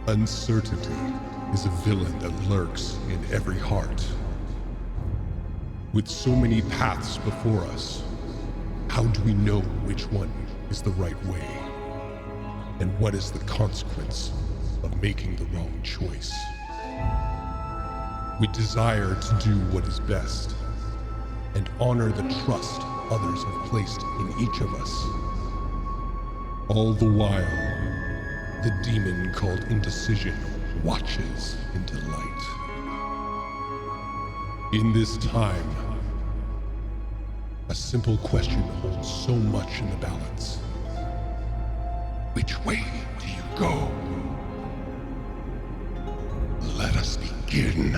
Uncertainty is a villain that lurks in every heart. With so many paths before us, how do we know which one is the right way? And what is the consequence of making the wrong choice? We desire to do what is best and honor the trust others have placed in each of us. All the while, the demon called indecision watches in delight. In this time, a simple question holds so much in the balance. Which way do you go? Let us begin.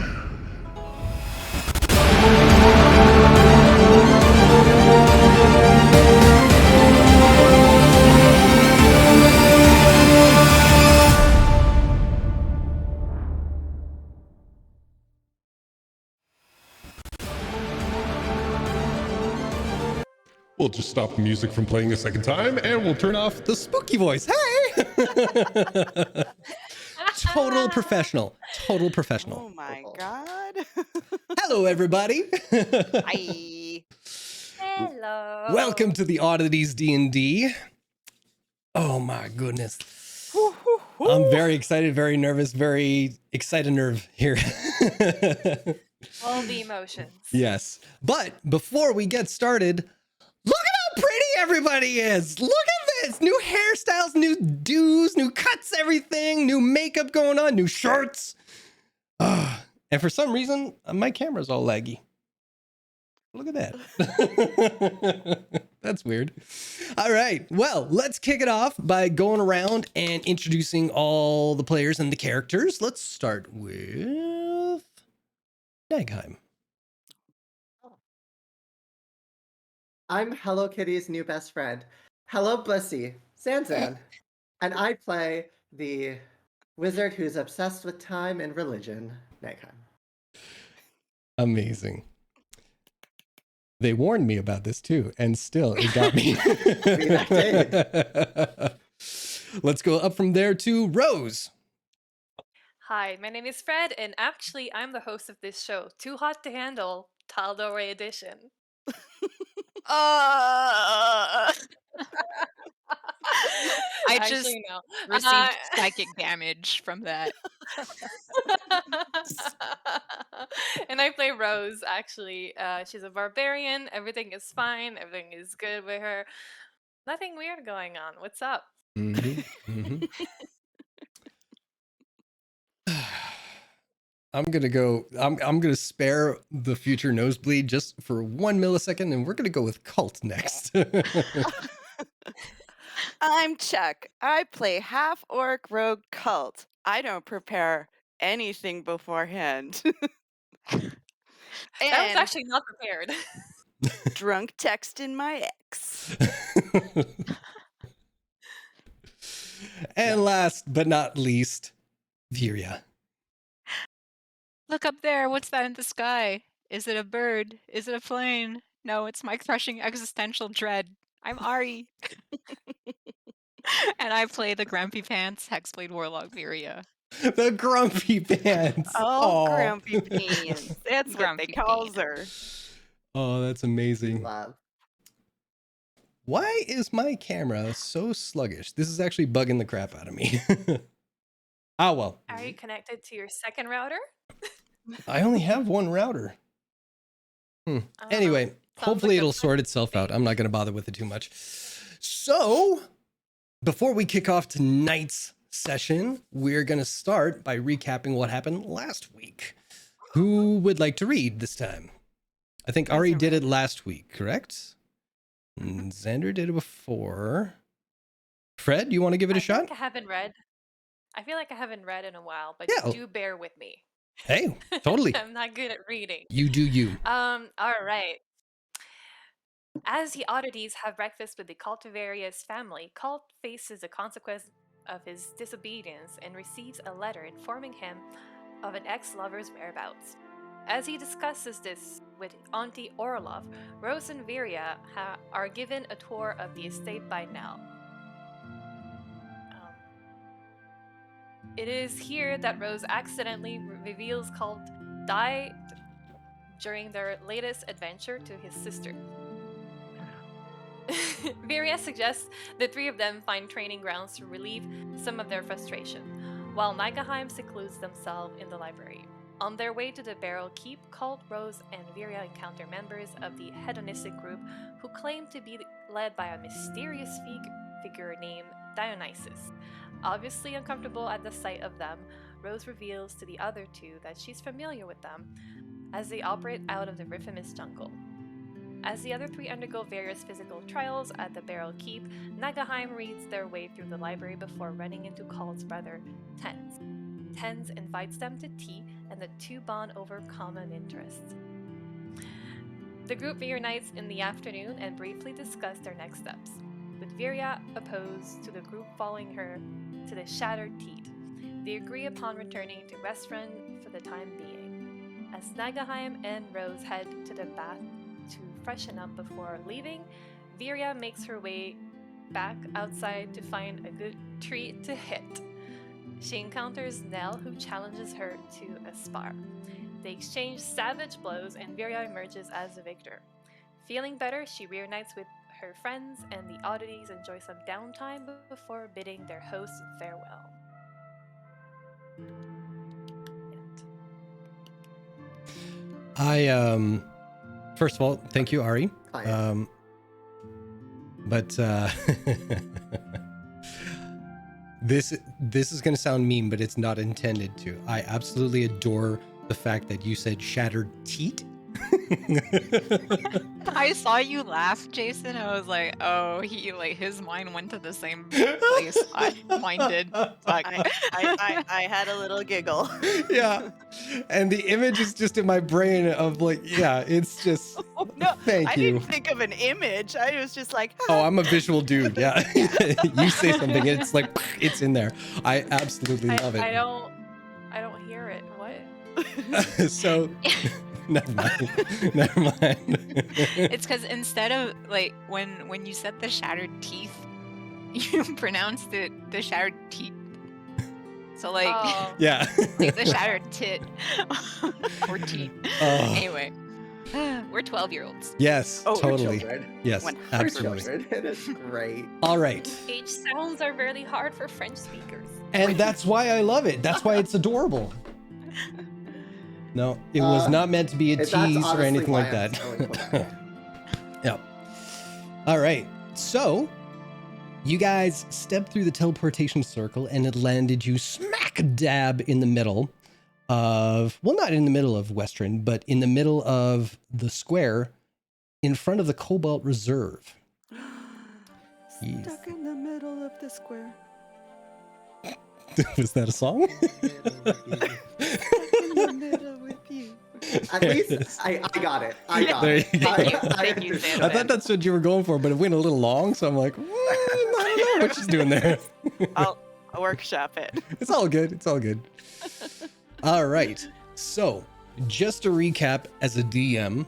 We'll just stop the music from playing a second time, and we'll turn off the spooky voice. Hey! Total professional. Total professional. Oh my god. Hello, everybody. Hi. Hello. Welcome to the Oddities D&D. Oh my goodness. I'm very excited, very nervous, very excited nerve here. All the emotions. Yes. But before we get started, look at how pretty everybody is. Look at this. New hairstyles, new do's, new cuts, everything, new makeup going on, new shirts. And for some reason, my camera's all laggy. Look at that. That's weird. All right. Well, let's kick it off by going around and introducing all the players and the characters. Let's start with Nagheim. I'm Hello Kitty's new best friend. Hello Blissey, Zanzan. And I play the wizard who's obsessed with time and religion, Nagheim. Amazing. They warned me about this too, and still it got me. Let's go up from there to Rose. Hi, my name is Fred, and actually, I'm the host of this show, Too Hot to Handle, TAL'DOREI Edition. I just Actually, no. received psychic damage from that. And I play Rose, actually. She's a barbarian. Everything is fine. Everything is good with her. Nothing weird going on. What's up? I'm gonna spare the future nosebleed just for 1 millisecond, and we're gonna go with Cult next. I'm Chuck. I play half-orc rogue Cult. I don't prepare anything beforehand. That was actually not prepared. Drunk texting my ex. And last but not least, Viria. Look up there. What's that in the sky? Is it a bird? Is it a plane? No, it's my crushing existential dread. I'm Ari. And I play the Grumpy Pants Hexblade Warlock Viria. The Grumpy Pants. Oh, Aw. Grumpy Pants. That's what Grumpy they calls her. Oh, that's amazing. Love. Why is my camera so sluggish? This is actually bugging the crap out of me. Well. Are you connected to your second router? I only have one router. Anyway, hopefully it'll sort itself out. I'm not going to bother with it too much. So, before we kick off tonight's session, we're going to start by recapping what happened last week. Who would like to read this time? I think Ari did it last week, correct? And Xander did it before. Fred, you want to give it a shot? I haven't read. I feel like I haven't read in a while, but Yeah. do bear with me. Hey, totally. I'm not good at reading. You do you. All right. As the Oddities have breakfast with the Cultivarius family, Cult faces the consequence of his disobedience and receives a letter informing him of an ex-lover's whereabouts. As he discusses this with Auntie Orlov, Rose and Viria are given a tour of the estate by Nell. It is here that Rose accidentally reveals Colt died during their latest adventure to his sister. Viria suggests the three of them find training grounds to relieve some of their frustration, while Nagaheim secludes themselves in the library. On their way to the Barrel Keep, Colt, Rose, and Viria encounter members of the hedonistic group who claim to be led by a mysterious figure named Dionysus. Obviously uncomfortable at the sight of them, Rose reveals to the other two that she's familiar with them as they operate out of the Riffimus jungle. As the other three undergo various physical trials at the Barrel Keep, Nagaheim reads their way through the library before running into Colt's brother, Tens. Tens invites them to tea, and the two bond over common interests. The group reunites in the afternoon and briefly discuss their next steps, with Viria opposed to the group following her to the Shattered Teat. They agree upon returning to Restaurant for the time being. As Nagaheim and Rose head to the bath to freshen up before leaving, Viria makes her way back outside to find a good treat to hit. She encounters Nell, who challenges her to a spar. They exchange savage blows, and Viria emerges as the victor. Feeling better, she reunites with her friends, and the Oddities enjoy some downtime before bidding their hosts farewell. First of all, thank you, Ari. Hi. But this is going to sound mean, but it's not intended to. I absolutely adore the fact that you said Shattered Teat. I saw you laugh, Jason. I was like, oh, his mind went to the same place mine did. Fuck. I had a little giggle. Yeah. And the image is just in my brain of like, yeah, it's just, Oh, no, thank I you. didn't think of an image. I was just like, Oh, I'm a visual dude. Yeah. You say something, and it's like, it's in there. I absolutely love it. I don't hear it. What? So, never mind. Never mind. It's because instead of like when you said the shattered teeth, you pronounced it the shattered teeth. So like, Oh. Yeah. like the shattered tit or teeth. Oh. Anyway, we're 12-year-olds. Yes, Oh, we're totally. Children. Yes, 100%. We're absolutely. children. It is great. All right. H sounds are really hard for French speakers. And that's why I love it. That's why it's adorable. No, it was not meant to be a That's tease or honestly anything why like I'm that. so in Quebec. Yeah. All right. So, you guys stepped through the teleportation circle and it landed you smack dab in the middle of, well, not in the middle of Western, but in the middle of the square in front of the Cobalt Reserve. Yes. Stuck in the middle of the square. Was that a song? In the middle with you. At There least it is. I got it. I got There it. you go. I Thank you, understand. Sam. I thought that's what you were going for, but it went a little long, so I'm like, I don't know what she's doing there. I'll workshop it. It's all good. It's all good. All right. So, just to recap as a DM,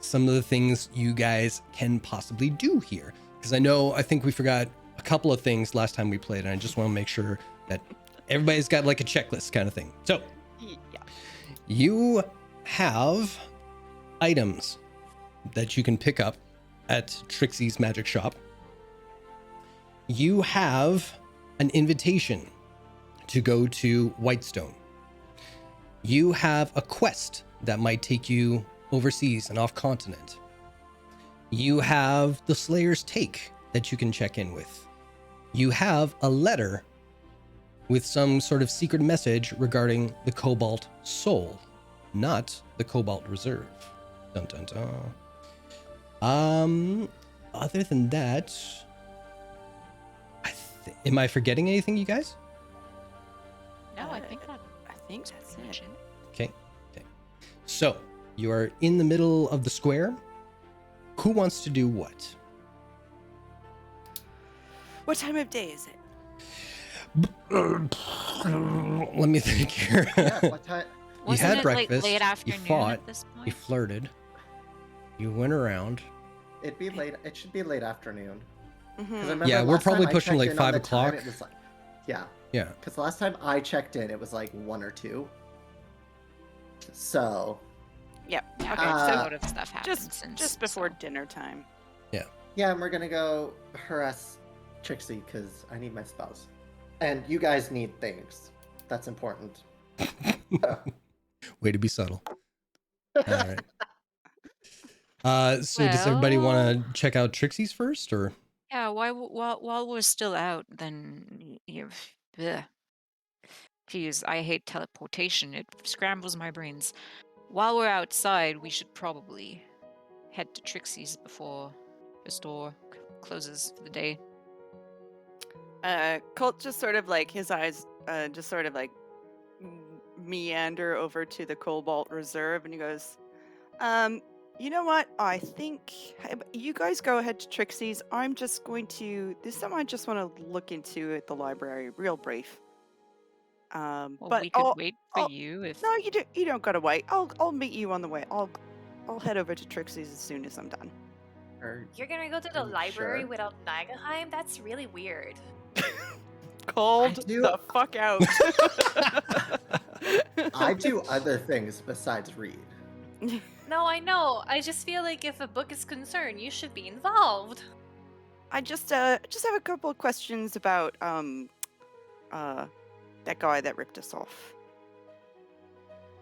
some of the things you guys can possibly do here. Because I think we forgot a couple of things last time we played, and I just want to make sure that everybody's got like a checklist kind of thing. So, Yeah. you have items that you can pick up at Trixie's Magic Shop. You have an invitation to go to Whitestone. You have a quest that might take you overseas and off continent. You have the Slayer's Take that you can check in with. You have a letter with some sort of secret message regarding the Cobalt Soul, not the Cobalt Reserve. Dun dun dun. Other than that, am I forgetting anything, you guys? No, I think that. I think that's it. Okay. So you are in the middle of the square. Who wants to do what? What time of day is it? Let me think here. Yeah, what time? You Wasn't had it breakfast. like late You afternoon fought. at this You point? flirted. You went around. It'd be late. It should be late afternoon. 'Cause I Mhm. remember Yeah, we're last time probably I pushing checked like in on 5 the time, o'clock. it was like- Yeah. Yeah. Because the last time I checked in, it was like 1 or 2. So, Yep. Yeah, Okay. a Uh, lot of stuff happened since. Just before so. dinner time. yeah, and we're gonna go harass Trixie because I need my spells. And you guys need things. That's important. Way to be subtle. All right. So does everybody want to check out Trixie's first, or? Yeah, while we're still out, then you. Geez, I hate teleportation. It scrambles my brains. While we're outside, we should probably head to Trixie's before the store closes for the day. Colt just sort of like his eyes just sort of like meander over to the Cobalt Reserve, and he goes, you know what? I think you guys go ahead to Trixie's. I'm just going to. There's something I just want to look into at the library, real brief. Well, But we could wait for you if. no, you don't gotta wait. I'll meet you on the way. I'll head over to Trixie's as soon as I'm done. You're gonna go to the Are you library sure? without Nagaheim? That's really weird. Called do- the fuck out. I do other things besides read. No, I know. I just feel like if a book is concerned, you should be involved. I just have a couple of questions about that guy that ripped us off.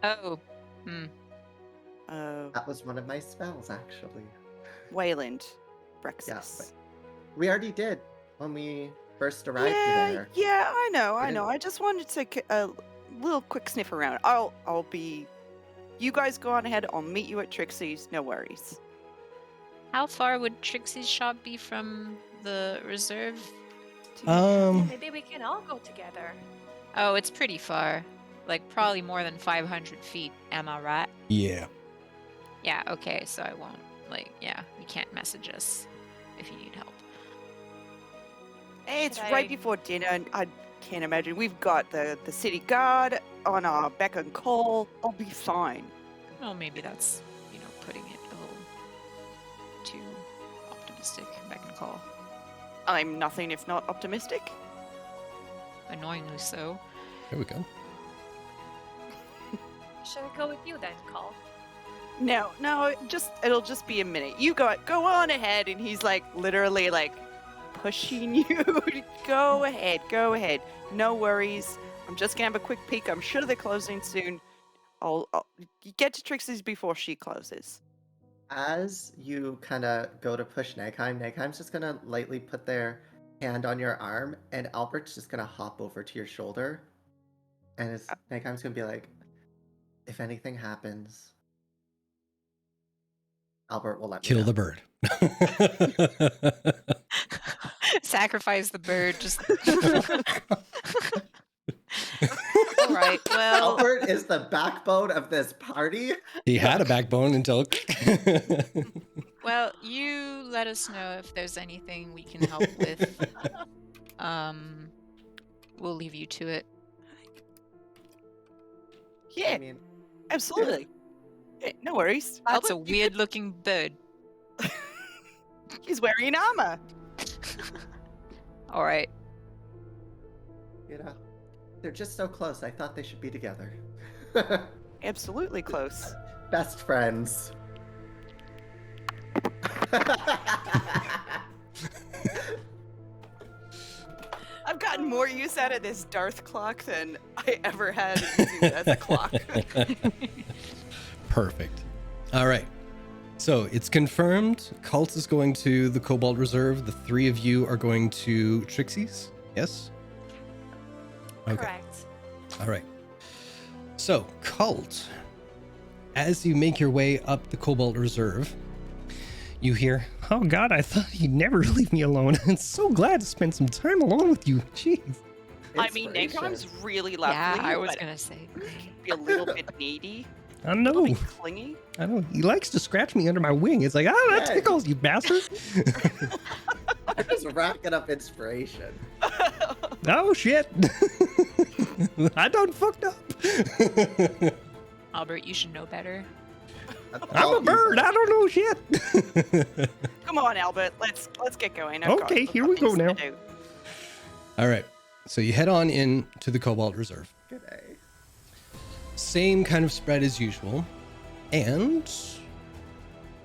Oh, That was one of my spells, actually. Wayland, Yeah, Brexis. but we already did when we first arrived Yeah, there. yeah, I know. didn't- I just wanted to a little quick sniff around. I'll be. You guys go on ahead. I'll meet you at Trixie's. No worries. how far would Trixie's shop be from the reserve? Maybe we can all go together. Oh, it's pretty far. Like probably more than 500 feet. Am I right? Yeah. Yeah. Okay. So I won't. You can't message us if you need help. Hey, it's Should right I- before dinner, and I can't imagine. We've got the city guard on our beck and call. I'll be fine. Well, maybe that's putting it a little too optimistic. Back and call. I'm nothing if not optimistic. Annoyingly so. There we go. Should I go with you then, Call? No, it'll just be a minute. You go on ahead, and he's like literally like pushing you. Go ahead. No worries. I'm just gonna have a quick peek. I'm sure they're closing soon. I'll get to Trixie's before she closes. As you kind of go to push Nagheim's just gonna lightly put their hand on your arm, and Albert's just gonna hop over to your shoulder, and Nagheim's gonna be like, "If anything happens, Albert will let me Kill know." the bird. Sacrifice the bird. Just. All right. Well. Albert is the backbone of this party. He had a backbone until. Well, you let us know if there's anything we can help with. We'll leave you to it. Yeah, I mean, absolutely. Yeah, no worries. That's a Albert, weird-looking bird. He's wearing armor. All right. they're just so close. I thought they should be together. Absolutely close. Best friends. I've gotten more use out of this Darth clock than I ever had using it as a clock. Perfect. All right. So it's confirmed. Cult is going to the Cobalt Reserve. The 3 of you are going to Trixie's. Yes? Okay. Correct. All right. So, Cult, as you make your way up the Cobalt Reserve, you hear, "Oh God, I thought he'd never leave me alone. I'm so glad to spend some time alone with you. Jeez." I mean, Inspiration. Nakom's really lovely. Yeah, I was but gonna say. be a little bit needy, I a little know. bit clingy. I know. He likes to scratch me under my wing. It's like, "Ah, that Yeah. tickles, you bastard." I'm just racking up inspiration. Oh shit. I done fucked up. Albert, you should know better. I'm a bird. I don't know shit. Come on, Albert. Let's get going. Okay, here we go things to now. do. All right. So you head on in to the Cobalt Reserve. Good day. Same kind of spread as usual. And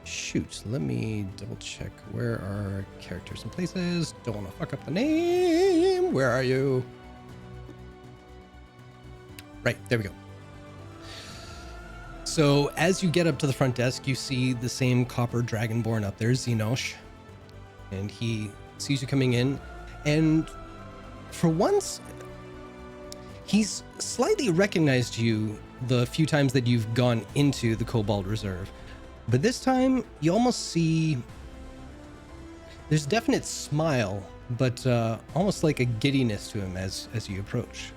shoot, let me double check. Where are characters and places? Don't want to fuck up the name. Where are you? Right, there we go. So as you get up to the front desk, you see the same copper dragonborn up there, Xenosh. And he sees you coming in. And for once, he's slightly recognized you the few times that you've gone into the Cobalt Reserve. But this time, you almost see... There's a definite smile, but almost like a giddiness to him as you approach.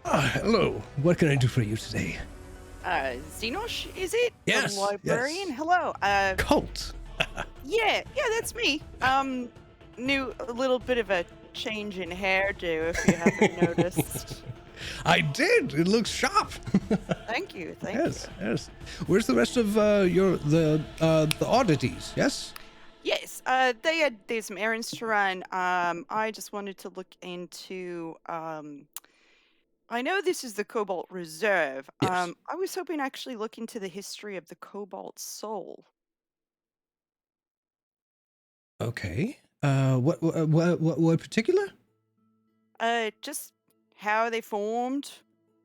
Hello. What can I do for you today? Xenosh, is it? Yes, The librarian? yes. Hello. Cult. Yeah, that's me. Knew a little bit of a change in hairdo, if you haven't noticed. I did. It looks sharp. Thank you. Yes. Where's the rest of the oddities? Yes. Yes, there's some errands to run. I just wanted to look into. I know this is the Cobalt Reserve. Yes. I was hoping to actually look into the history of the Cobalt Soul. Okay. What particular? Just how they formed,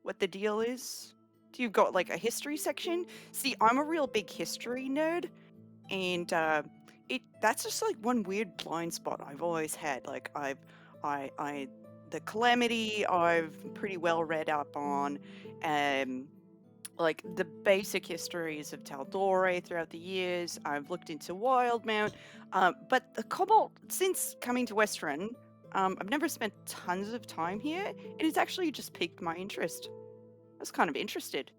what the deal is. Do you got like a history section? See, I'm a real big history nerd, and that's just like one weird blind spot I've always had. Like the Calamity I've pretty well read up on, like the basic histories of Tal'Dorei throughout the years. I've looked into Wildmount, but the Cobalt, since coming to Westruun, I've never spent tons of time here, and it's actually just piqued my interest. I was kind of interested.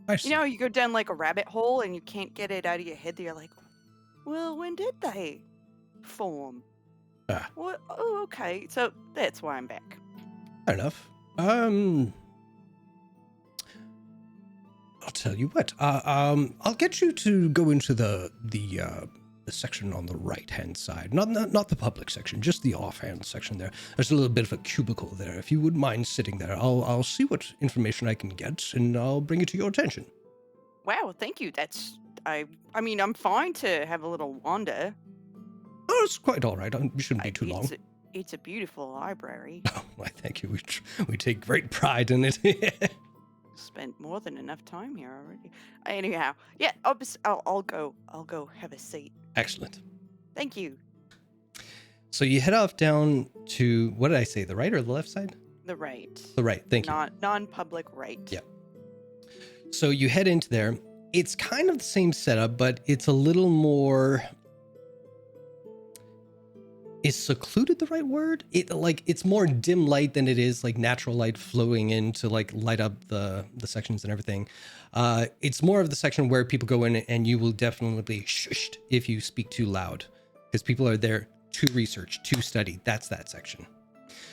I see. You know, you go down like a rabbit hole and you can't get it out of your head. You're like, well, when did they form? Ah. What? Oh, okay. So that's why I'm back. Fair enough. I'll tell you what. I'll get you to go into the section on the right-hand side. Not the public section, just the offhand section there. There's a little bit of a cubicle there. If you wouldn't mind sitting there, I'll see what information I can get, and I'll bring it to your attention. Wow, thank you. I mean, I'm fine to have a little wander. Oh, it's quite all right. It shouldn't be too long. It's a beautiful library. Oh, why, thank you. We take great pride in it. Spent more than enough time here already. Anyhow, yeah, I'll go have a seat. Excellent. Thank you. So you head off down to, what did I say, the right or the left side? The right. The right, thank you. Non-public right. Yeah. So you head into there. It's kind of the same setup, but it's a little more... Is secluded the right word? It's more dim light than it is like natural light flowing in to like light up the sections and everything. It's more of the section where people go in and you will definitely be shushed if you speak too loud, because people are there to research, to study. That's that section.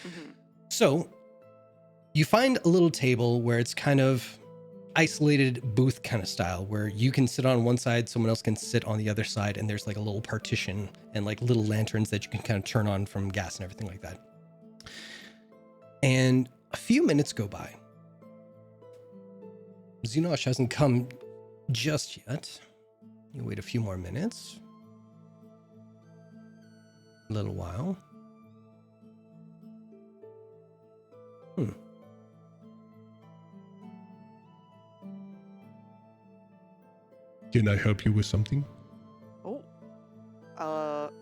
Mm-hmm. So you find a little table where it's kind of isolated booth kind of style, where you can sit on one side, someone else can sit on the other side, and there's like a little partition and like little lanterns that you can kind of turn on from gas and everything like that. And a few minutes go by. Xenosh hasn't come just yet. You wait a few more minutes. A little while. Can I help you with something? Oh.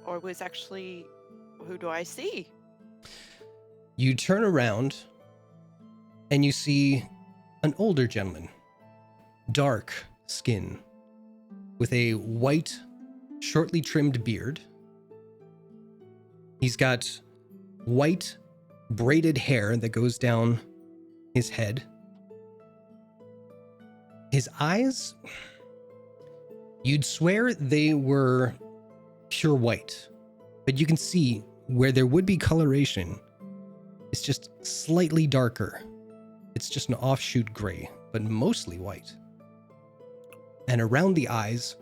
Or was actually, who do I see? You turn around and you see an older gentleman, dark skin, with a white, shortly trimmed beard. He's got white braided hair that goes down his head. His eyes, you'd swear they were pure white, but you can see where there would be coloration, it's just slightly darker. It's just an offshoot gray, but mostly white. And around the eyes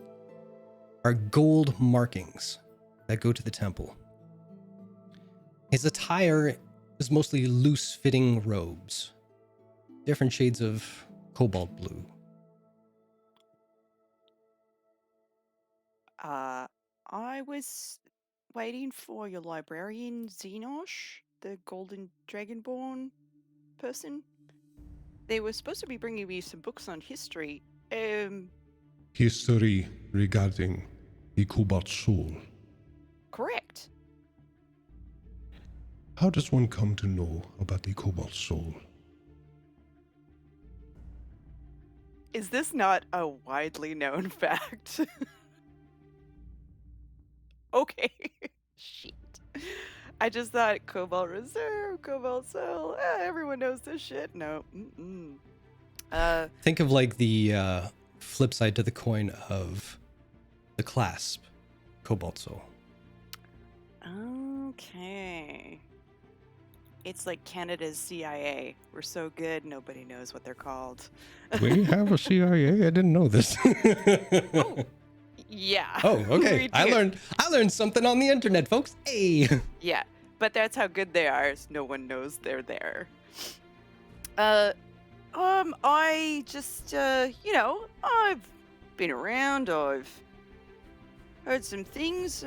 are gold markings that go to the temple. His attire It's mostly loose-fitting robes. Different shades of cobalt blue. I was waiting for your librarian, Xenosh, the golden dragonborn person. They were supposed to be bringing me some books on history. History regarding the Cobalt Soul. Correct. How does one come to know about the Cobalt Soul? Is this not a widely known fact? Okay. Shit. I just thought Cobalt Reserve, Cobalt Soul, everyone knows this shit. No. Think of like the flip side to the coin of the clasp, Cobalt Soul. Okay. It's like Canada's CIA. We're so good, nobody knows what they're called. We have a CIA? I didn't know this. Oh, yeah. Oh, okay. We I do. learned something on the internet, folks. Hey. Yeah, but that's how good they are. Is no one knows they're there. I just, I've been around. I've heard some things.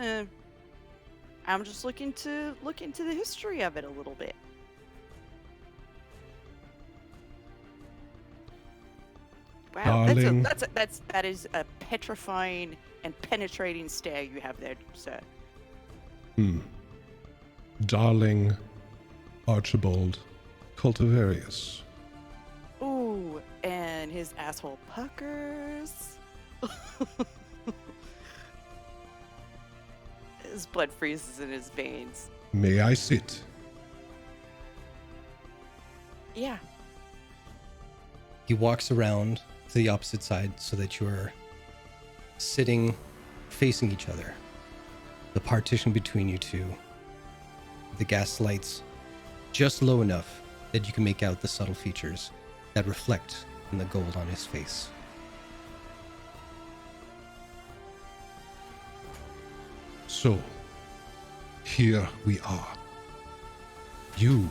I'm just looking to look into the history of it a little bit. Wow, Darling. that is a petrifying and penetrating stare you have there, sir. Darling Archibald Cultivarius. Ooh, and his asshole puckers. His blood freezes in his veins. May I sit? Yeah. He walks around to the opposite side so that you're sitting facing each other. The partition between you two. The gas lights just low enough that you can make out the subtle features that reflect in the gold on his face. So, here we are. You,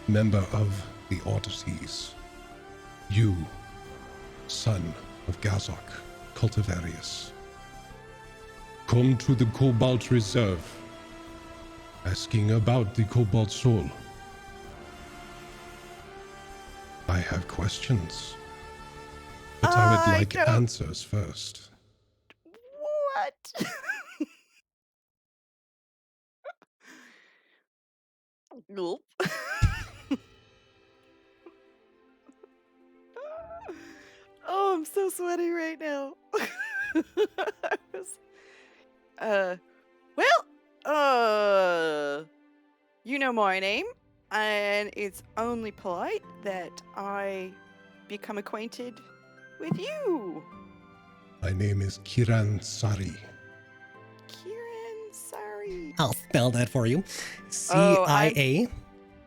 member of the Oddities. You, son of Gazok Cultivarius. Come to the Cobalt Reserve, asking about the Cobalt Soul. I have questions, but I would I like don't- answers first. What? Nope. Oh, I'm so sweaty right now. I was, you know my name, and it's only polite that I become acquainted with you. My name is Kiran Sari. Kieran, sorry. I'll spell that for you. Oh, CIA.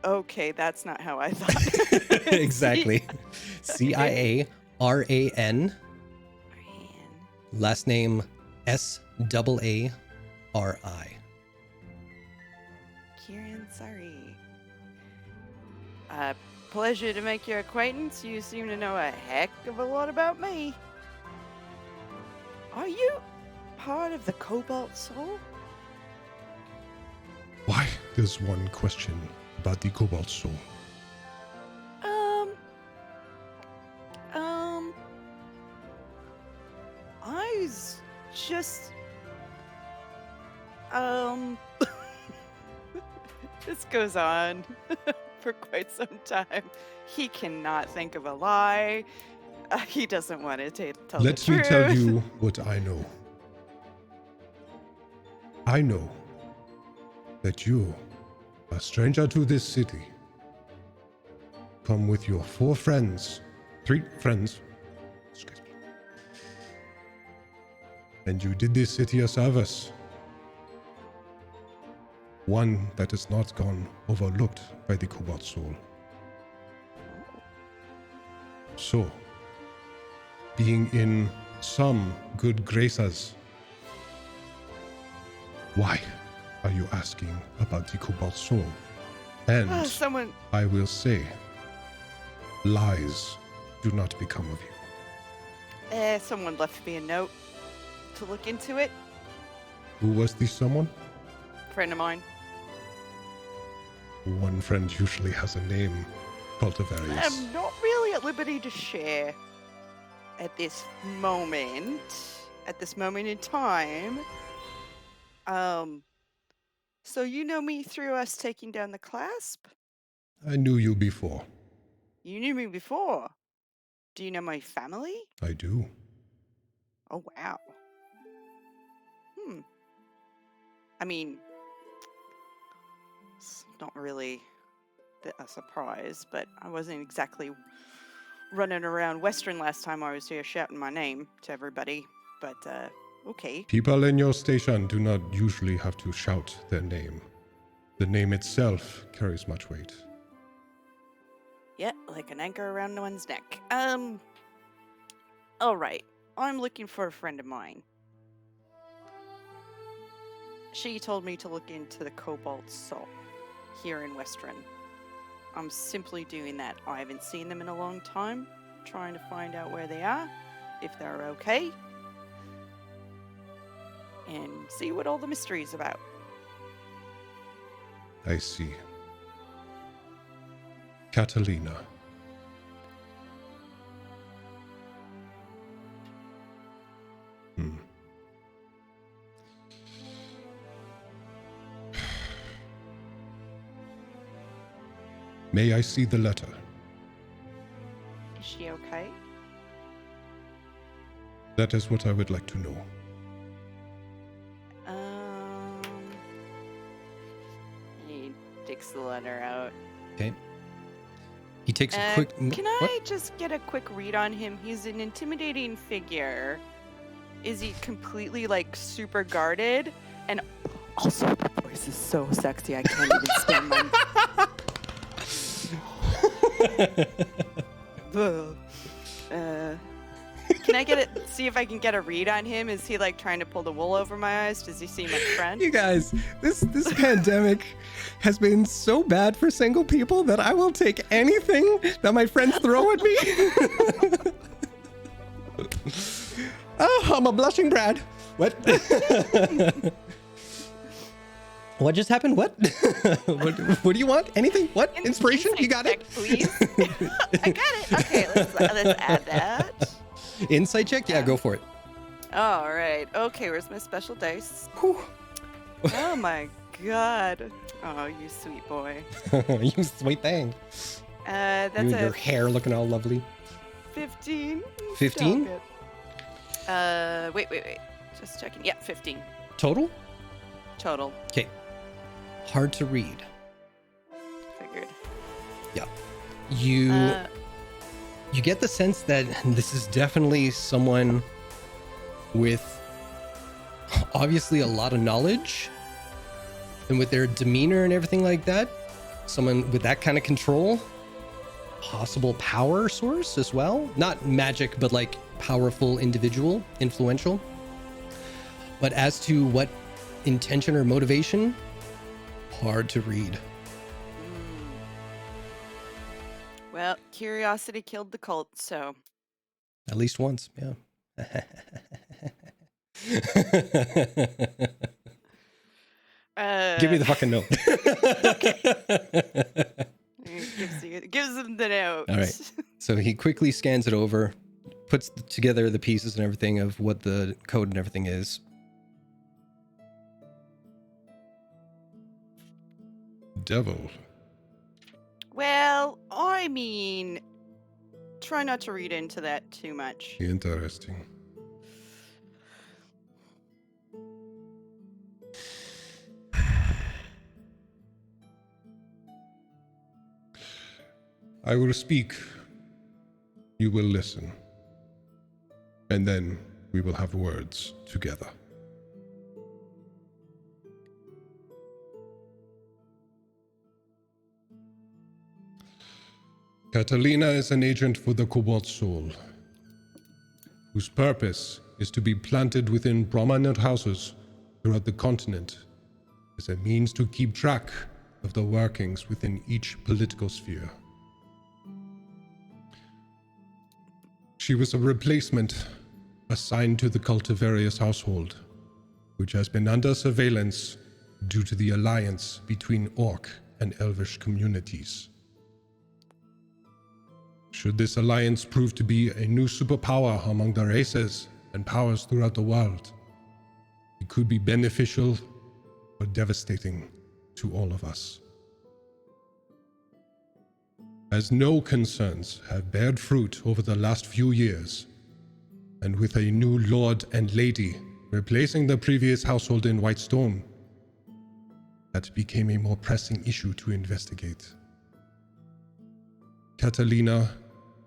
Okay, that's not how I thought. Exactly. CIARAN. Man. Last name SAARI. Kieran, sorry. Pleasure to make your acquaintance. You seem to know a heck of a lot about me. Are you part of the Cobalt Soul? Why? There's one question about the Cobalt Soul. I was just, this goes on for quite some time. He cannot think of a lie. He doesn't want to tell the Let truth. me tell you what I know. I know that you, a stranger to this city, come with your 3 friends, excuse me, and you did this city a service. One that has not gone overlooked by the Cobalt Soul. So, being in some good graces, why are you asking about the Cobalt Soul? And Someone. I will say, lies do not become of you. Someone left me a note to look into it. Who was this someone? Friend of mine. One friend usually has a name, Cultivarius. I'm not really at liberty to share at this moment. At this moment in time. So you know me through us taking down the clasp? I knew you before. You knew me before. Do you know my family? I do. Oh, wow. I mean, it's not really a surprise, but I wasn't exactly running around Western last time I was here shouting my name to everybody. But, okay. People in your station do not usually have to shout their name. The name itself carries much weight. Yeah, like an anchor around one's neck. Alright. I'm looking for a friend of mine. She told me to look into the cobalt salt here in Western. I'm simply doing that. I haven't seen them in a long time. Trying to find out where they are, if they're okay, and see what all the mystery is about. I see. Catalina. May I see the letter? Is she okay? That is what I would like to know. He takes the letter out. Okay. He takes a quick. Can I just get a quick read on him? He's an intimidating figure. Is he completely like super guarded? And also, the voice is so sexy. I can't even stand my. Can I get it? See if I can get a read on him. Is he like trying to pull the wool over my eyes? Does he seem like a friend? You guys, this pandemic has been so bad for single people that I will take anything that my friends throw at me. Oh, I'm a blushing Brad. What? What just happened? What? What do you want? Anything? What? Inspiration? You got it? Check, please. I got it. Okay, let's add that. Insight check? Yeah, go for it. All right. Okay, where's my special dice? Whew. Oh my god. Oh, you sweet boy. You sweet thing. That's You and a your hair looking all lovely. 15. 15? Stop it. Wait. Just checking. Yeah, 15 Total? total. Okay. Hard to read. Figured. Yeah. You get the sense that this is definitely someone with obviously a lot of knowledge, and with their demeanor and everything like that, someone with that kind of control, possible power source as well. Not magic, but like powerful individual, influential. But as to what intention or motivation, hard to read. Well, curiosity killed the cult, so. At least once, yeah. Give me the fucking note. Gives him the note. All right. So he quickly scans it over, puts together the pieces and everything of what the code and everything is. Devil. Well, I mean, try not to read into that too much. Interesting. I will speak. You will listen. And then we will have words together. Catalina is an agent for the Cobalt Soul, whose purpose is to be planted within prominent houses throughout the continent as a means to keep track of the workings within each political sphere. She was a replacement assigned to the cultivarius household, which has been under surveillance due to the alliance between Orc and Elvish communities. Should this alliance prove to be a new superpower among the races and powers throughout the world, it could be beneficial or devastating to all of us. As no concerns have bared fruit over the last few years, and with a new lord and lady replacing the previous household in Whitestone, that became a more pressing issue to investigate. Catalina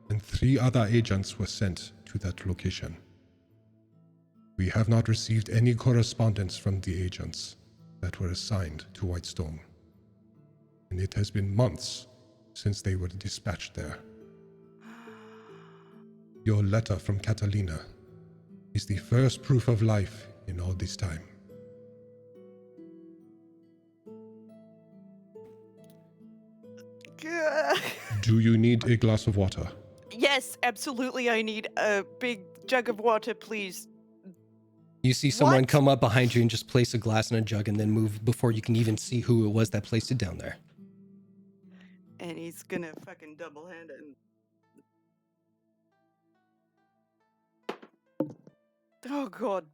and 3 other agents were sent to that location. We have not received any correspondence from the agents that were assigned to Whitestone, and it has been months since they were dispatched there. Your letter from Catalina is the first proof of life in all this time. Do you need a glass of water? Yes, absolutely. I need a big jug of water, please. You see someone What? come up behind you and just place a glass in a jug and then move before you can even see who it was that placed it down there. And he's gonna fucking double hand it. Oh god.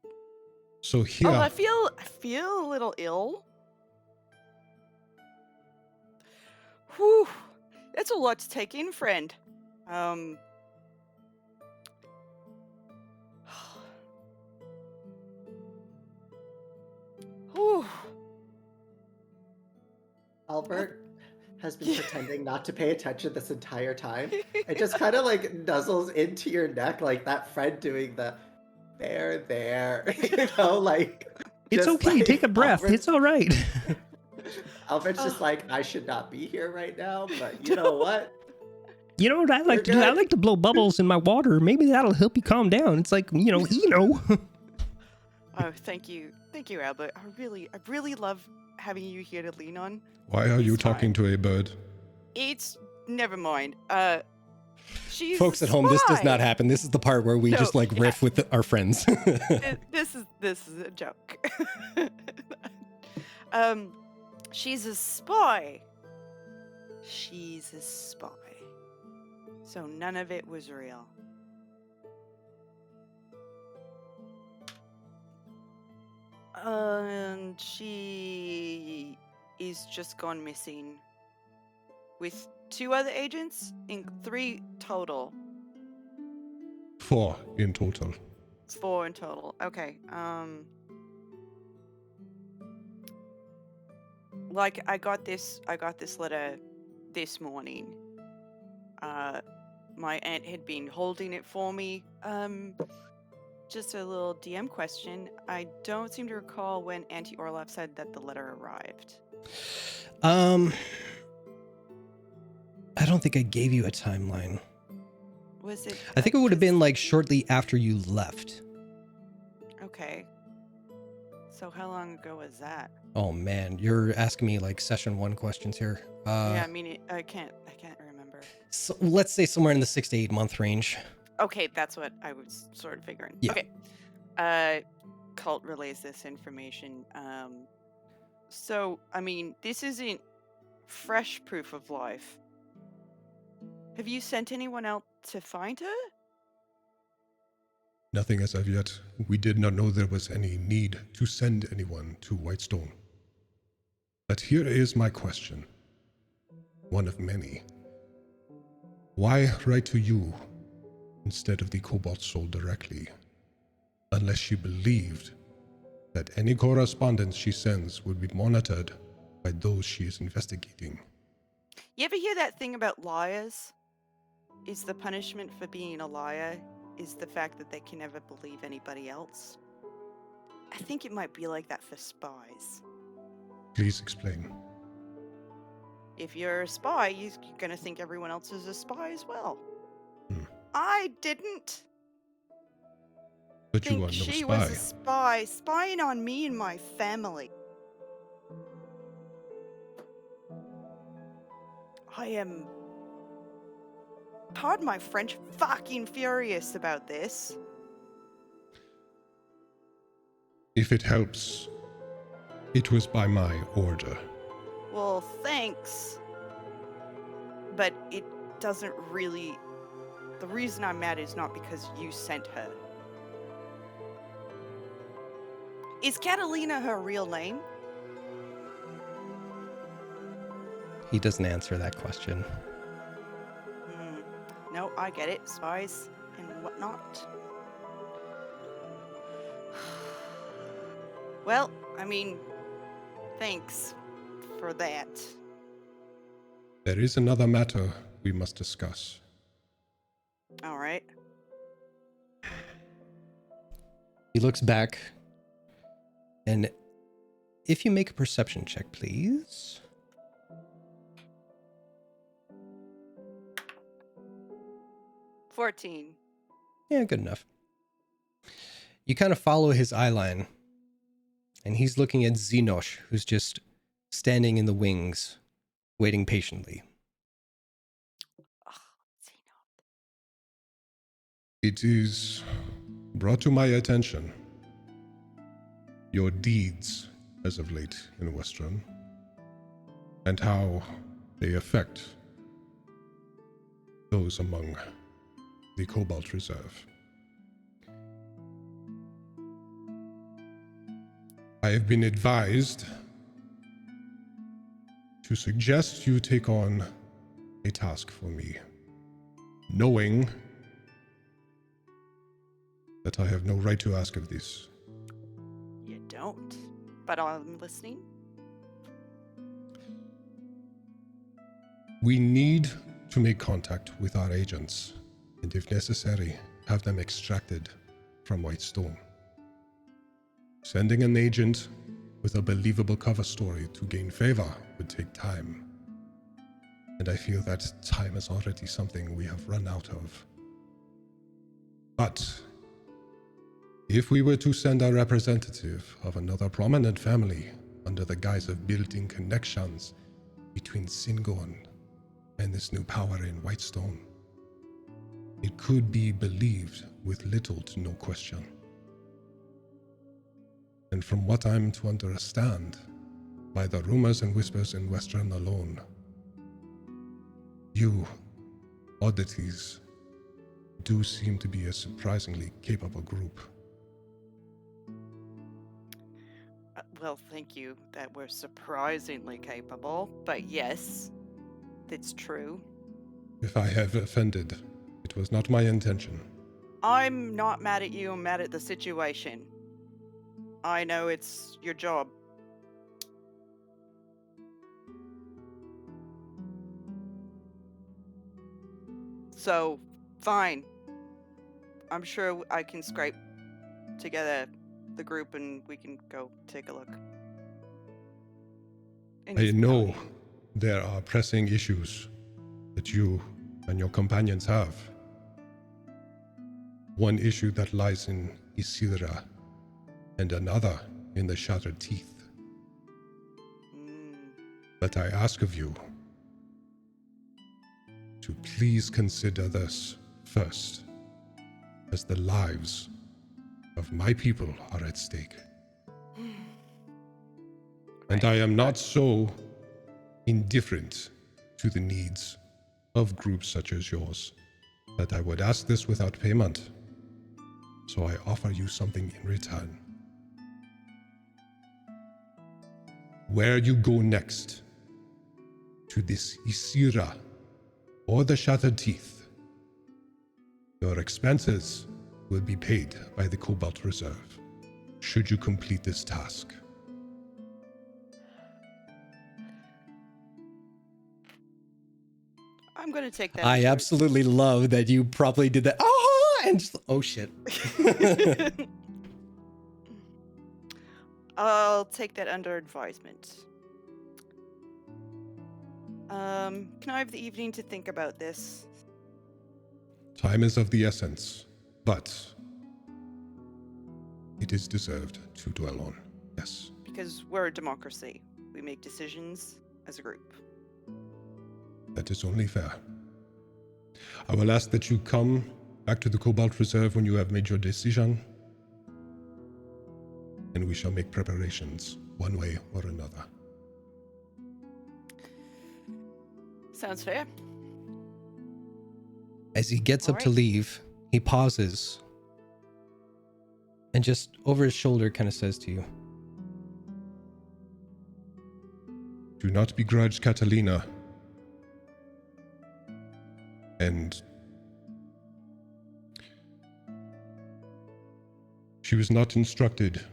So here, Oh, I feel a little ill. Whew. That's a lot to take in, friend. Whew. Albert has been pretending not to pay attention this entire time. It just kind of like nuzzles into your neck like that friend doing the there, you know, like. It's just okay. like Take a breath. Albert's- It's all right. Albert's just like, I should not be here right now, but you know what? You know what I like to do? You're I good. like to blow bubbles in my water. Maybe that'll help you calm down. It's like, you know. Oh, thank you, Albert. I really love having you here to lean on. why are you It's talking fine. to a bird? It's never mind. She's Folks a at home, this does not spy. happen. This is the part where we No, just like yeah. riff with our friends. This is a joke. She's a spy. She's a spy. So none of it was real. And she is just gone missing with 2 other agents, in 3 total. 4 in total. 4 in total. Okay. Like I got this letter this morning. My aunt had been holding it for me. Just a little DM question. I don't seem to recall when Auntie Orloff said that the letter arrived. I don't think I gave you a timeline. Was it? I think it would have been like shortly after you left. Okay. So how long ago was that? Oh man, you're asking me like session 1 questions here. Yeah, I mean, I can't remember. So let's say somewhere in the 6 to 8 month range. Okay, that's what I was sort of figuring. Yeah. Okay. Cult relays this information. So, I mean, this isn't fresh proof of life. Have you sent anyone out to find her? Nothing as of yet. We did not know there was any need to send anyone to Whitestone. But here is my question. One of many. Why write to you instead of the Cobalt Soul directly? Unless she believed that any correspondence she sends would be monitored by those she is investigating. You ever hear that thing about liars? Is the punishment for being a liar is the fact that they can never believe anybody else? I think it might be like that for spies. Please explain. If you're a spy, you're gonna think everyone else is a spy as well. Hmm. I didn't But you think are no she spy. was a spy, spying on me and my family. I am, pardon my French, fucking furious about this. If it helps, it was by my order. Well, thanks. But it doesn't really... The reason I'm mad is not because you sent her. Is Catalina her real name? He doesn't answer that question. No, I get it. Spies and whatnot. Well, I mean, thanks for that. There is another matter we must discuss. All right. He looks back, and if you make a perception check, please. $14. Yeah, good enough. You kind of follow his eye line, and he's looking at Xenosh, who's just standing in the wings, waiting patiently. It is brought to my attention your deeds as of late in Western, and how they affect those among the Cobalt Reserve. I have been advised to suggest you take on a task for me, knowing that I have no right to ask of this. You don't, but I'm listening. We need to make contact with our agents, and if necessary, have them extracted from Whitestone. Sending an agent with a believable cover story to gain favor would take time. And I feel that time is already something we have run out of. But if we were to send a representative of another prominent family under the guise of building connections between Singon and this new power in Whitestone, it could be believed with little to no question. And from what I'm to understand, by the rumors and whispers in Western alone, you, Oddities, do seem to be a surprisingly capable group. Well, thank you that we're surprisingly capable, but yes, it's true. If I have offended, it was not my intention. I'm not mad at you, I'm mad at the situation. I know it's your job. So, fine. I'm sure I can scrape together the group and we can go take a look. And I just know go. there are pressing issues that you and your companions have. One issue that lies in Isira, and another in the Shattered Teeth. But I ask of you to please consider this first, as the lives of my people are at stake. And I am not so indifferent to the needs of groups such as yours that I would ask this without payment. So I offer you something in return. Where you go next, to this Isira or the Shattered Teeth, your expenses will be paid by the Cobalt Reserve, should you complete this task. I'm gonna take that. I as yours. absolutely love that you probably did that. Oh, and just, oh shit. I'll take that under advisement. Can I have the evening to think about this? Time is of the essence, but it is deserved to dwell on, yes. Because we're a democracy. We make decisions as a group. That is only fair. I will ask that you come back to the Cobalt Reserve when you have made your decision, and we shall make preparations one way or another. Sounds fair. As he gets All up to right. leave, he pauses and just over his shoulder kind of says to you, Do not begrudge Catalina. And she was not instructed.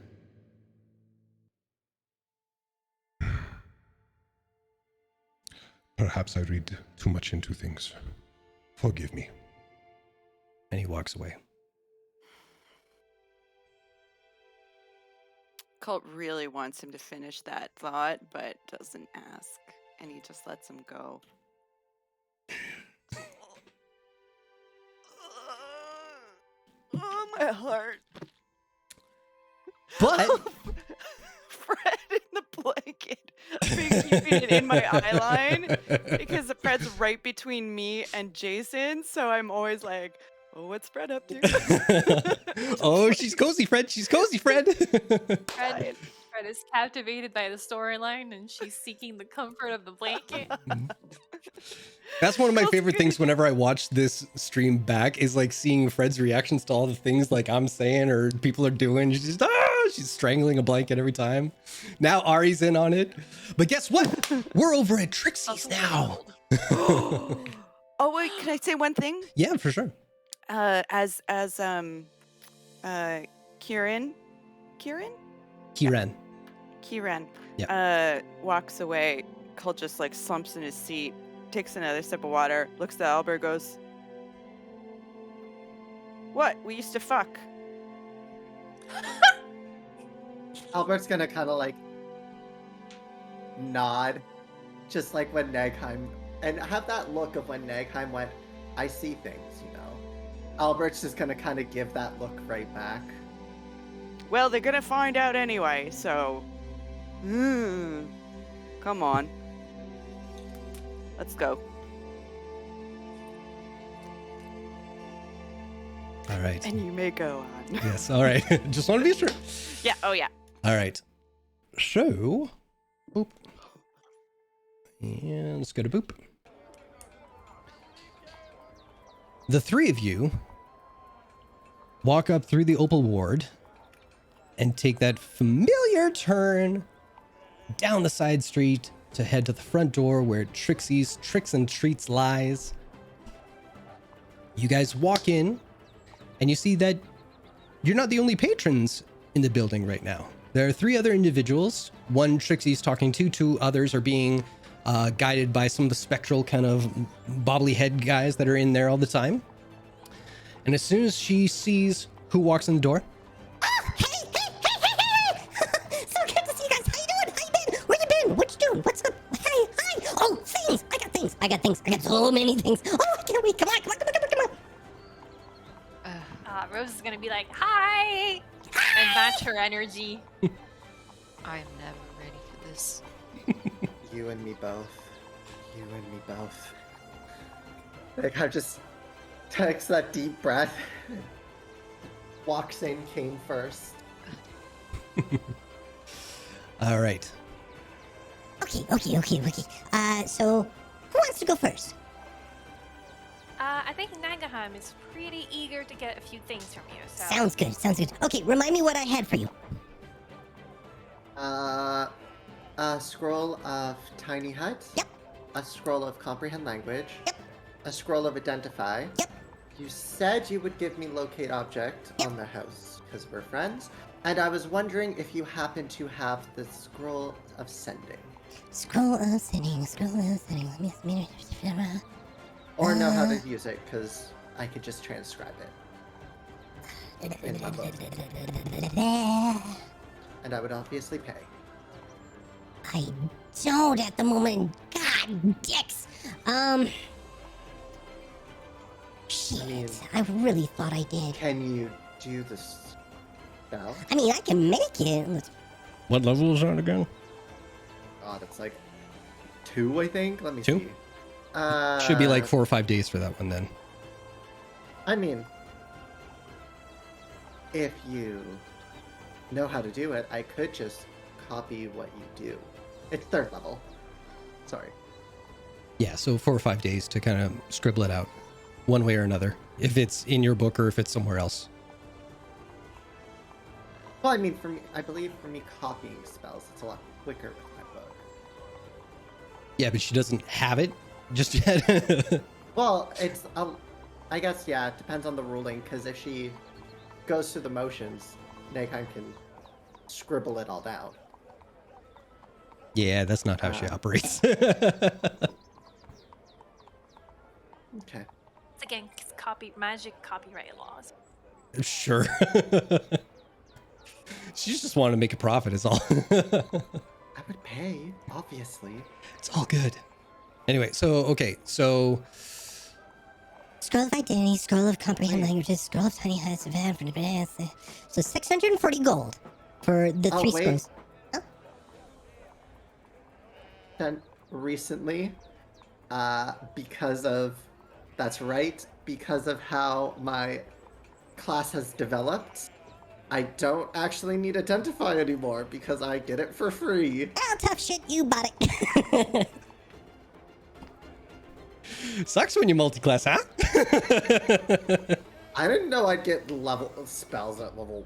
Perhaps I read too much into things. Forgive me. and he walks away. Colt really wants him to finish that thought, but doesn't ask, and he just lets him go. Oh, my heart. But Fred in the blanket. I've been keeping it in my eye line because Fred's right between me and Jason, so I'm always like, oh, what's Fred up to? oh, she's cozy, Fred. She's cozy, Fred. Fred is captivated by the storyline, and she's seeking the comfort of the blanket. That's one of my Feels favorite good. things whenever I watch this stream back is like seeing Fred's reactions to all the things like I'm saying or people are doing. She's just, she's strangling a blanket every time. Now Ari's in on it. But guess what? We're over at Trixie's now. Oh, wait, can I say one thing? Yeah, for sure. As Kieran walks away, Colt just like slumps in his seat, takes another sip of water, looks at Albert, goes, "What? We used to fuck." Albert's gonna kind of like nod, just like when Nagheim, and have that look of when Nagheim went, "I see things," you know. Albert's just gonna kind of give that look right back. Well, they're gonna find out anyway, so. Come on. Let's go. All right. And you may go on. Yes. All right. Just want to be sure. Yeah, oh yeah. All right. So, boop. And let's go to boop. The three of you walk up through the Opal Ward and take that familiar turn down the side street to head to the front door where Trixie's Tricks and Treats lies. You guys walk in and you see that you're not the only patrons in the building right now. There are three other individuals. One Trixie's talking to, two others are being guided by some of the spectral kind of bobbly head guys that are in there all the time. And as soon as she sees who walks in the door, Hey! So good to see you guys. How you doing? How you been? Where you been? What you doing? What's up? Hi! Oh, things! I got things. I got so many things. Oh, I can't wait. Come on. Rose is gonna be like, "Hi!" and match her energy. I am never ready for this. You and me both. Like, I just takes that deep breath, walks in, came first. all right. Okay. So, who wants to go first? I think Nagaheim is pretty eager to get a few things from you. So Sounds good. Okay, remind me what I had for you. A scroll of Tiny Hut. Yep. A scroll of Comprehend Language. Yep. A scroll of Identify. Yep. You said you would give me Locate Object on the house, because we're friends. And I was wondering if you happen to have the Scroll of Sending. Scroll of sending. Let me. Or know how to use it, because I could just transcribe it. In my book. And I would obviously pay. I don't at the moment. God, dicks. Shit. I really thought I did. Can you do the spell? I mean, I can make it. What level is that again? Oh, that's like 2, I think. Let me 2? see. Should be like 4 or 5 days for that one then. I mean, if you know how to do it, I could just copy what you do. It's 3rd level. Sorry. Yeah, so 4 or 5 days to kind of scribble it out one way or another, if it's in your book or if it's somewhere else. Well, I mean, I believe for me copying spells, it's a lot quicker with my book. Yeah, but she doesn't have it just yet. Well, it's, I guess, yeah, it depends on the ruling, because if she goes through the motions, Nagheim can scribble it all down. Yeah, that's not how she operates. Okay. It's again, magic copyright laws. Sure. She just wanted to make a profit is all. I would pay, obviously. It's all good. Anyway, so Scroll of Identity, Scroll of Comprehend Languages, Scroll of Tiny Heights, so 640 gold for the 3 wait. scrolls. Oh, Then recently, because of how my class has developed, I don't actually need Identify anymore because I get it for free. ah, tough shit, you bought it. sucks when you multi-class, huh? I didn't know I'd get level spells at level.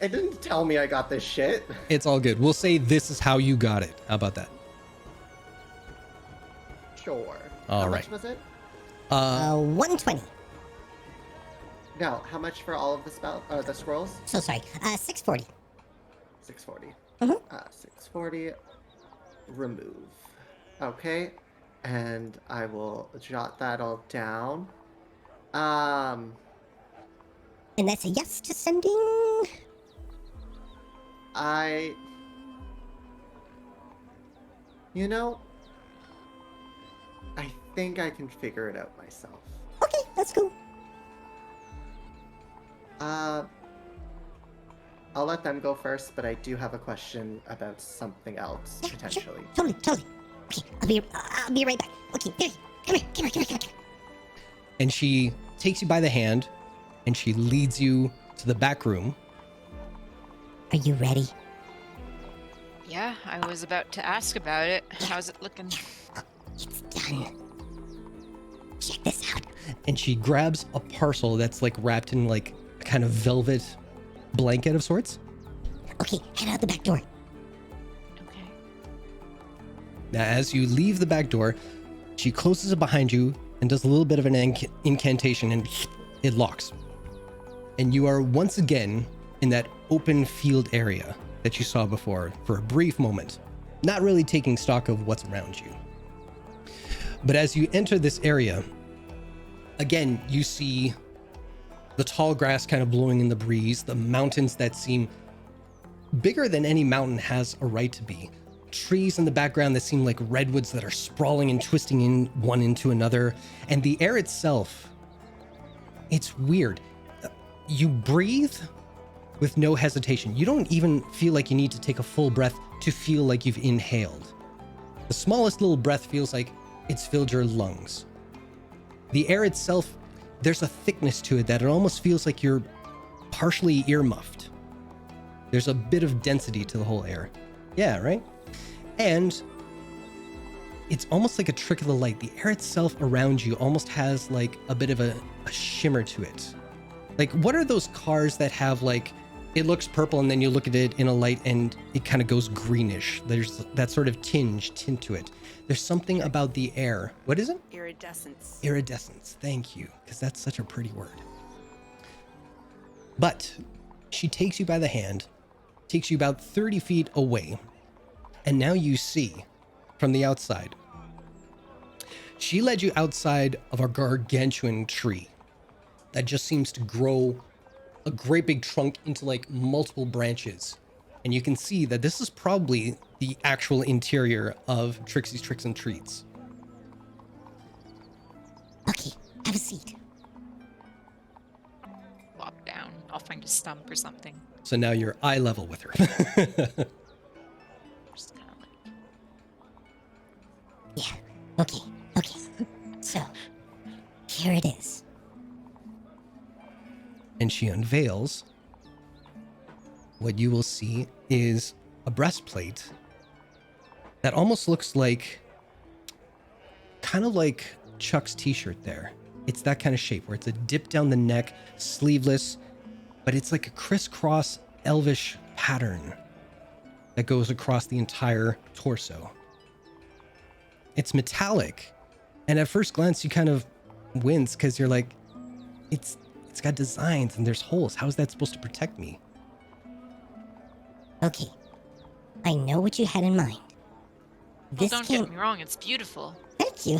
It didn't tell me I got this shit. It's all good. We'll say this is how you got it. How about that? Sure. All how right. much was it? 120. No, how much for all of the scrolls? So sorry, 640. 640. Mhm. 640. Remove. Okay. And I will jot that all down. And that's a yes to sending. You know, I think I can figure it out myself. Okay, that's cool. I'll let them go first, but I do have a question about something else, Yeah, potentially. Sure. Totally. Okay, I'll be right back. Okay, there you come here. And she takes you by the hand and she leads you to the back room. Are you ready? Yeah, I was about to ask about it. How's it looking? It's done. Check this out. And she grabs a parcel that's like wrapped in like a kind of velvet blanket of sorts. Okay, head out the back door. Okay. Now, as you leave the back door, she closes it behind you and does a little bit of an incantation, and it locks. And you are once again in that open field area that you saw before for a brief moment, not really taking stock of what's around you. But as you enter this area, again, you see the tall grass kind of blowing in the breeze, the mountains that seem bigger than any mountain has a right to be. Trees in the background that seem like redwoods that are sprawling and twisting in one into another. And the air itself, it's weird. You breathe with no hesitation. You don't even feel like you need to take a full breath to feel like you've inhaled. The smallest little breath feels like it's filled your lungs. The air itself, there's a thickness to it that it almost feels like you're partially ear-muffed. There's a bit of density to the whole air. Yeah, right? And it's almost like a trick of the light. The air itself around you almost has like a bit of a shimmer to it. Like, what are those cars that have like, it looks purple and then you look at it in a light and it kind of goes greenish? There's that sort of tint to it. There's something about the air. What is it? Iridescence. Iridescence. Thank you, because that's such a pretty word. But she takes you by the hand, takes you about 30 feet away, and now you see from the outside. She led you outside of a gargantuan tree that just seems to grow a great big trunk into like multiple branches. And you can see that this is probably the actual interior of Trixie's Tricks and Treats. Okay, have a seat. Walk down. I'll find a stump or something. So now you're eye level with her. Just kind of like, Yeah, Okay, okay. So, here it is. And she unveils. What you will see is a breastplate that almost looks like, kind of like Chuck's t-shirt there. It's that kind of shape where it's a dip down the neck, sleeveless, but it's like a crisscross elvish pattern that goes across the entire torso. It's metallic, and at first glance you kind of wince because you're like, it's got designs and there's holes. How is that supposed to protect me? Okay. I know what you had in mind. Well, This don't came... get me wrong, it's beautiful. Thank you.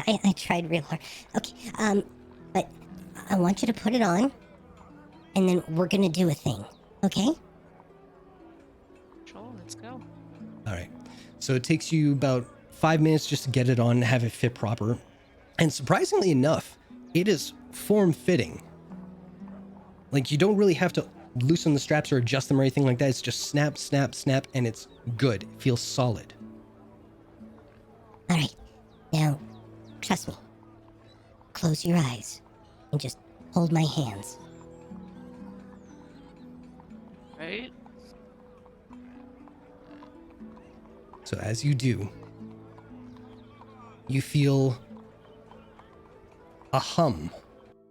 I tried real hard. Okay, but I want you to put it on, and then we're gonna do a thing, okay? Sure, let's go. All right. So it takes you about 5 minutes just to get it on and have it fit proper. And surprisingly enough, it is form-fitting. Like, you don't really have to loosen the straps or adjust them or anything like that. It's just snap, snap, snap, and it's good. It feels solid. All right. Now, trust me. Close your eyes and just hold my hands. Right? So as you do, you feel a hum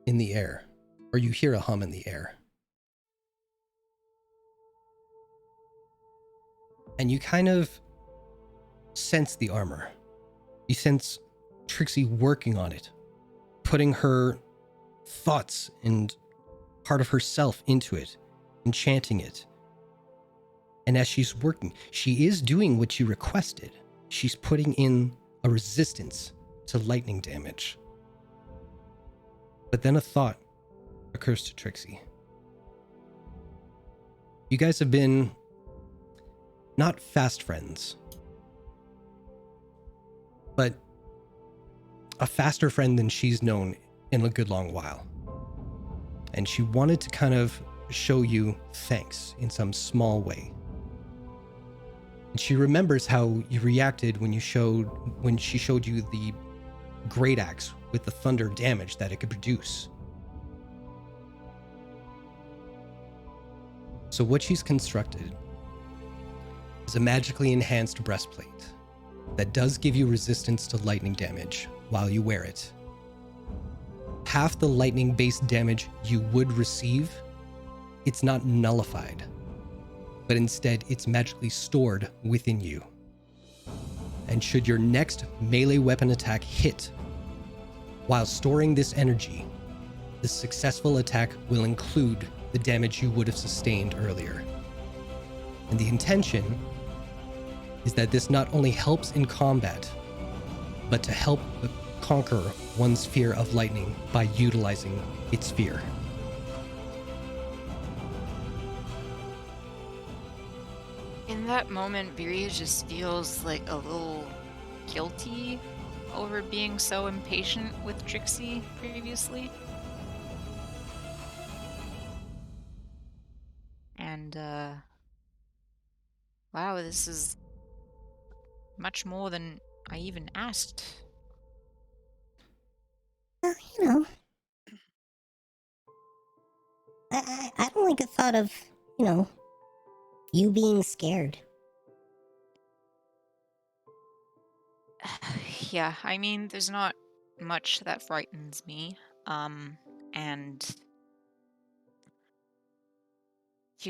in the air, or you hear a hum in the air. And you kind of sense the armor. You sense Trixie working on it, putting her thoughts and part of herself into it, enchanting it. And as she's working, she is doing what you requested. She's putting in a resistance to lightning damage. But then a thought occurs to Trixie. You guys have been not fast friends, but a faster friend than she's known in a good long while. And she wanted to kind of show you thanks in some small way. And she remembers how you reacted when she showed you the great axe with the thunder damage that it could produce. So what she's constructed is a magically enhanced breastplate that does give you resistance to lightning damage while you wear it. Half the lightning-based damage you would receive, it's not nullified, but instead it's magically stored within you. And should your next melee weapon attack hit, while storing this energy, the successful attack will include the damage you would have sustained earlier. And the intention is that this not only helps in combat, but to help conquer one's fear of lightning by utilizing its fear. In that moment, Beria just feels like a little guilty over being so impatient with Trixie previously. And, wow, this is much more than I even asked. Well, I don't like the thought of, you being scared. Yeah, I mean, there's not much that frightens me. And,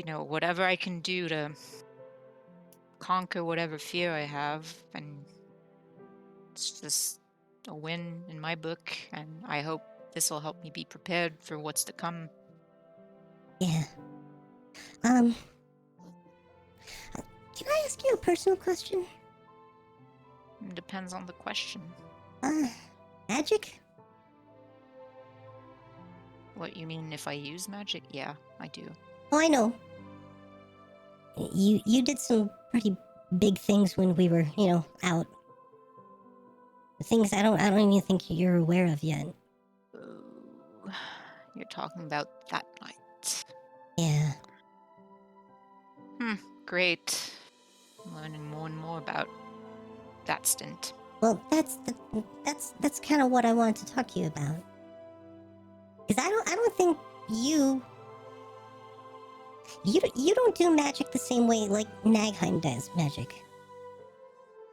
whatever I can do to conquer whatever fear I have, and it's just a win in my book, and I hope this will help me be prepared for what's to come. Yeah. Can I ask you a personal question? It depends on the question. Magic? What, you mean if I use magic? Yeah, I do. Oh, I know. You did some pretty big things when we were, out. Things I don't even think you're aware of yet. Oh, you're talking about that night. Yeah. Great. I'm learning more and more about that stint. Well, that's kind of what I wanted to talk to you about. Because I don't think you don't do magic the same way like Nagheim does magic.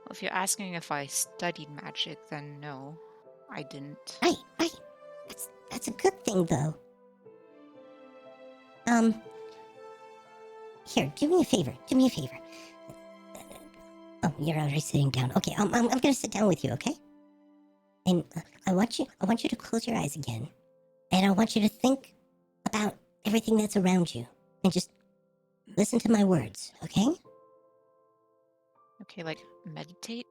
Well, if you're asking if I studied magic, then no, I didn't. Right. That's a good thing though. Here, do me a favor. Oh, you're already sitting down. Okay, I'm gonna sit down with you, okay? And I want you to close your eyes again, and I want you to think about everything that's around you, and just listen to my words, okay? Okay, like meditate?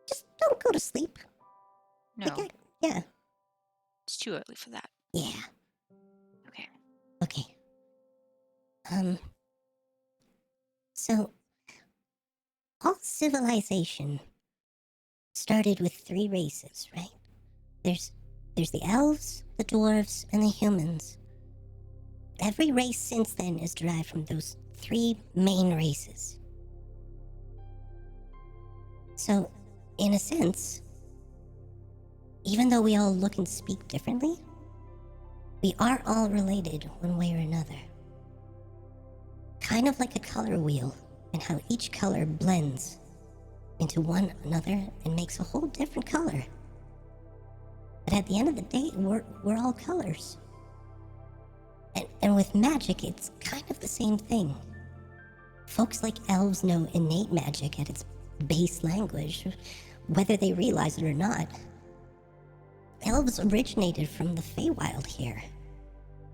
Just don't go to sleep. No, Yeah. it's too early for that. Yeah. Okay. Okay. So all civilization started with 3 races, right? There's the elves, the dwarves, and the humans. Every race since then is derived from those 3 main races. So, in a sense, even though we all look and speak differently, we are all related one way or another. Kind of like a color wheel, and how each color blends into one another and makes a whole different color. But at the end of the day, we're all colors. And with magic, it's kind of the same thing. Folks like elves know innate magic at its base language, whether they realize it or not. Elves originated from the Feywild here,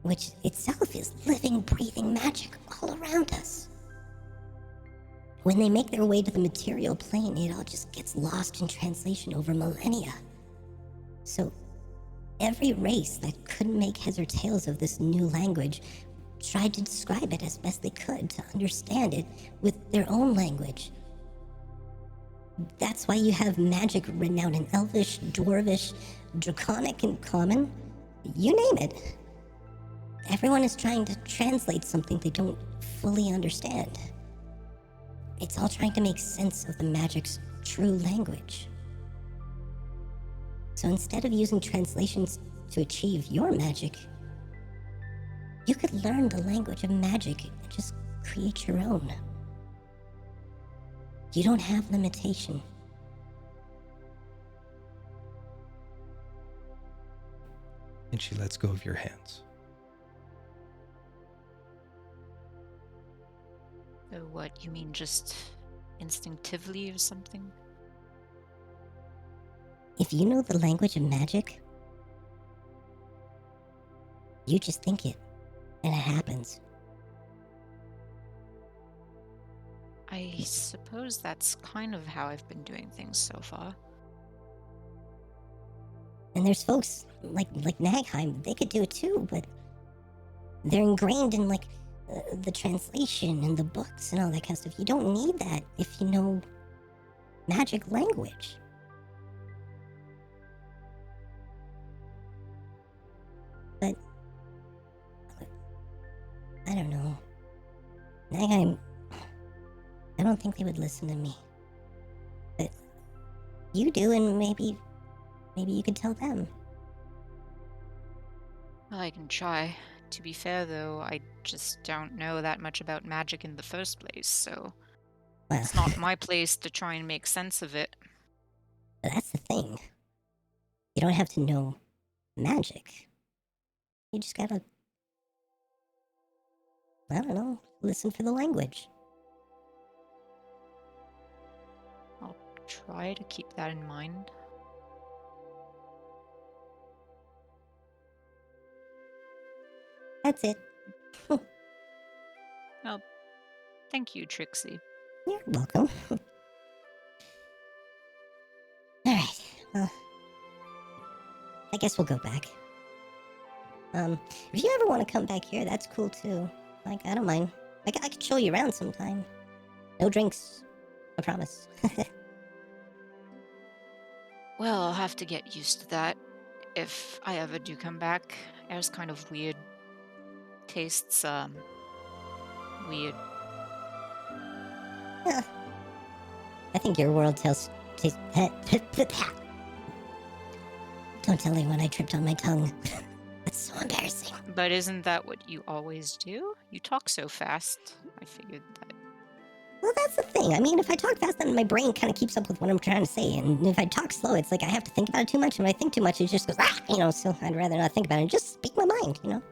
which itself is living, breathing magic all around us. When they make their way to the material plane, it all just gets lost in translation over millennia. So, every race that couldn't make heads or tails of this new language tried to describe it as best they could to understand it with their own language. That's why you have magic written out in Elvish, Dwarvish, Draconic, and Common. You name it. Everyone is trying to translate something they don't fully understand. It's all trying to make sense of the magic's true language. So instead of using translations to achieve your magic, you could learn the language of magic and just create your own. You don't have limitation. And she lets go of your hands. So what, you mean just instinctively or something? If you know the language of magic, you just think it, and it happens. I suppose that's kind of how I've been doing things so far. And there's folks like Nagheim, they could do it too, but they're ingrained in the translation and the books and all that kind of stuff. You don't need that if you know magic language. But I don't know. Nagheim, I don't think they would listen to me. But you do, and maybe you could tell them. Well, I can try. To be fair, though, I just don't know that much about magic in the first place, so Well, it's not my place to try and make sense of it. but that's the thing. You don't have to know magic. You just gotta, I don't know, listen for the language. I'll try to keep that in mind. That's it. Well, thank you, Trixie. You're welcome. Alright, well, I guess we'll go back. If you ever want to come back here, that's cool too. Like, I don't mind. I could show you around sometime. No drinks. I promise. Well, I'll have to get used to that if I ever do come back. Air's kind of weird. Tastes, weird. I think your world Don't tell anyone I tripped on my tongue. That's so embarrassing. But isn't that what you always do? You talk so fast. I figured that. Well, that's the thing. I mean, if I talk fast, then my brain kind of keeps up with what I'm trying to say. And if I talk slow, it's like I have to think about it too much. And if I think too much, it just goes, so I'd rather not think about it and just speak my mind, Well,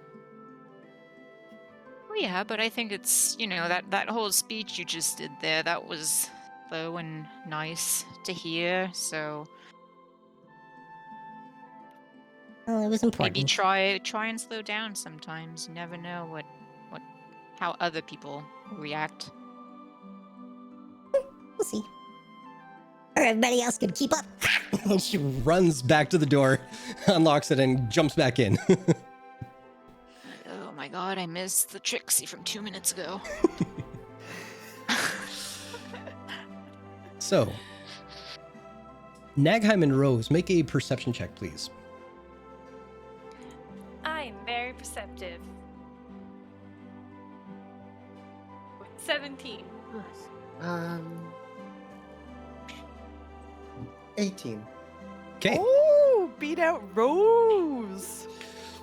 yeah, but I think it's, that whole speech you just did there, that was slow and nice to hear. So Well, it was important. maybe try and slow down sometimes. You never know how other people react. We'll see. Or everybody else could keep up. And she runs back to the door, unlocks it, and jumps back in. Oh my god, I missed the Trixie from 2 minutes ago. So, Nagheim and Rose, make a perception check, please. I'm very perceptive. With 17. 18. Okay. Oh, beat out Rose.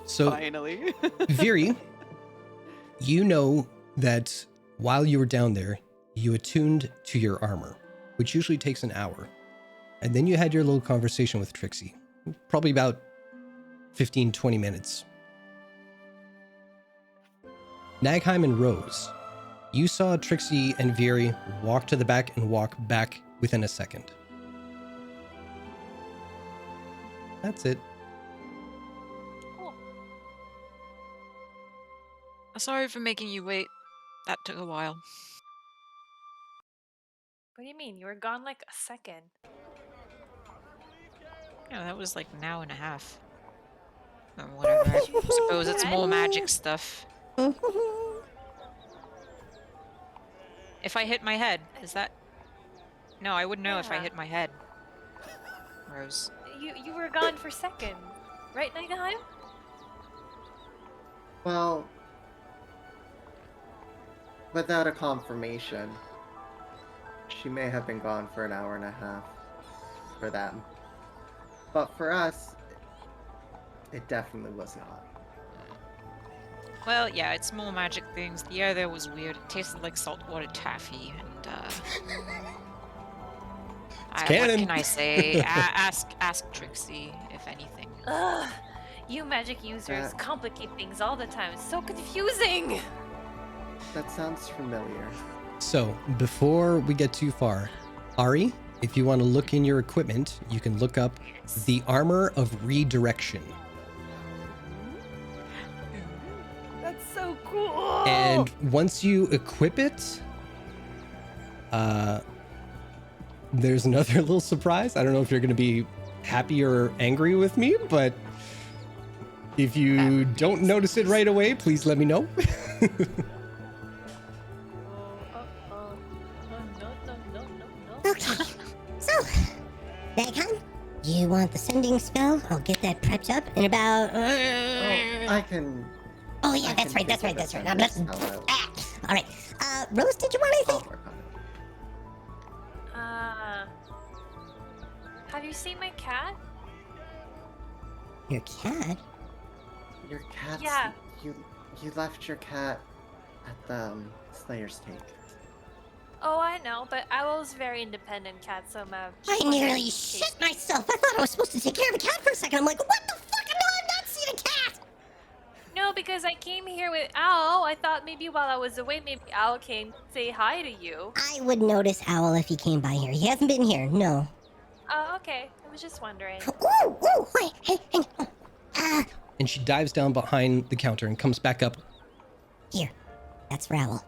So, Finally. Viri, you know that while you were down there, you attuned to your armor, which usually takes an hour. And then you had your little conversation with Trixie, probably about 15, 20 minutes. Nagheim and Rose, you saw Trixie and Viri walk to the back and walk back within a second. That's it. Cool. Sorry for making you wait. That took a while. What do you mean? You were gone like a second. Yeah, that was like an hour and a half. Or whatever. I suppose it's more magic stuff. If I hit my head, is that... No, I wouldn't know if I Yeah. hit my head. Rose. You were gone for seconds. Right, Nightheim? Well, without a confirmation, she may have been gone for an hour and a half for them. But for us, it definitely was not. Well, yeah, it's more magic things. The other was weird. It tasted like saltwater taffy, and what canon. can I say? Ask Trixie if anything. Ugh. You magic users complicate things all the time. It's so confusing. That sounds familiar. So, before we get too far, Ari, if you want to look in your equipment, you can look up the Armor of Redirection. That's so cool. And once you equip it, there's another little surprise. I don't know if you're going to be happy or angry with me, but if you don't notice it right away, please let me know. Okay. So, Nagheim, you want the sending spell? I'll get that prepped up in about... I can... Oh, yeah, I that's can right. figure the I'm sending spell out. All right. Rose, did you want I'll anything? work on it. Have you seen my cat? Your cat? Your cat's... Yeah. You left your cat at the Slayer's Take. Oh, I know, but Owl's a very independent cat, so I nearly shit myself. I thought I was supposed to take care of the cat for a second. I'm like, what the fuck? No, I've not seen a cat. No, because I came here with Owl. I thought maybe while I was away, maybe Owl came say hi to you. I would notice Owl if he came by here. He hasn't been here, no. Oh, okay. I was just wondering. Ooh, hey, hang on. And she dives down behind the counter and comes back up. Here. That's for Owl.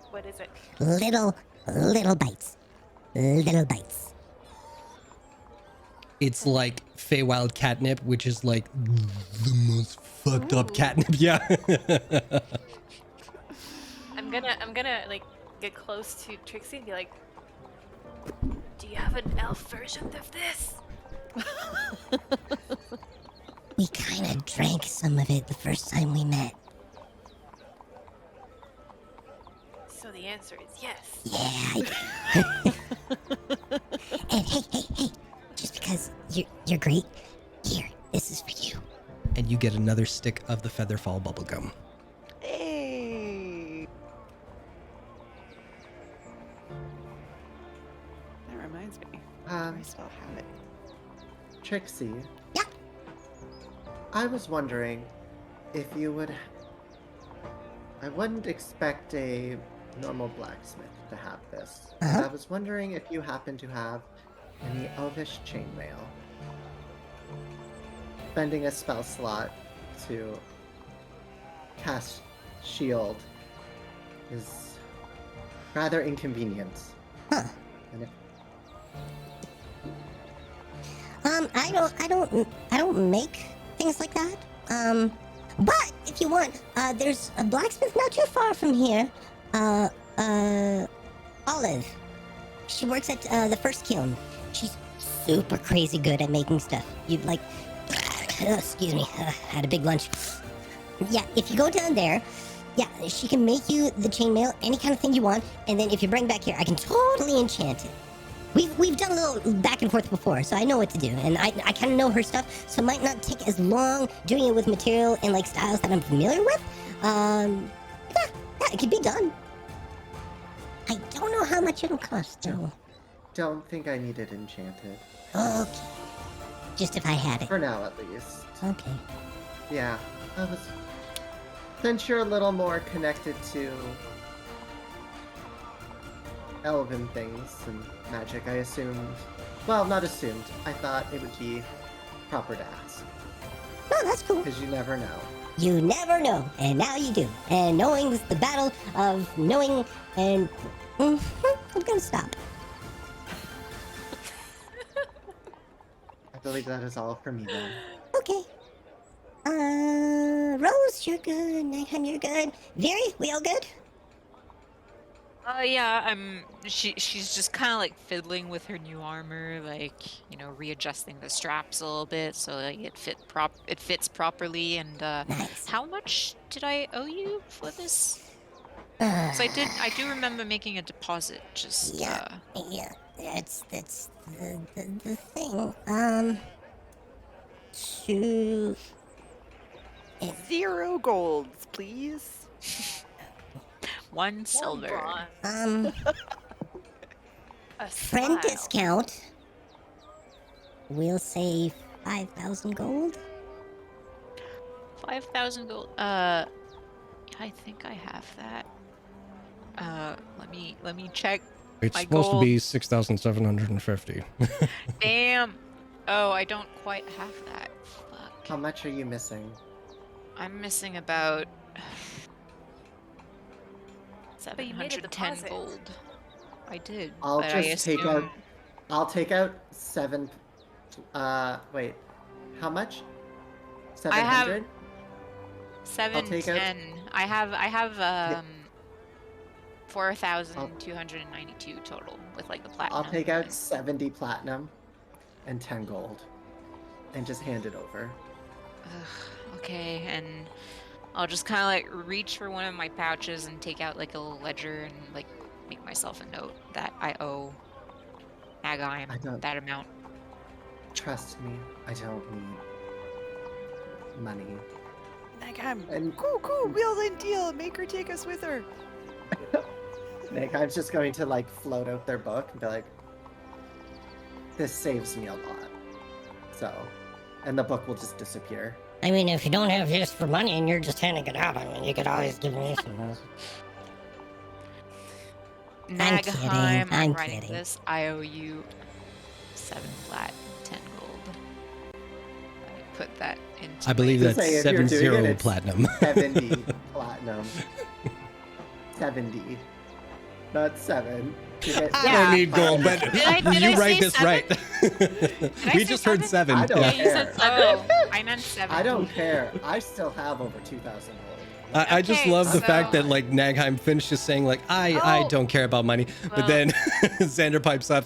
What is it? Little bites. Little bites. It's like Feywild catnip, which is like the most fucked up catnip. Yeah. I'm gonna like get close to Trixie and be like, "Do you have an elf version of this?" We kind of drank some of it the first time we met. So the answer is yes. Yeah. And hey, just because you're great, here, this is for you. And you get another stick of the Featherfall bubblegum. Hey. That reminds me. I still have it. Trixie. Yeah. I was wondering if you would. I wouldn't expect a normal blacksmith to have this. But Uh-huh. I was wondering if you happen to have any elvish chainmail. Spending a spell slot to cast shield is rather inconvenient. Huh. And if I don't make things like that. But if you want, there's a blacksmith not too far from here. Olive. She works at the first kiln. She's super crazy good at making stuff. You'd like, excuse me, had a big lunch. Yeah, if you go down there, yeah, she can make you the chainmail, any kind of thing you want, and then if you bring back here, I can totally enchant it. We've done a little back and forth before, so I know what to do, and I kind of know her stuff, so it might not take as long doing it with material and like styles that I'm familiar with. Yeah, it could be done. I don't know how much it'll cost, though. don't think I need it enchanted. Okay. Just if I had it. For now, at least. Okay. Yeah, since you're a little more connected to elven things and magic, I assumed. Well, not assumed. I thought it would be proper to ask. Oh, that's cool. Because you never know. You never know, and now you do. And knowing's the battle of knowing, and I'm gonna stop. I believe that is all for me then. Okay. Rose, you're good. Nighttime, you're good. Very, we all good? Yeah, she's just kind of like fiddling with her new armor, like, you know, readjusting the straps a little bit so like it fits properly. And Nice. how much did I owe you for this? So I do remember making a deposit. Just Yeah, that's the thing. To 0 golds, please. 1 silver. A friend smile. discount. We'll say 5,000 gold. 5,000 gold. I think I have that. Let me check. It's My supposed gold. to be 6,750. Damn. Oh, I don't quite have that. Fuck. How much are you missing? I'm missing about But you made a 710 deposit. gold. I did. I'll but I just take out. assume- I'll take out 7. Wait. How much? I have 700? 710. I have 4,292 total with like the platinum. I'll take out 70 platinum and 10 gold, and just hand it over. Ugh, okay, and I'll just kind of like reach for one of my pouches and take out like a little ledger and like make myself a note that I owe I Aghaim don't- that amount. Trust me, I don't need money. And Cool, wheel and deal. Make her take us with her. Nick, I'm just going to like float out their book and be like, this saves me a lot. So, and the book will just disappear. I mean, if you don't have this for money and you're just handing it out, I mean, you could always give me some. Nagheim, kidding, I'm I'm writing kidding. this. I owe you 7 flat, 10 gold. Let me put that into. I believe To that's say, if you're doing 70 it, it's platinum. 70 platinum. 70. Not 7. You get I Yeah. don't need gold, but Did I you say write this 7? right. I We say just heard 7? 7. I don't Yeah, Yeah. you said care. 7. I meant 7. I don't care. I still have over 2,000 gold. I just Okay, love the fact so- that like Nagheim finishes saying like I Oh. don't care about money, but Well- then Xander pipes up.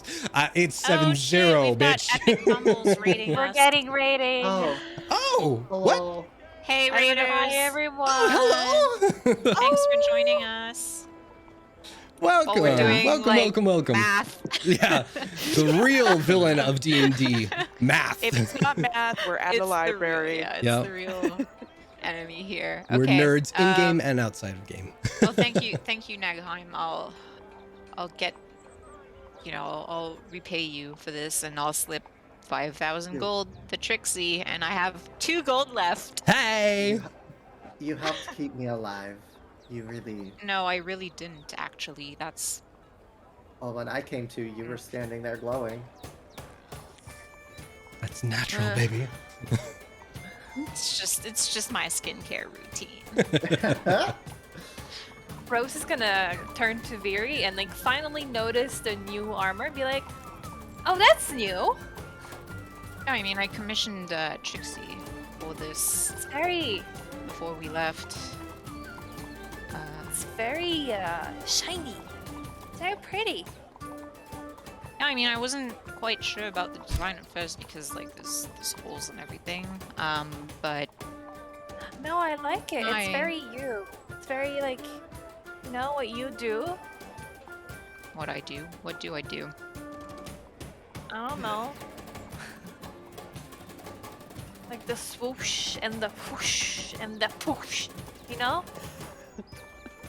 It's 7-0, Oh, shit, we've got bitch. Epic Fumbles rating We're us. getting rating. Oh, Oh, what? hello. Hey, I mean, Raiders. hi everyone. Oh, hello. Thanks for joining us. Welcome, we're doing, welcome. Math. Yeah, the real villain of D&D, math. If it's not math, we're at It's the library. It's Yep. the real enemy here. We're Okay, nerds in game and outside of game. Well, thank you, Nagheim. I'll get, I'll repay you for this, and I'll slip 5,000 gold to Trixie, and I have 2 gold left. Hey. You helped keep me alive. You really. No, I really didn't actually. That's Well, when I came to, you were standing there glowing. That's natural, baby. it's just my skincare routine. Rose is gonna turn to Viri and like finally notice the new armor and be like, "Oh, that's new. I mean, I commissioned Trixie for this It's very, before we left. it's very shiny. It's very pretty." I mean, I wasn't quite sure about the design at first because like there's holes and everything. But No, I like it. I- It's very you. It's very like, what you do. what do I do? I don't know. Like the swoosh and the whoosh and the poosh,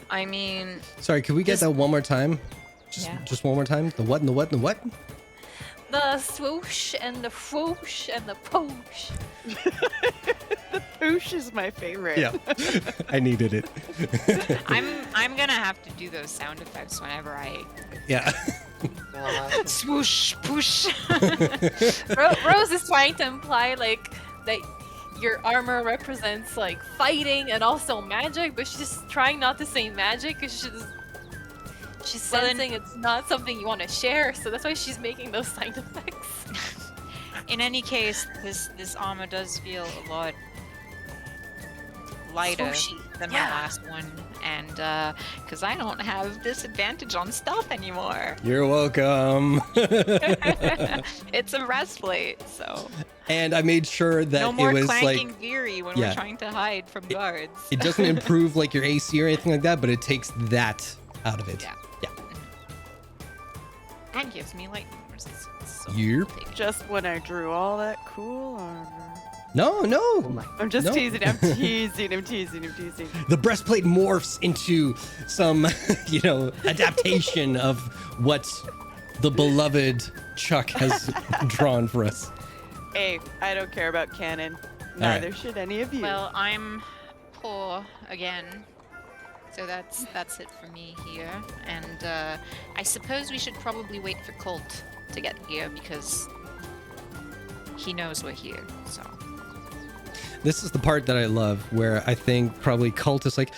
I mean, Sorry, could we get Just- that one more time? Yeah. Just one more time. The what and the what and the what? The swoosh and the whoosh and the poosh. Poosh is my favorite. Yeah, I needed it. I'm gonna have to do those sound effects whenever I Yeah. swoosh, push. Rose is trying to imply like that your armor represents like fighting and also magic, but she's just trying not to say magic because she's Well, then- sensing it's not something you want to share, so that's why she's making those sound effects. In any case, this armor does feel a lot lighter Swooshy. than Yeah. my last one, and because I don't have disadvantage on stealth anymore. You're welcome. It's a breastplate, so And I made sure that no more it was clanking like Veery when Yeah. we're trying to hide from guards. it doesn't improve like your AC or anything like that, but it takes that out of it. Yeah. Yeah. And gives me lightning resistance. So Yep. I'll take it. Just when I drew all that cool armor. No, Oh no. my. I'm just No. teasing. I'm teasing. I'm teasing. The breastplate morphs into some, adaptation of what the beloved Chuck has drawn for us. Hey, I don't care about canon. right. Neither should any of you. Well, I'm poor again, so that's it for me here. And I suppose we should probably wait for Colt to get here because he knows we're here. So This is the part that I love, where I think probably Cult is like,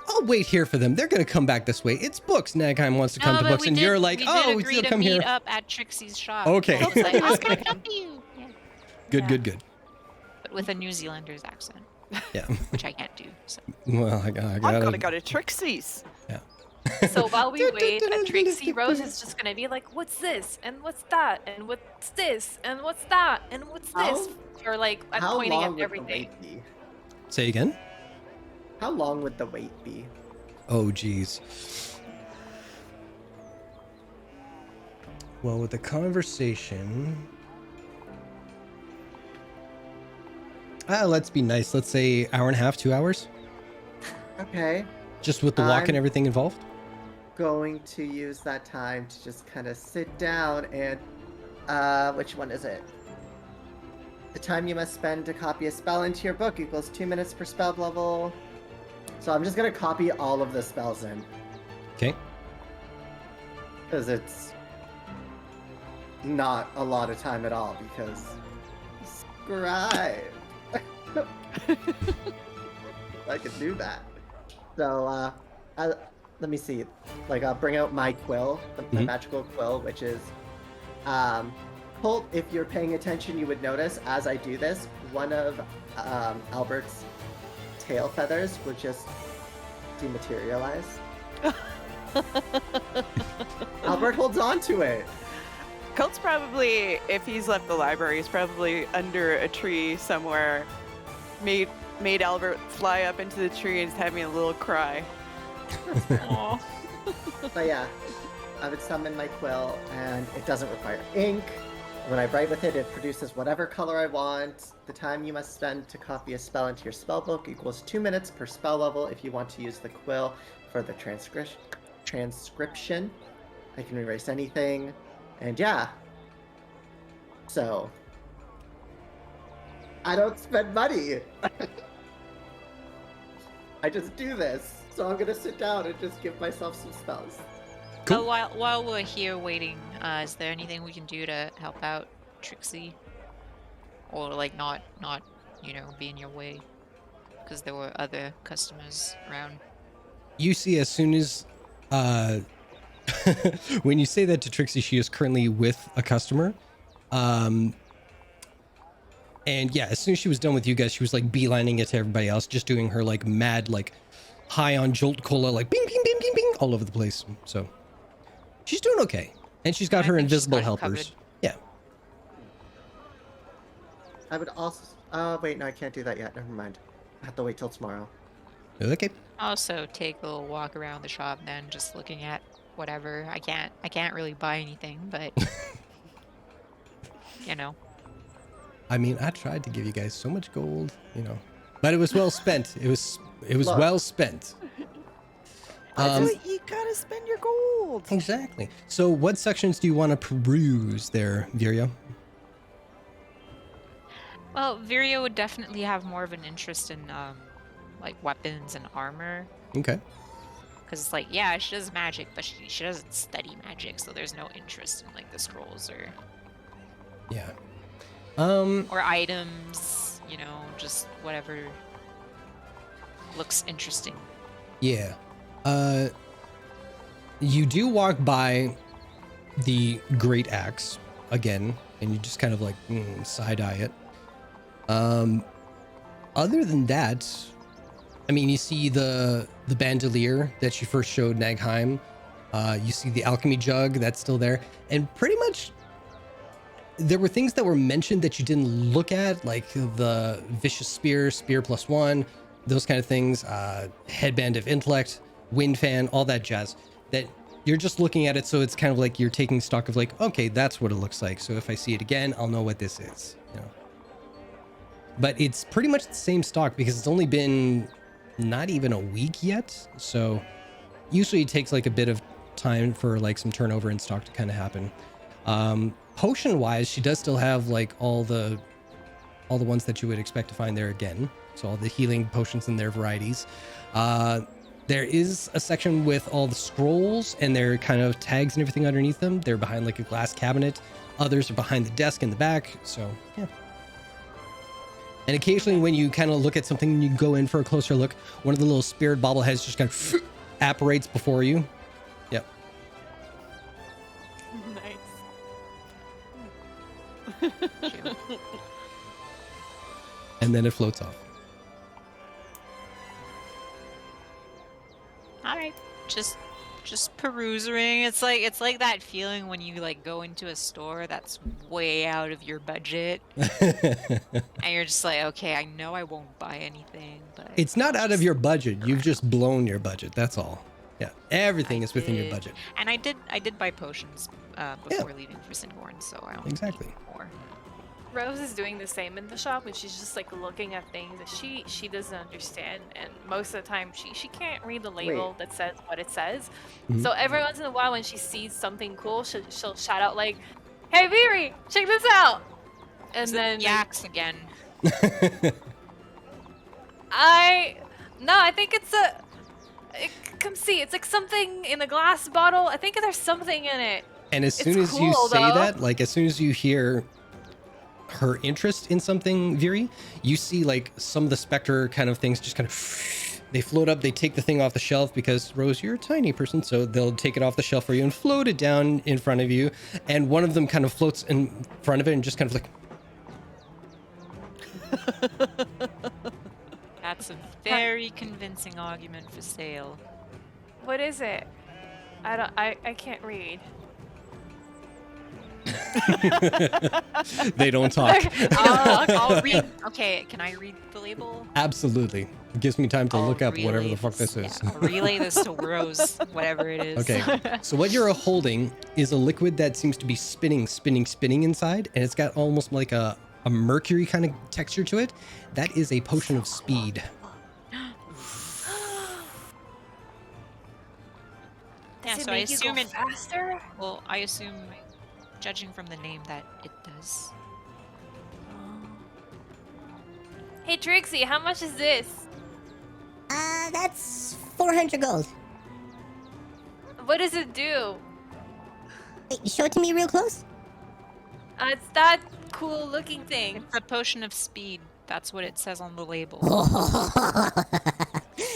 I'll wait here for them. They're going to come back this way. It's books. Nagheim wants to come to but books, we and did- you're like, we oh, did we agree still to come meet here. up at Trixie's shop. Okay. Colt's like, I was gonna come to you. Yeah. Good. But with a New Zealander's accent, Yeah. which I can't do. So. Well, I I'm gotta gonna go to Trixie's. So while we wait, Trixie Rose is just gonna be like, "What's this? And what's that? And what's this? And what's that? And what's this?" Or like, I'm How pointing long at would the everything. wait be? Say again? How long would the wait be? Oh, geez. Well, with the conversation... let's be nice. Let's say hour and a half, 2 hours? Okay. Just with the walk and I'm- everything involved? Going to use that time to just kind of sit down and which one is it? The time you must spend to copy a spell into your book equals 2 minutes per spell level. So I'm just gonna copy all of the spells in Okay. because it's not a lot of time at all because scribe. I could do that. So let me see. Like I'll bring out my quill, my Mhm. magical quill, which is Colt, if you're paying attention, you would notice as I do this, one of Albert's tail feathers would just dematerialize. Albert holds on to it. Colt's probably, if he's left the library, he's probably under a tree somewhere. Made Albert fly up into the tree and is having a little cry. Aw. But yeah, I would summon my quill, and it doesn't require ink. When I write with it, it produces whatever color I want. The time you must spend to copy a spell into your spellbook equals 2 minutes per spell level. If you want to use the quill for the transcription, I can erase anything. And yeah. So, I don't spend money. I just do this. So I'm gonna sit down and just give myself some spells. Cool. While we're here waiting, is there anything we can do to help out Trixie? Or like not be in your way? Because there were other customers around. You see, as soon as when you say that to Trixie, she is currently with a customer. And yeah, as soon as she was done with you guys, she was like beelining it to everybody else, just doing her like mad, like high on Jolt Cola, like bing, bing, bing, bing, bing, all over the place. So she's doing okay. And she's got I her think she's invisible got it helpers. covered. Yeah. I would also. Wait, no, I can't do that yet. Never mind. I have to wait till tomorrow. Okay. Also take a little walk around the shop then, just looking at whatever. I can't really buy anything, but you know. I mean, I tried to give you guys so much gold, but it was well spent. It was Look. well spent. That's what you gotta spend your gold. Exactly. So what sections do you want to peruse there, Virya? Well, Viria would definitely have more of an interest in like weapons and armor. Okay. Because it's like, yeah, she does magic, but she doesn't study magic, so there's no interest in like the scrolls Yeah. or items, just whatever looks interesting. Yeah. You do walk by the great axe again, and you just kind of like side eye it. Other than that, I mean, you see the bandolier that you first showed Nagheim. You see the alchemy jug that's still there, and pretty much there were things that were mentioned that you didn't look at, like the vicious spear +1, those kind of things, headband of intellect, wind fan, all that jazz, that you're just looking at it. So it's kind of like you're taking stock of like, okay, that's what it looks like. So if I see it again, I'll know what this is, but it's pretty much the same stock because it's only been not even a week yet. So usually it takes like a bit of time for like some turnover in stock to kind of happen. Potion wise, she does still have like all the ones that you would expect to find there again. So all the healing potions and their varieties. There is a section with all the scrolls and their kind of tags and everything underneath them. They're behind like a glass cabinet. Others are behind the desk in the back. So yeah. And occasionally when you kind of look at something and you go in for a closer look, one of the little spirit bobbleheads just kind of apparates before you. Yep. Nice. And then it floats off. All right, just perusing. It's like that feeling when you like go into a store that's way out of your budget, and you're just like, okay, I know I won't buy anything, but It's not out of your budget. You've just blown your budget. That's all. Yeah, everything is within your did. budget. And I did buy potions before leaving for Singborn, so I don't Exactly. need more. Rose is doing the same in the shop, and she's just like looking at things that she doesn't understand, and most of the time she can't read the label that says what it says. Mhm. So every once in a while when she sees something cool, she'll shout out like, "Hey Viri, check this out!" And then Yaks again. I think come see, it's like something in a glass bottle. I think there's something in it. And as soon It's as you cool, say though. that, like as soon as you hear her interest in something, Viri, you see like some of the specter kind of things just kind of they float up, they take the thing off the shelf because Rose, you're a tiny person, so they'll take it off the shelf for you and float it down in front of you, and one of them kind of floats in front of it and just kind of like That's a very convincing argument for sale. What is it? I can't read. they don't talk. I'll read. Okay, can I read the label? Absolutely. It gives me time to I'll look up whatever relay the fuck this is. Yeah, I'll relay this to Rose, whatever it is. Okay, so what you're holding is a liquid that seems to be spinning inside, and it's got almost like a mercury kind of texture to it. That is a potion of speed. Does Yeah, it so I make you go assume it. faster? Well, I assume, judging from the name, that it does. Hey Trixie, how much is this? That's 400 gold. What does it do? Wait, show it to me real close. It's that cool looking thing. It's a potion of speed. That's what it says on the label.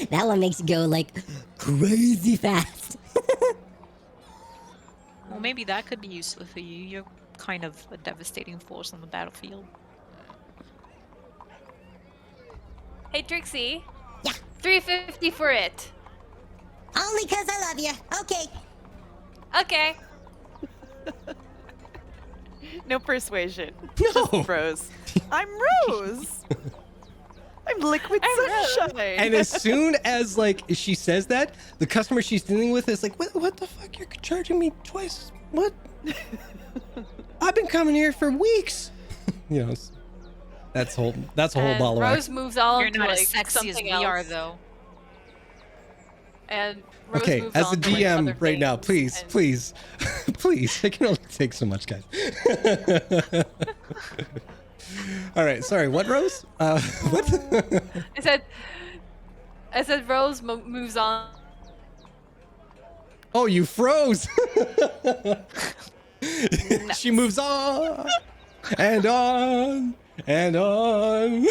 That one makes you go like crazy fast. Well, maybe that could be useful for you. You're kind of a devastating force on the battlefield. Hey Trixie. Yeah. 350 for it. Only 'cause I love you. Okay. Okay. No persuasion. No. Just Rose. I'm Rose. I'm liquid sunshine. And as soon as like she says that, the customer she's dealing with is like, what the fuck? You're charging me twice? What? I've been coming here for weeks. You know, that's a whole And ball of Rose wax. moves on You're to not like as sexy as something we else. are, though. And Rose Okay, moves as a on to, like, DM other right now, things, please, and- please. I can only take so much, guys. All right, sorry. What, Rose? What? I said Rose moves on. Oh, you froze. She moves on and on and on.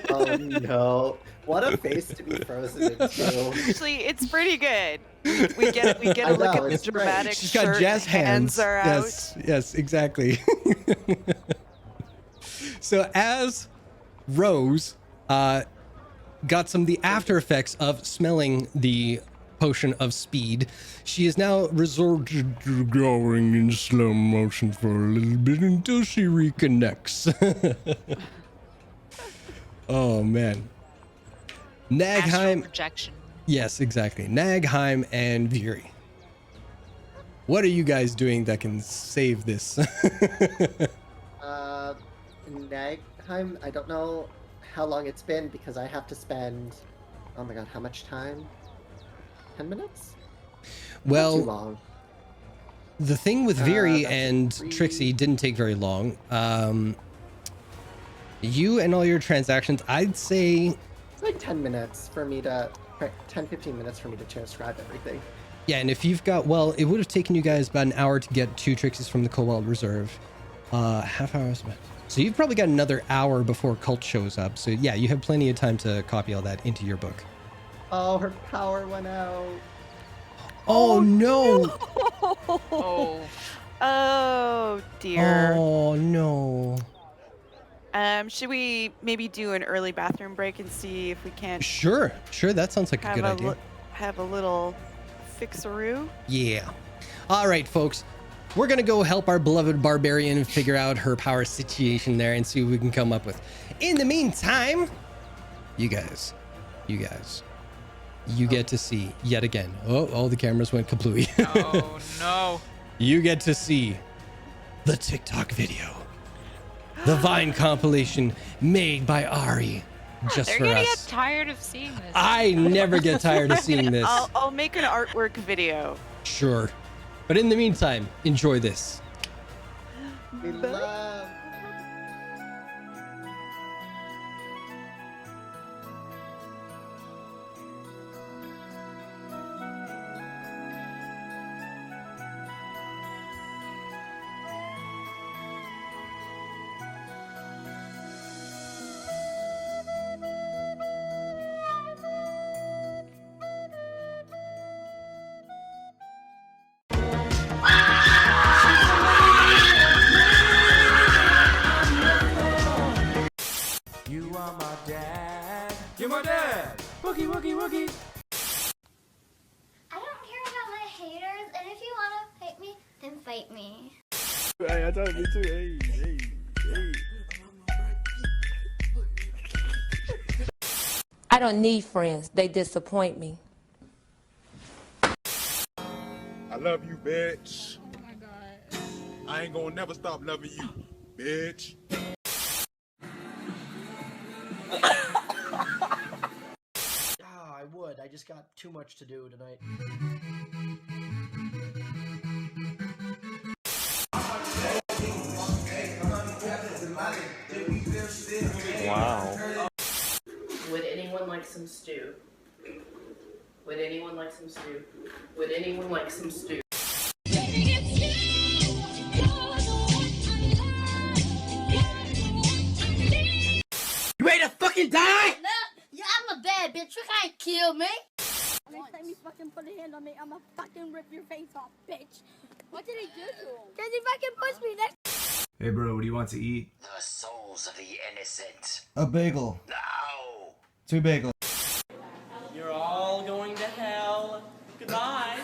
Oh no. What a face to be frozen into. Actually, it's pretty good. We get I a look know, at the it's great. dramatic She's got shirt. jazz hands. Are out. Yes, exactly. So as Rose got some of the after effects of smelling the potion of speed, she is now resorted to going in slow motion for a little bit until she reconnects. Oh man. Astral Nagheim. projection. Yes, exactly. Nagheim and Viri. What are you guys doing that can save this? Nagheim, I don't know how long it's been because I have to spend, oh my god, how much time? 10 minutes? Not too Well, long. the thing with Viri that's and 3. Trixie didn't take very long. You and all your transactions, I'd say, It's like 10 minutes for me to, 10, 15 minutes for me to transcribe everything. yeah, and if you've got, well, it would have taken you guys about an hour to get 2 Trixies from the Cobalt Reserve. Half hour. So you've probably got another hour before Cult shows up. So yeah, you have plenty of time to copy all that into your book. Oh, her power went out. Oh, no. Oh. Oh dear. Oh no. Should we maybe do an early bathroom break and see if we can't Sure. That sounds like a good idea. have a little fixaroo? Yeah. All right, folks. We're going to go help our beloved barbarian figure out her power situation there and see what we can come up with. In the meantime, you guys, you get to see yet again. Oh, all the cameras went kablooey. Oh no. You get to see the TikTok video. The Vine compilation made by Ari just They're for gonna us. get tired of seeing this. I never get tired of seeing this. I'll make an artwork video. Sure. But in the meantime, enjoy this. We love. You are my dad. You're my dad. Woogie, woogie, woogie. I don't care about my haters, and if you want to fight me, then fight me. Hey, I told you too. Hey. I don't need friends. They disappoint me. I love you, bitch. Oh my God. I ain't gonna never stop loving you, bitch. I would. I just got too much to do tonight. Wow. Would anyone like some stew? Would anyone like some stew? Would anyone like some stew? You ready to fucking die? No, yeah, I'm a bad bitch. You can't kill me. Next time you fucking put a hand on me, I'ma fucking rip your face off, bitch. What did he do to him? Cause he fucking pushed me next. Hey bro, what do you want to eat? The souls of the innocent. A bagel. No! 2 bagels. You're all going to hell. Goodbye.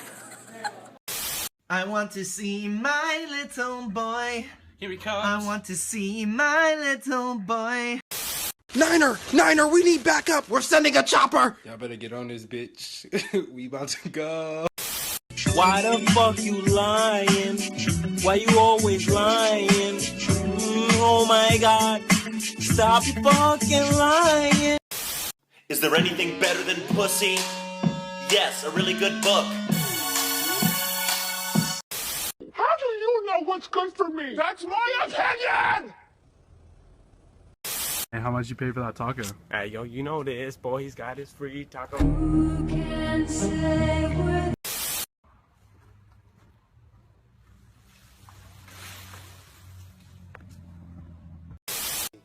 I want to see my little boy. Here he comes. I want to see my little boy. Niner, we need backup. We're sending a chopper. Y'all better get on this bitch. We about to go. Why the fuck you lying? Why you always lying? Oh my God. Stop fucking lying. Is there anything better than pussy? Yes, a really good book. How do you know what's good for me? That's my opinion! And how much you pay for that taco? Hey, yo, you know this, boy. He's got his free taco.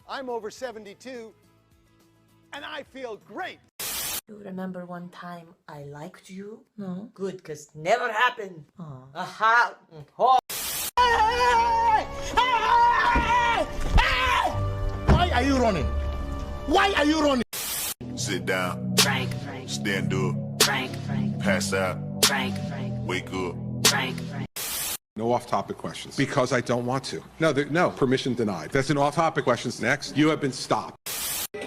I'm over 72, and I feel great. You remember one time I liked you? No? Good, cause never happened. Aha! Oh. Why are you running? Why are you running? Sit down. Frank. Stand up. Frank. Pass out. Frank. Wake up. Frank. No off-topic questions. Because I don't want to. No, permission denied. That's an off-topic question. Next. You have been stopped. I've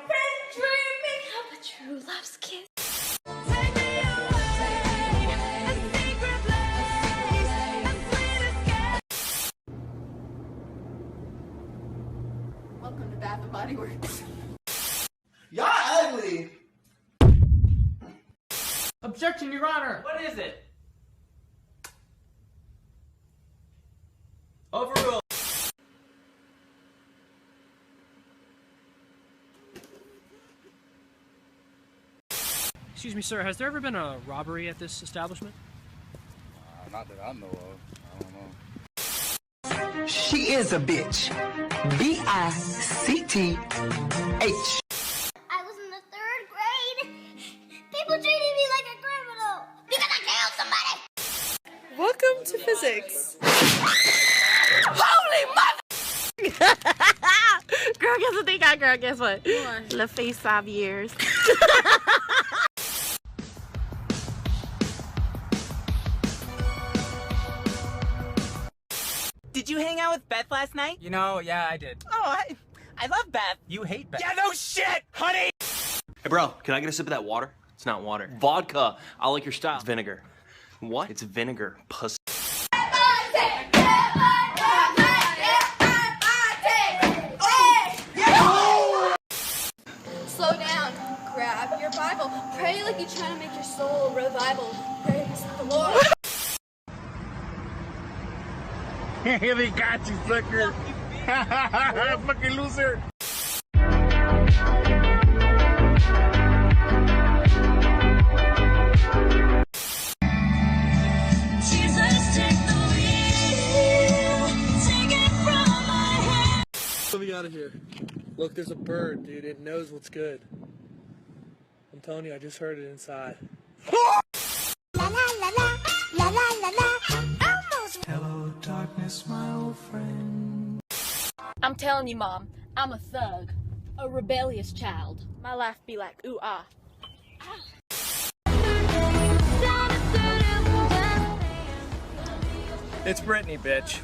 been dreaming of a true love's kiss. Welcome to Bath and Body Works. Y'all ugly. Objection, Your Honor. What is it? Overruled. Excuse me, sir. Has there ever been a robbery at this establishment? Not that I know of. I don't know. She is a bitch. B-I-C-T-H. I was in the 3rd grade. People treated me like a criminal because I killed somebody. Welcome to physics. Holy mother! Girl, guess what they got, girl? Guess what? Le face years. Did you hang out with Beth last night? You know, yeah, I did. Oh, I love Beth. You hate Beth. Yeah, no shit, honey. Hey, bro, can I get a sip of that water? It's not water. Vodka. I like your style. It's vinegar. What? It's vinegar. Pussy. Slow down. Grab your Bible. Pray like you're trying to make your soul revival. Praise the Lord. They got you, sucker. Fucking loser. Let me out of here. Look, there's a bird, dude. It knows what's good. I'm telling you, I just heard it inside. La la la la la la la la. Almost. Hello, darkness, my old friend. I'm telling you, Mom, I'm a thug, a rebellious child. My life be like ooh ah. It's Brittany, bitch.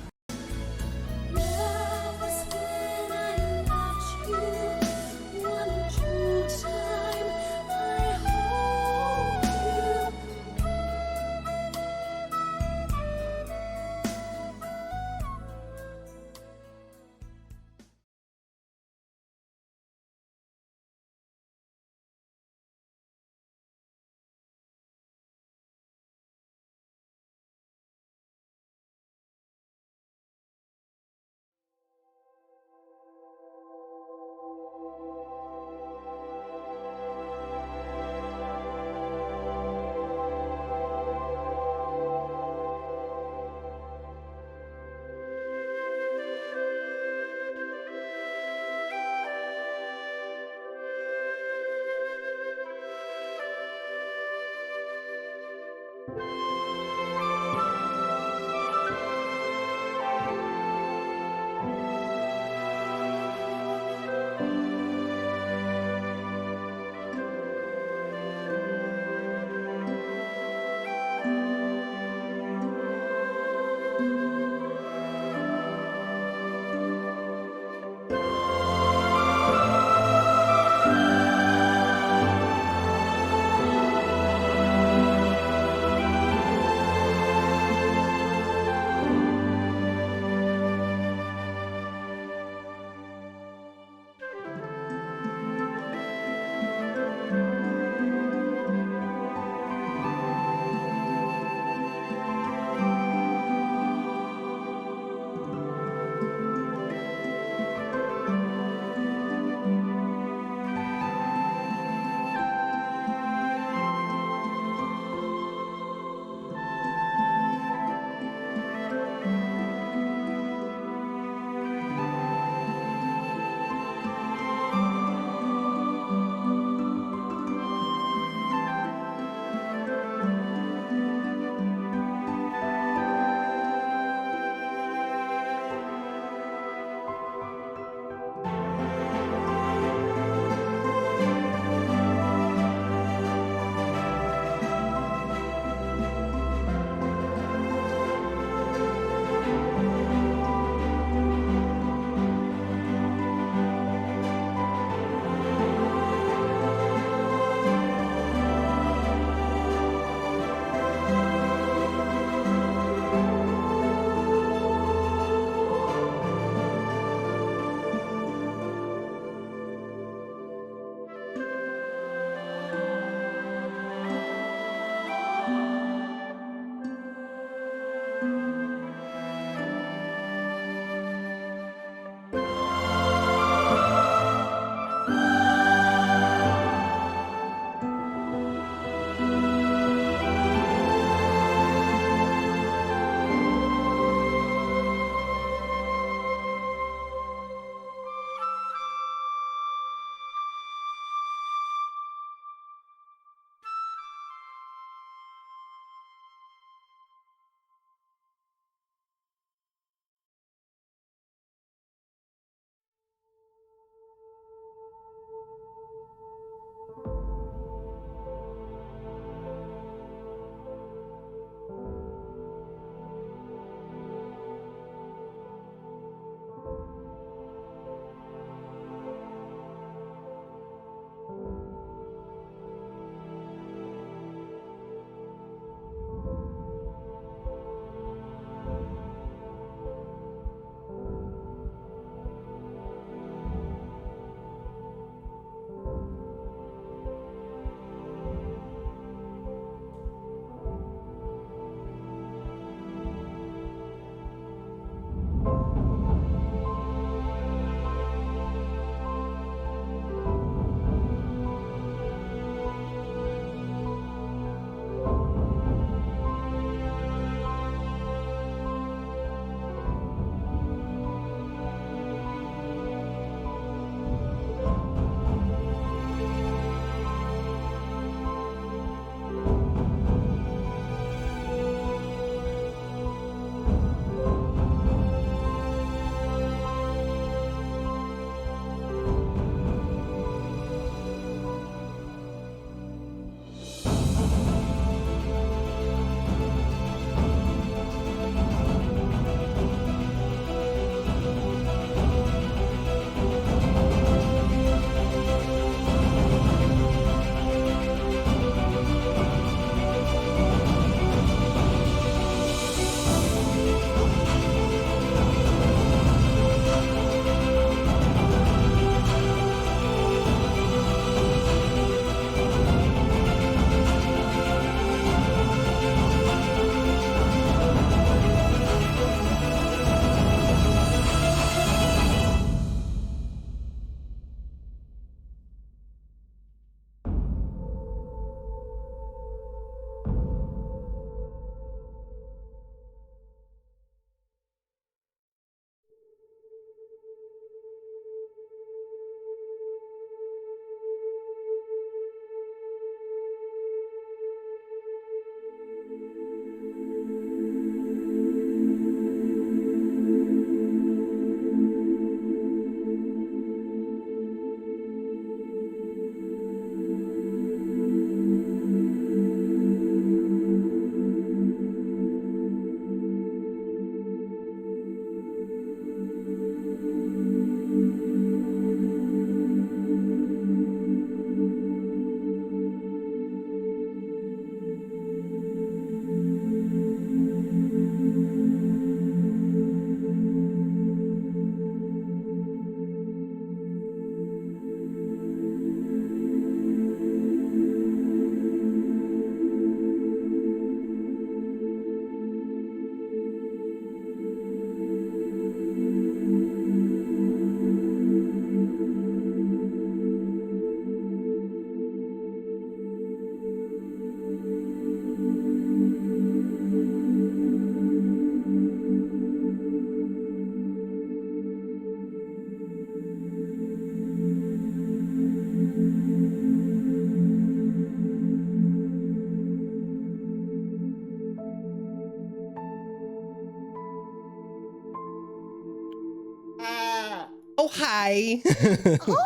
Oh, hi.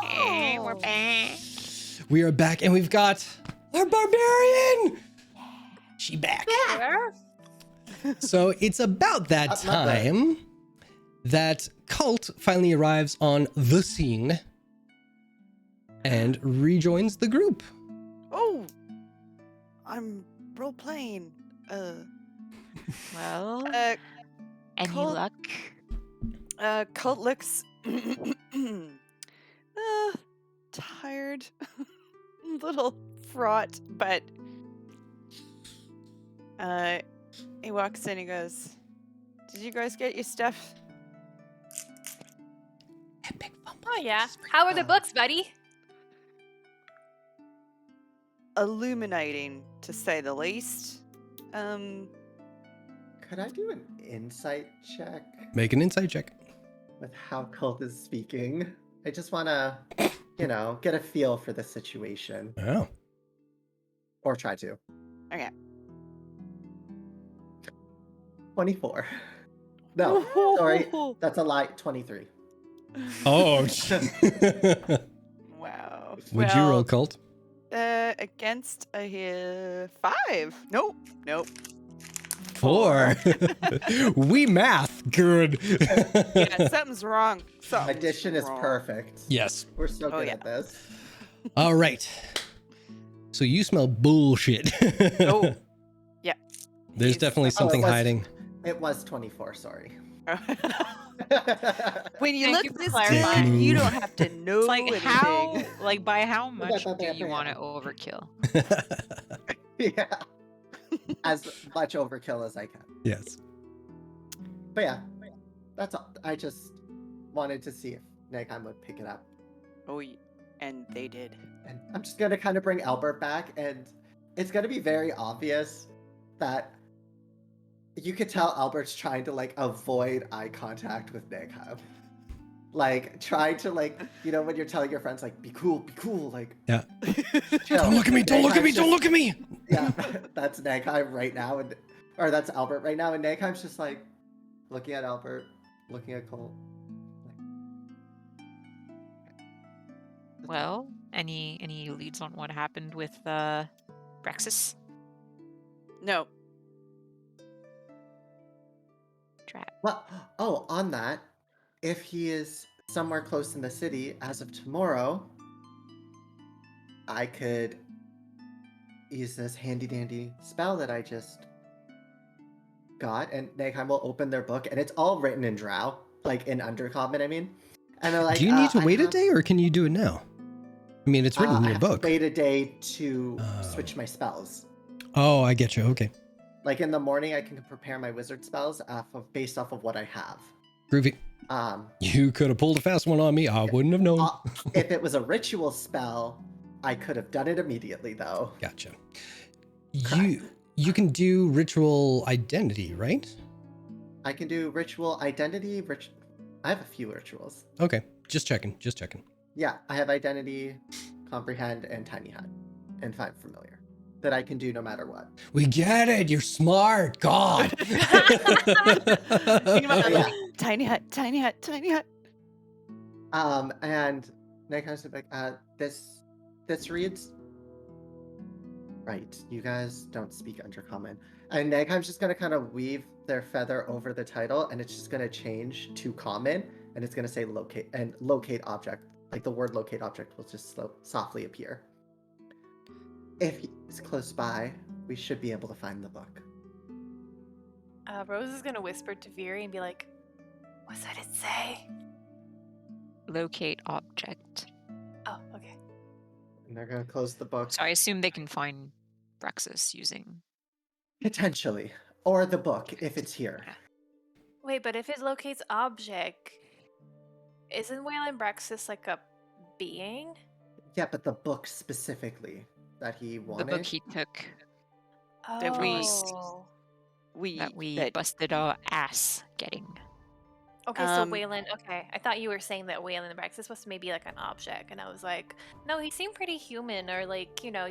Hey, we're back. We are back, and we've got our barbarian. She back. Where? So it's about that time that Cult finally arrives on the scene and rejoins the group. Oh, I'm role playing. Well, any Cult, luck? Cult looks tired, a little fraught, but he walks in. He goes, "Did you guys get your stuff?" Oh yeah. How are the books, buddy? Illuminating, to say the least. Could I do an insight check Make an insight check. with how Cult is speaking? I just want to, get a feel for the situation. Oh. Or try to. Okay. 24. No, sorry. That's a lie. 23. Oh. Wow. Would you roll, Cult? Against a 5. Nope. 4. We math. Good. Yeah, something's wrong. Addition is perfect. Yes. We're so good at this. All right. So you smell bullshit. Oh. Yeah. There's definitely something hiding. It was 24, sorry. When you Thank look you for this clarifying. good, you don't have to know It's like anything. how, like by how much do you want to overkill? Yeah. As much overkill as I can. Yes. But yeah, that's all. I just wanted to see if Nagheim would pick it up. Oh, and they did. And I'm just going to kind of bring Albert back, and it's going to be very obvious that you could tell Albert's trying to, avoid eye contact with Nagheim. Trying to, when you're telling your friends, be cool, Yeah. chill. Don't look at me, don't look at me, don't look at me! Yeah, that's Nagheim right now, or that's Albert right now, and Nagheim's just, looking at Albert, looking at Cole. Well, any leads on what happened with Brexis? No. Well, on that, if he is somewhere close in the city as of tomorrow, I could use this handy dandy spell that I just got, and Nagheim will open their book, and it's all written in Drow, in Undercommon, I mean. And they're like, Do you need to wait a day, or can you do it now? I mean, it's written in I your have book. to wait a day to switch my spells. Oh, I get you. Okay. In the morning, I can prepare my wizard spells based off of what I have. Groovy. You could have pulled a fast one on me. I wouldn't have known. If it was a ritual spell, I could have done it immediately, though. Gotcha. You can do ritual identity, right? I can do ritual identity. I have a few rituals. Okay, just checking. Yeah, I have identity, comprehend, and tiny hut, and find familiar that I can do no matter what. We get it. You're smart. God. Yeah. Tiny hut. And Nagheim's like, this reads. Right, you guys don't speak Undercommon. And Nagheim's just gonna kind of weave their feather over the title, and it's just gonna change to common, and it's gonna say locate, and locate object. The word locate object will just softly appear. If he's close by, we should be able to find the book. Rose is gonna whisper to Viri and be like, "What did it say?" Locate object. Oh, okay. And they're gonna close the book. So I assume they can find Brexis using... Potentially. Or the book, if it's here. Wait, but if it locates object, isn't Waylon Brexis like a being? Yeah, but the book specifically that he wanted. The book he took. That we busted our ass getting. Okay, so Waylon. Okay, I thought you were saying that Waylon Brexis was maybe like an object, and I was like, no, he seemed pretty human or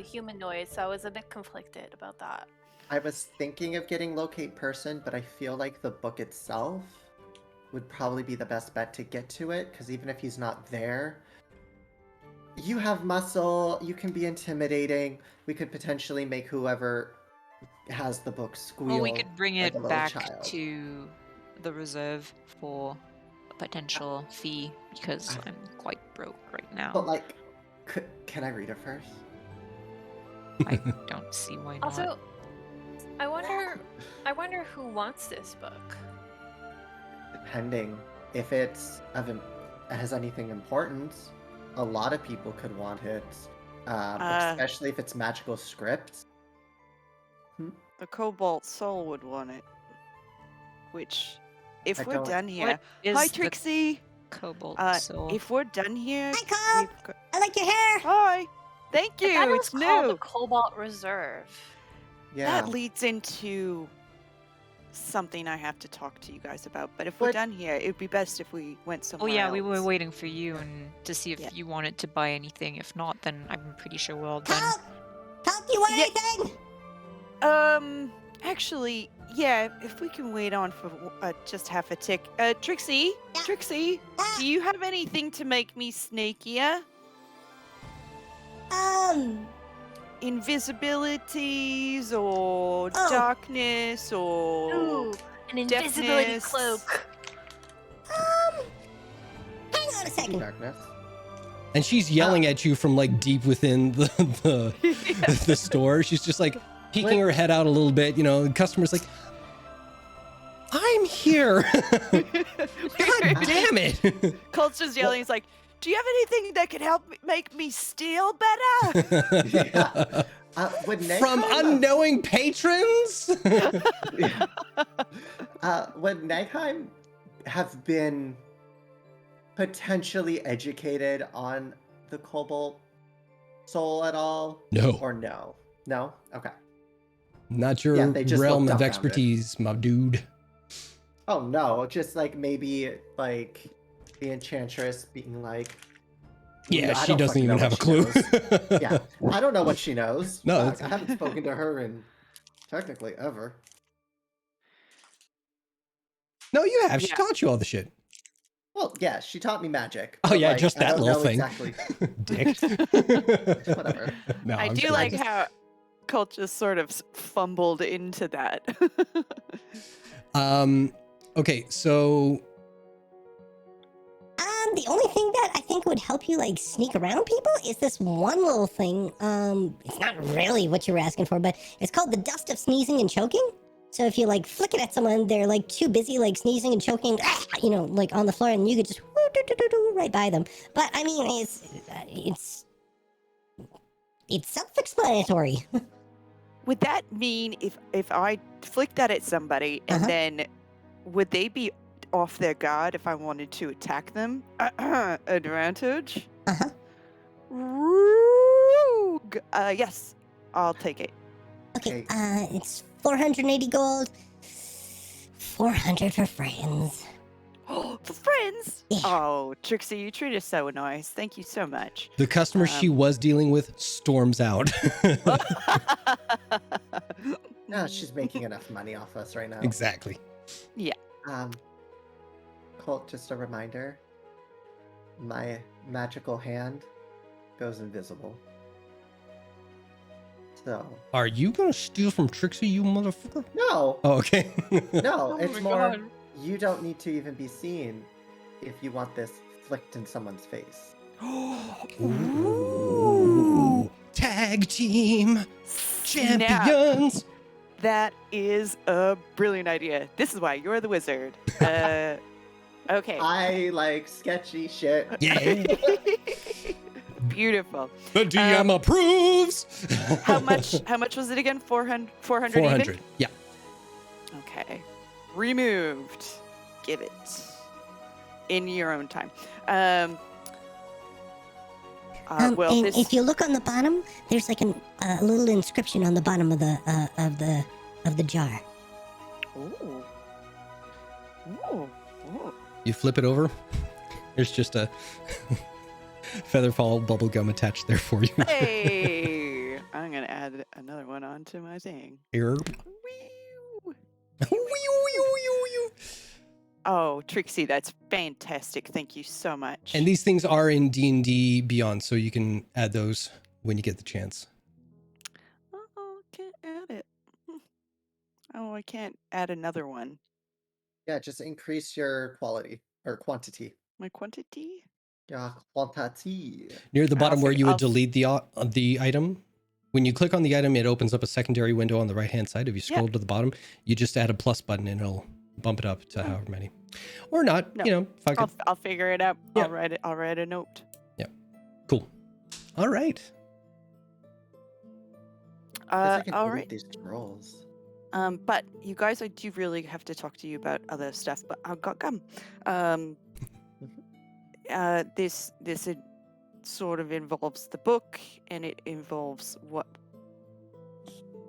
humanoid. So I was a bit conflicted about that. I was thinking of getting locate person, but I feel like the book itself would probably be the best bet to get to it, because even if he's not there, you have muscle, you can be intimidating. We could potentially make whoever has the book squeal Or we could bring like it a little back child. to the reserve for a potential fee because I'm quite broke right now. But like, can I read it first? I don't see why not. Also, I wonder who wants this book. Depending if it's has anything importance, a lot of people could want it, especially if it's magical script. The Cobalt Soul would want it. Which, if we're done here, What is hi the Trixie. Cobalt Soul? If we're done here, Hi, Cobb. I like your hair. Hi. Thank you. That It's was called new. the Cobalt Reserve. Yeah. That leads into something I have to talk to you guys about. But if we're done here, it would be best if we went Oh somewhere yeah, else. we were waiting for you and to see if you wanted to buy anything. If not, then I'm pretty sure we're all done. Help, you want anything? Actually, yeah, if we can wait on for just half a tick. Trixie? Trixie, do you have anything to make me snakier? Invisibilities or darkness or Ooh, an invisibility deafness? cloak. Hang on a second. Darkness. And she's yelling at you from like deep within the store. She's just like peeking her head out a little bit. You know, the customer's like, I'm here. God damn it. Colt's just yelling. He's like, do you have anything that could help make me steal better? From unknowing patrons? Would Negheim have been potentially educated on the Cobalt Soul at all? No. Or no? No? Okay. Not your Yeah, they just realm looked of dumbfounded. expertise, my dude. Oh no, just like maybe like the Enchantress being like, Yeah, I she don't doesn't fucking even know have a what she clue. knows. Yeah, I don't know what she knows. No, Fuck, that's- I haven't spoken to her in technically ever. No, you have. She taught you all the shit. Well, yeah, she taught me magic. Oh but, yeah, like, just I that don't little know thing. Exactly. Dick. Whatever. No, I I'm do kidding. like how Colt just sort of fumbled into that. Okay, so The only thing that I think would help you like sneak around people is this one little thing. It's not really what you were asking for, but it's called the dust of sneezing and choking. So if you like flick it at someone, they're like too busy like sneezing and choking, you know, like on the floor, and you could just right by them. But I mean, it's self-explanatory. Would that mean if I flicked that at somebody and then would they be off their guard if I wanted to attack them? Advantage? Rogue. Yes, I'll take it. Okay, it's 480 gold, 400 for friends. For friends? Oh, Trixie, you treat us so nice. Thank you so much. the customer she was dealing with storms out. No, she's making enough money off us right now. Exactly. Yeah. Colt, just a reminder. My magical hand goes invisible. So. Are you gonna steal from Trixie, you motherfucker? No. Oh, okay. No, Oh it's my more. God. You don't need to even be seen if you want this flicked in someone's face. Ooh. Tag team champions. That is a brilliant idea. This is why you're the wizard. Okay. I like sketchy shit. Yeah. Beautiful. The DM approves. How much was it again? 400 400. even? Yeah. Okay. Removed. Give it. In your own time. Well, and this... if you look on the bottom, there's like a little inscription on the bottom of the jar. Ooh. Ooh. Ooh. You flip it over. There's just a Featherfall bubblegum attached there for you. Hey, I'm gonna add another one onto my thing. Here. Oh, Trixie, that's fantastic. Thank you so much. And these things are in D&D Beyond, so you can add those when you get the chance. Oh, can't add it. Oh, I can't add another one. Yeah, just increase your quality or quantity. My quantity? Yeah, quantity. Near the bottom where you would I'll delete the item, when you click on the item, it opens up a secondary window on the right-hand side. If you scroll to the bottom, you just add a plus button and it'll bump it up to however many. Or not, No, you know, fuck it. I'll figure it out. Yeah. I'll write a note. Cool. All right. I can All edit right. these scrolls. But you guys, I do really have to talk to you about other stuff. But I've got gum. This sort of involves the book, and it involves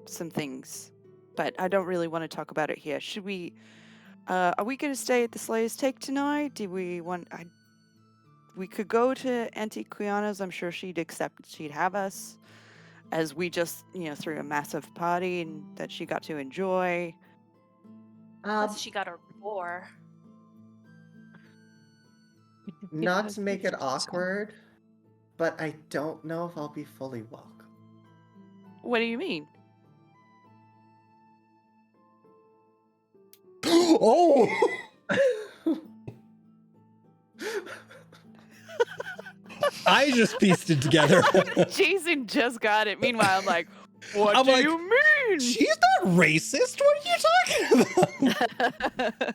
some things. But I don't really want to talk about it here. Should we? Are we going to stay at the Slayer's Take tonight? Do we want? We could go to Auntie Quiana's. I'm sure she'd accept. She'd have us, as we just threw a massive party and that she got to enjoy. Plus, she got a roar. Not to make it awkward, but I don't know if I'll be fully welcome. What do you mean? Oh! I just pieced it together. Jason just got it. Meanwhile, I'm like, what I'm do like, you mean? She's not racist. What are you talking about?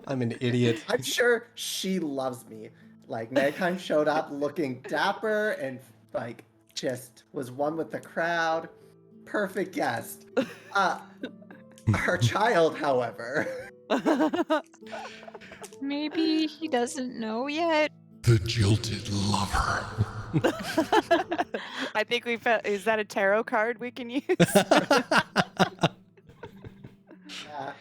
I'm an idiot. I'm sure she loves me. Like, Megheim showed up looking dapper and, like, just was one with the crowd. Perfect guest. Her child, however. Maybe he doesn't know yet. The jilted lover. I think we found. Is that a tarot card we can use? Yeah.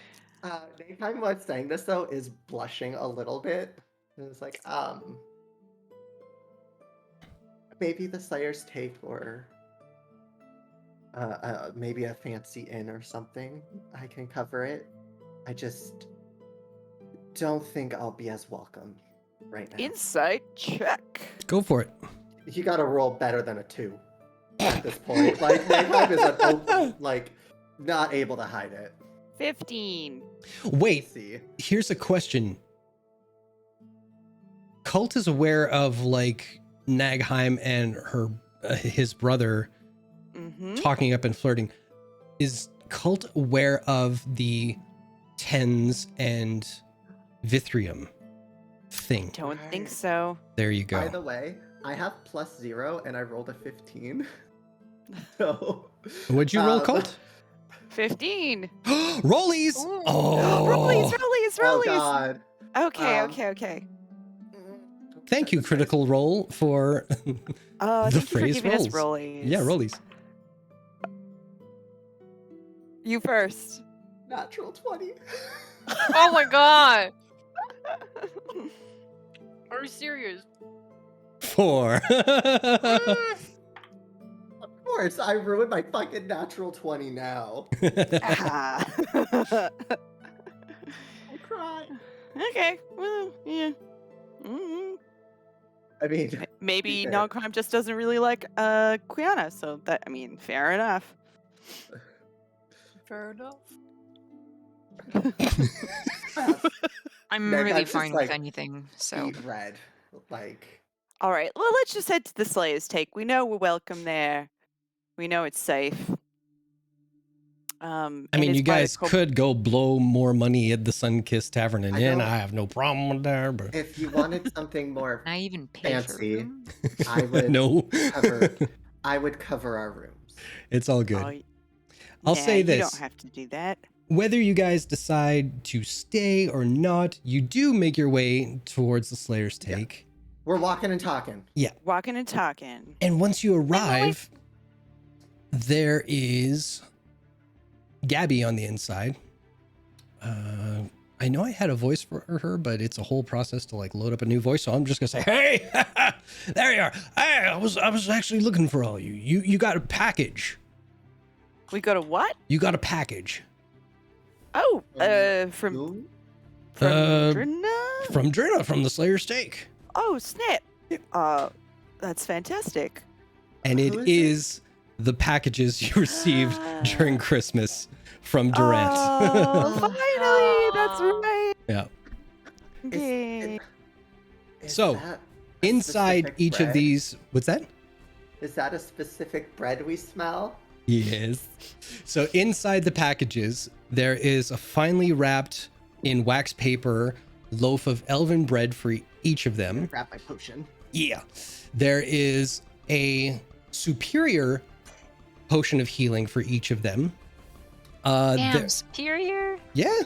Megheim was saying this, though, is blushing a little bit. And it's like, maybe the Slayer's Take or maybe a fancy inn or something. I can cover it. I just don't think I'll be as welcome right now. Insight check. Go for it. You gotta roll better than a 2 at this point. Like, Megheim is like not able to hide it. 15. Wait, See. here's a question. Cult is aware of like Nagheim and his brother talking up and flirting. Is Cult aware of the Tens and Vithrium thing? Don't think so. There you go. By the way, I have +0 and I rolled a 15. So. What'd you roll, Cult? 15. Rollies! Oh. Rollies! Oh God. Okay. Thank you, Critical Role, for the phrase giving us rolls. rollies. Yeah, rollies. You first. Natural 20. Oh my god! Are you serious? 4. Of course, I ruined my fucking natural 20 now. Ah. I cry. Okay. Well, yeah. I mean, Maybe non-crime just doesn't really like Quiana, so that fair enough. Fair enough. I'm Meg, really just, fine like, with anything, so. Eat red. Like. All right. Well, let's just head to the Slayer's Take. We know we're welcome there. We know it's safe. I mean, you guys could go blow more money at the Sunkissed Tavern and Inn. I have no problem with that. But If you wanted something more I even pay fancy, I would No. I would cover our rooms. It's all good. I'll say this. You don't have to do that. Whether you guys decide to stay or not, you do make your way towards the Slayer's Take. We're walking and talking. Yeah. Walking and talking. And once you arrive, there is Gabby on the inside. I know I had a voice for her, but it's a whole process to like load up a new voice. So I'm just gonna say, "Hey, there you are. Hey, I was actually looking for all you. You got a package. We got a what? You got a package. Oh, from From From Drina, from the Slayer Steak. Oh, snap. That's fantastic. And it is the packages you received during Christmas from Durant. Oh, finally, that's right. Yeah. Okay. So, inside specific each of bread? these, what's that? Is that a specific bread we smell? Yes. So inside the packages, there is a finely wrapped in wax paper loaf of elven bread for each of them. Grab my potion. Yeah. There is a superior potion of healing for each of them. Damn, superior? Yeah.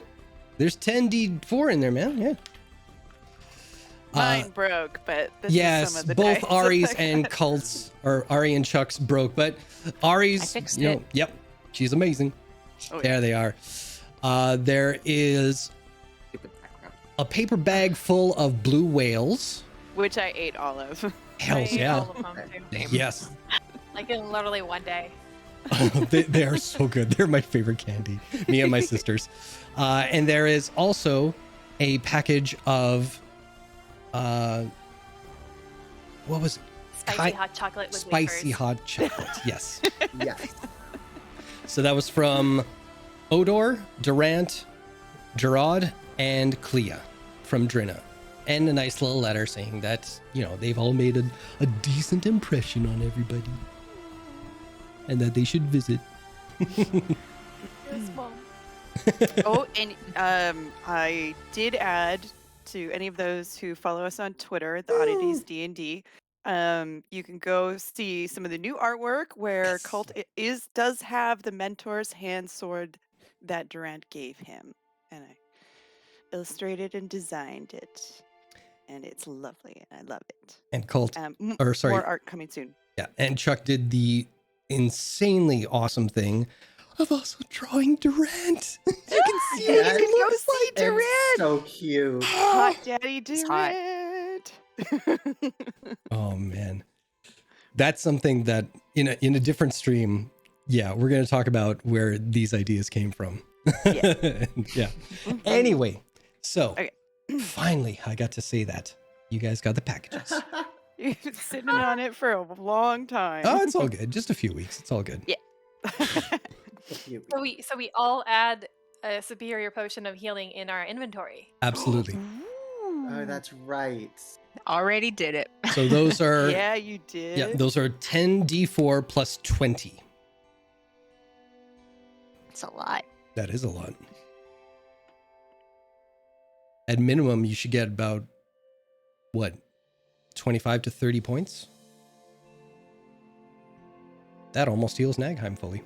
There's 10d4 in there, man. Yeah. Mine broke, but this is Yes, some of the both dice Ari's that I and got. Cult's, or Ari and Chuck's broke, but Ari's, fixed you know, it. yep, she's amazing. Oh, there they are. There is a paper bag full of blue whales. Which I ate all of. Hells I ate yeah. all of them, too. Yes. Like in literally one day. they are so good. They're my favorite candy. Me and my sisters. And there is also a package of, what was it? Spicy hot chocolate with Spicy wafers. hot chocolate. Yes. Yes. So that was from Odor, Durant, Gerard, and Clea from Drina. And a nice little letter saying that, you know, they've all made a decent impression on everybody. And that they should visit. Yes, Mom. Oh, and I did add to any of those who follow us on Twitter, the Oddities D&D. You can go see some of the new artwork where Cult does have the mentor's hand sword that Durant gave him, and I illustrated and designed it, and it's lovely, and I love it. And Cult, More art coming soon. Yeah, and Chuck did the insanely awesome thing of also drawing Durant. You can see it. Yes. You can go see It's Durant. so cute. Hot Daddy It's hot. Durant. Oh man, that's something that in a different stream, yeah, we're gonna talk about where these ideas came from. Yeah. Yeah. Anyway, so Okay. finally I got to say that you guys got the packages. You've been sitting on it for a long time. Oh, it's all good. Just a few weeks. It's all good. Yeah. So we all add a superior potion of healing in our inventory. Absolutely. Oh, that's right. Already did it. So those are Yeah, you did. yeah, those are 10d4 plus 20. It's a lot. That is a lot. At minimum, you should get about what, 25 to 30 points. That almost heals Nagheim fully.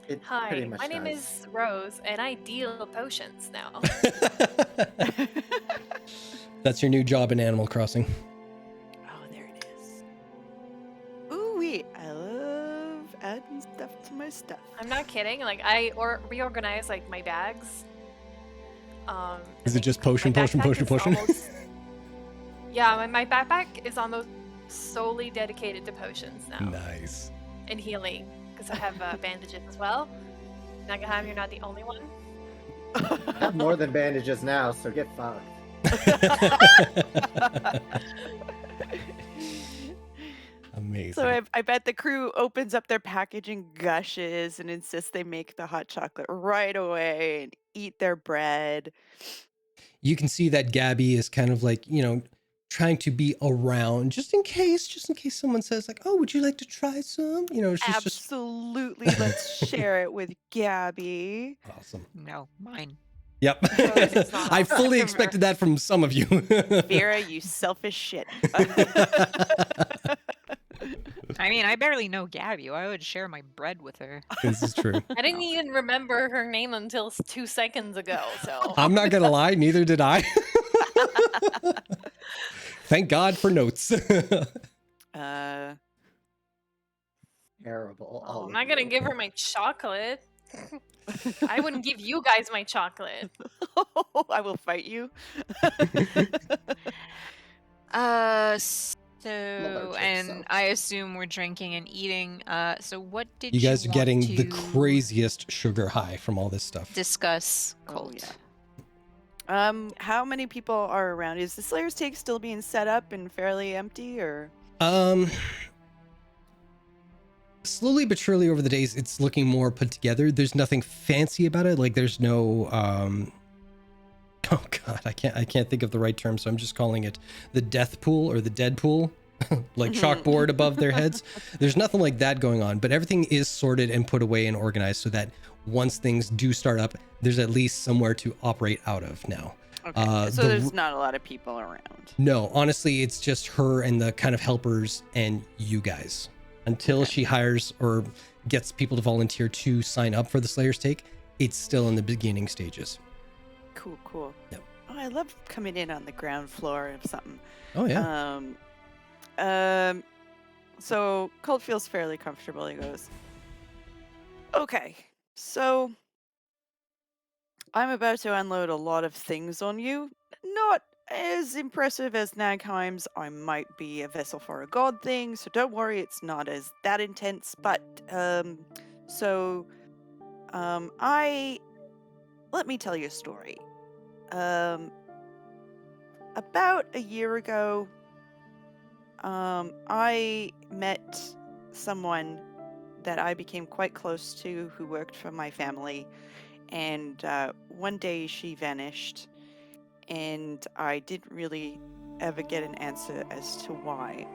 It Hi, pretty much my name does. is Rose, and I deal potions now. That's your new job in Animal Crossing. Oh, there it is. Ooh, wee. I love adding stuff to my stuff. I'm not kidding. Like I reorganize like my bags. Is it just potion, my potion, backpack potion, is potion? almost- Yeah, my backpack is almost solely dedicated to potions now Nice. and healing because I have bandages as well. Nagaham, you're not the only one. I have more than bandages now, so get fucked. Amazing. So I bet the crew opens up their package and gushes and insists they make the hot chocolate right away and eat their bread. You can see that Gabby is kind of like, you know, trying to be around just in case someone says like, oh, would you like to try some? You know, she's just Absolutely. Let's share it with Gabby. awesome. No, mine. Yep. is not I awesome. fully expected that from some of you. Vera, you selfish shit. I mean, I barely know Gabby. I would share my bread with her. This is true. I didn't even remember her name until 2 seconds ago. So I'm not gonna lie, neither did I. Thank God for notes. Terrible. Oh, all I'm of not gonna you. give her my chocolate. I wouldn't give you guys my chocolate. I will fight you. So, Malarkey, and so. I assume we're drinking and eating. So what did You guys are want getting to the craziest sugar high from all this stuff. discuss, Oh, Colt? yeah. How many people are around? Is the Slayer's Take still being set up and fairly empty, or? Slowly but surely over the days, it's looking more put together. There's nothing fancy about it. Like there's no, oh God, I can't think of the right term. So I'm just calling it the death pool or the dead pool, like chalkboard above their heads. There's nothing like that going on, but everything is sorted and put away and organized so that once things do start up, there's at least somewhere to operate out of now. Okay, so there's not a lot of people around. No, honestly, it's just her and the kind of helpers and you guys. Until she hires or gets people to volunteer to sign up for the Slayer's Take, it's still in the beginning stages. Cool. Yep. Oh, I love coming in on the ground floor of something. Oh, yeah. So Colt feels fairly comfortable. He goes, okay, so I'm about to unload a lot of things on you. Not as impressive as Nagheim's. I might be a vessel for a god thing, so don't worry, it's not as that intense. But, let me tell you a story. About a year ago, I met someone that I became quite close to who worked for my family. And one day she vanished, and I didn't really ever get an answer as to why.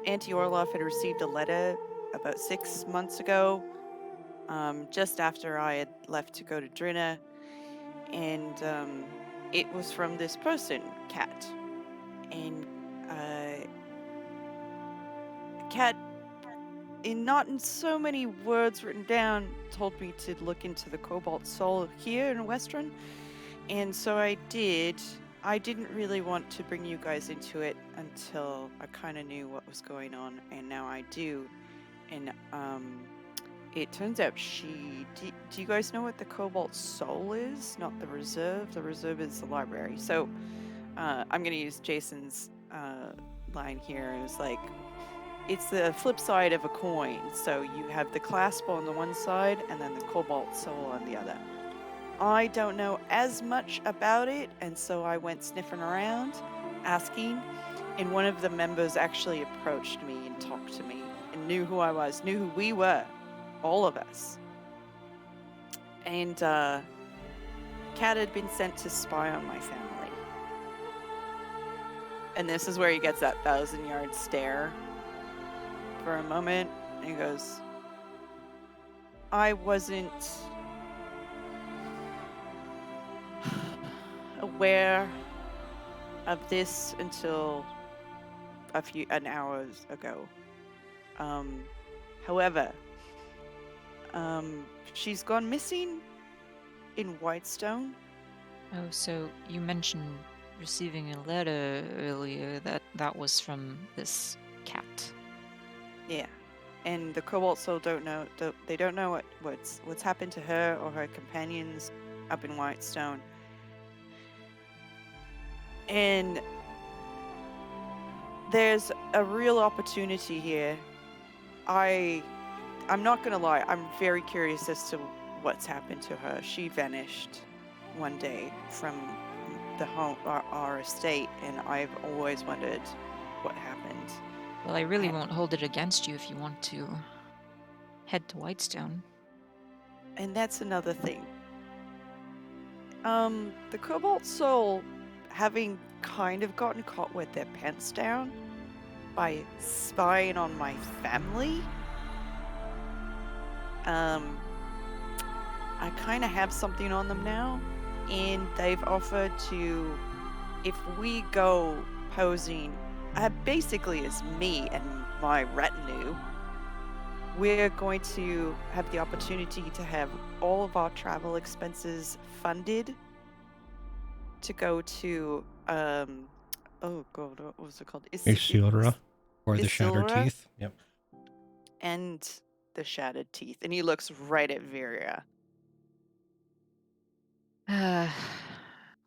Auntie Orloff had received a letter about 6 months ago, just after I had left to go to Drina, and it was from this person, Kat. And Kat, not in so many words written down, told me to look into the Cobalt Soul here in Westron, and so I did. I didn't really want to bring you guys into it until I kind of knew what was going on, and now I do. And it turns out do you guys know what the Cobalt Soul is? Not the Reserve. The Reserve is the library. So I'm going to use Jason's line here. It was like, it's the flip side of a coin. So you have the clasp on the one side and then the Cobalt Soul on the other. I don't know as much about it, and so I went sniffing around, asking, and one of the members actually approached me and talked to me and knew who I was, knew who we were, all of us. And Kat had been sent to spy on my family. And this is where he gets that 1,000-yard stare for a moment, and he goes, I wasn't aware of this until an hour ago. However, she's gone missing in Whitestone. Oh, so you mentioned receiving a letter earlier. That was from this cat. Yeah, and the Cobalt Soul don't know. They don't know what's happened to her or her companions up in Whitestone. And there's a real opportunity here. I'm not gonna lie, I'm very curious as to what's happened to her. She vanished one day from the home, our estate, and I've always wondered what happened. Well, I really won't hold it against you if you want to head to Whitestone. And that's another thing. The Cobalt Soul, having kind of gotten caught with their pants down by spying on my family, I kind of have something on them now, and they've offered to, if we go posing basically as me and my retinue, we're going to have the opportunity to have all of our travel expenses funded to go to, oh god, what was it called? Isilra, or the Shattered Isilra? Teeth. Yep. And the Shattered Teeth. And he looks right at Viria.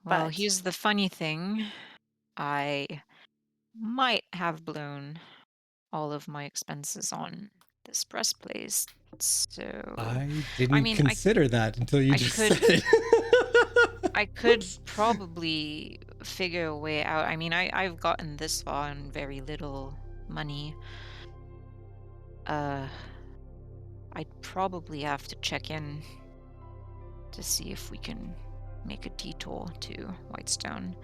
Well, here's the funny thing. I might have blown all of my expenses on this breastplate. So I I didn't mean, consider that until you I just could said it. I could probably figure a way out. I mean, I've gotten this far on very little money. I'd probably have to check in to see if we can make a detour to Whitestone.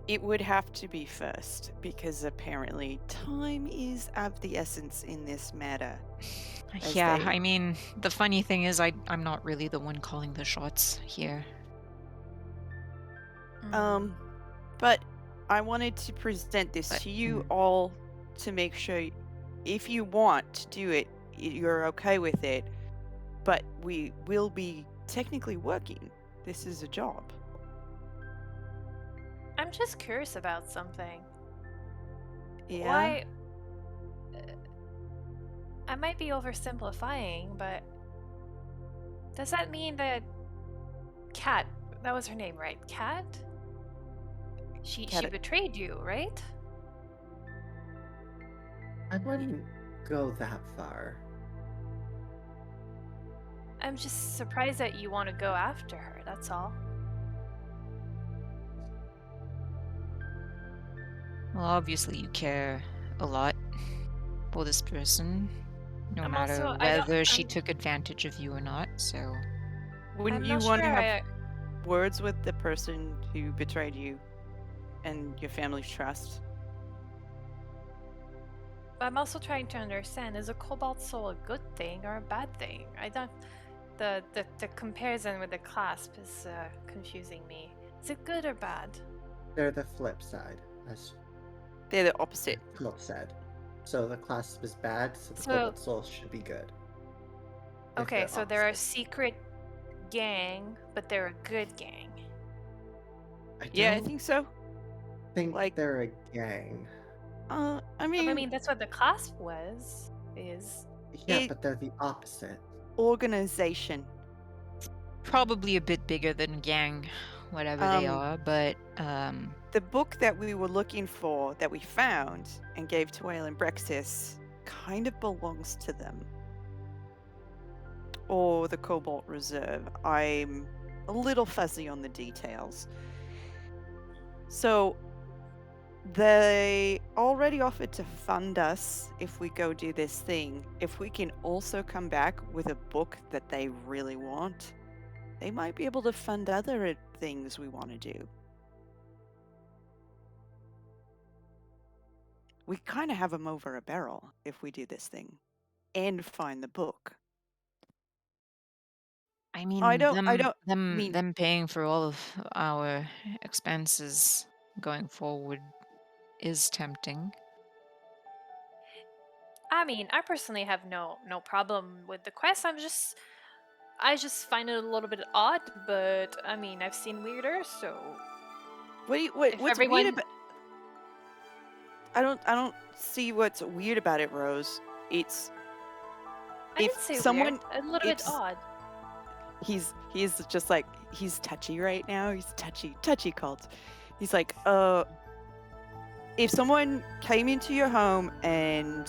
It would have to be first, because apparently time is of the essence in this matter. as Yeah, they- I mean, the funny thing is I'm not really the one calling the shots here. But I wanted to present this to you all to make sure if you want to do it, you're okay with it. But we will be technically working. This is a job. I'm just curious about something. Yeah. Why? I might be oversimplifying, but does that mean that Kat, that was her name, right? Kat? She Kat- betrayed you, right? I wouldn't go that far. I'm just surprised that you want to go after her, that's all. Well, obviously you care a lot for this person, no I'm matter also- I don't- whether she I'm- took advantage of you or not, so... Wouldn't I'm you not want to sure have words with the person who betrayed you and your family's trust? I'm also trying to understand, is a cobalt soul a good thing or a bad thing? I don't... The comparison with the clasp is confusing me. Is it good or bad? They're the flip side, as They're the opposite. Colt said. So the clasp is bad, so the So- cobalt soul should be good. If Okay, they're so they're a opposite. secret gang, but they're a good gang. Yeah, I don't think so. think like- they're a gang. I mean, That's what the clasp was, is... Yeah, It- but they're the opposite. organization. Probably a bit bigger than gang, whatever they are, but, The book that we were looking for, that we found and gave to Whale and Brexis, kind of belongs to them. Or the Cobalt Reserve. I'm a little fuzzy on the details. So, they already offered to fund us if we go do this thing. If we can also come back with a book that they really want, they might be able to fund other things we want to do. We kind of have them over a barrel if we do this thing and find the book. I mean, I don't mean- them paying for all of our expenses going forward is tempting. I mean, I personally have no problem with the quest. I just find it a little bit odd, but I mean, I've seen weirder, so Wait, if what's everyone... weird about? I don't see what's weird about it, Rose. It's I if didn't say someone weird, a little bit if- odd. he's just like, he's touchy right now. He's touchy cult. He's like, if someone came into your home and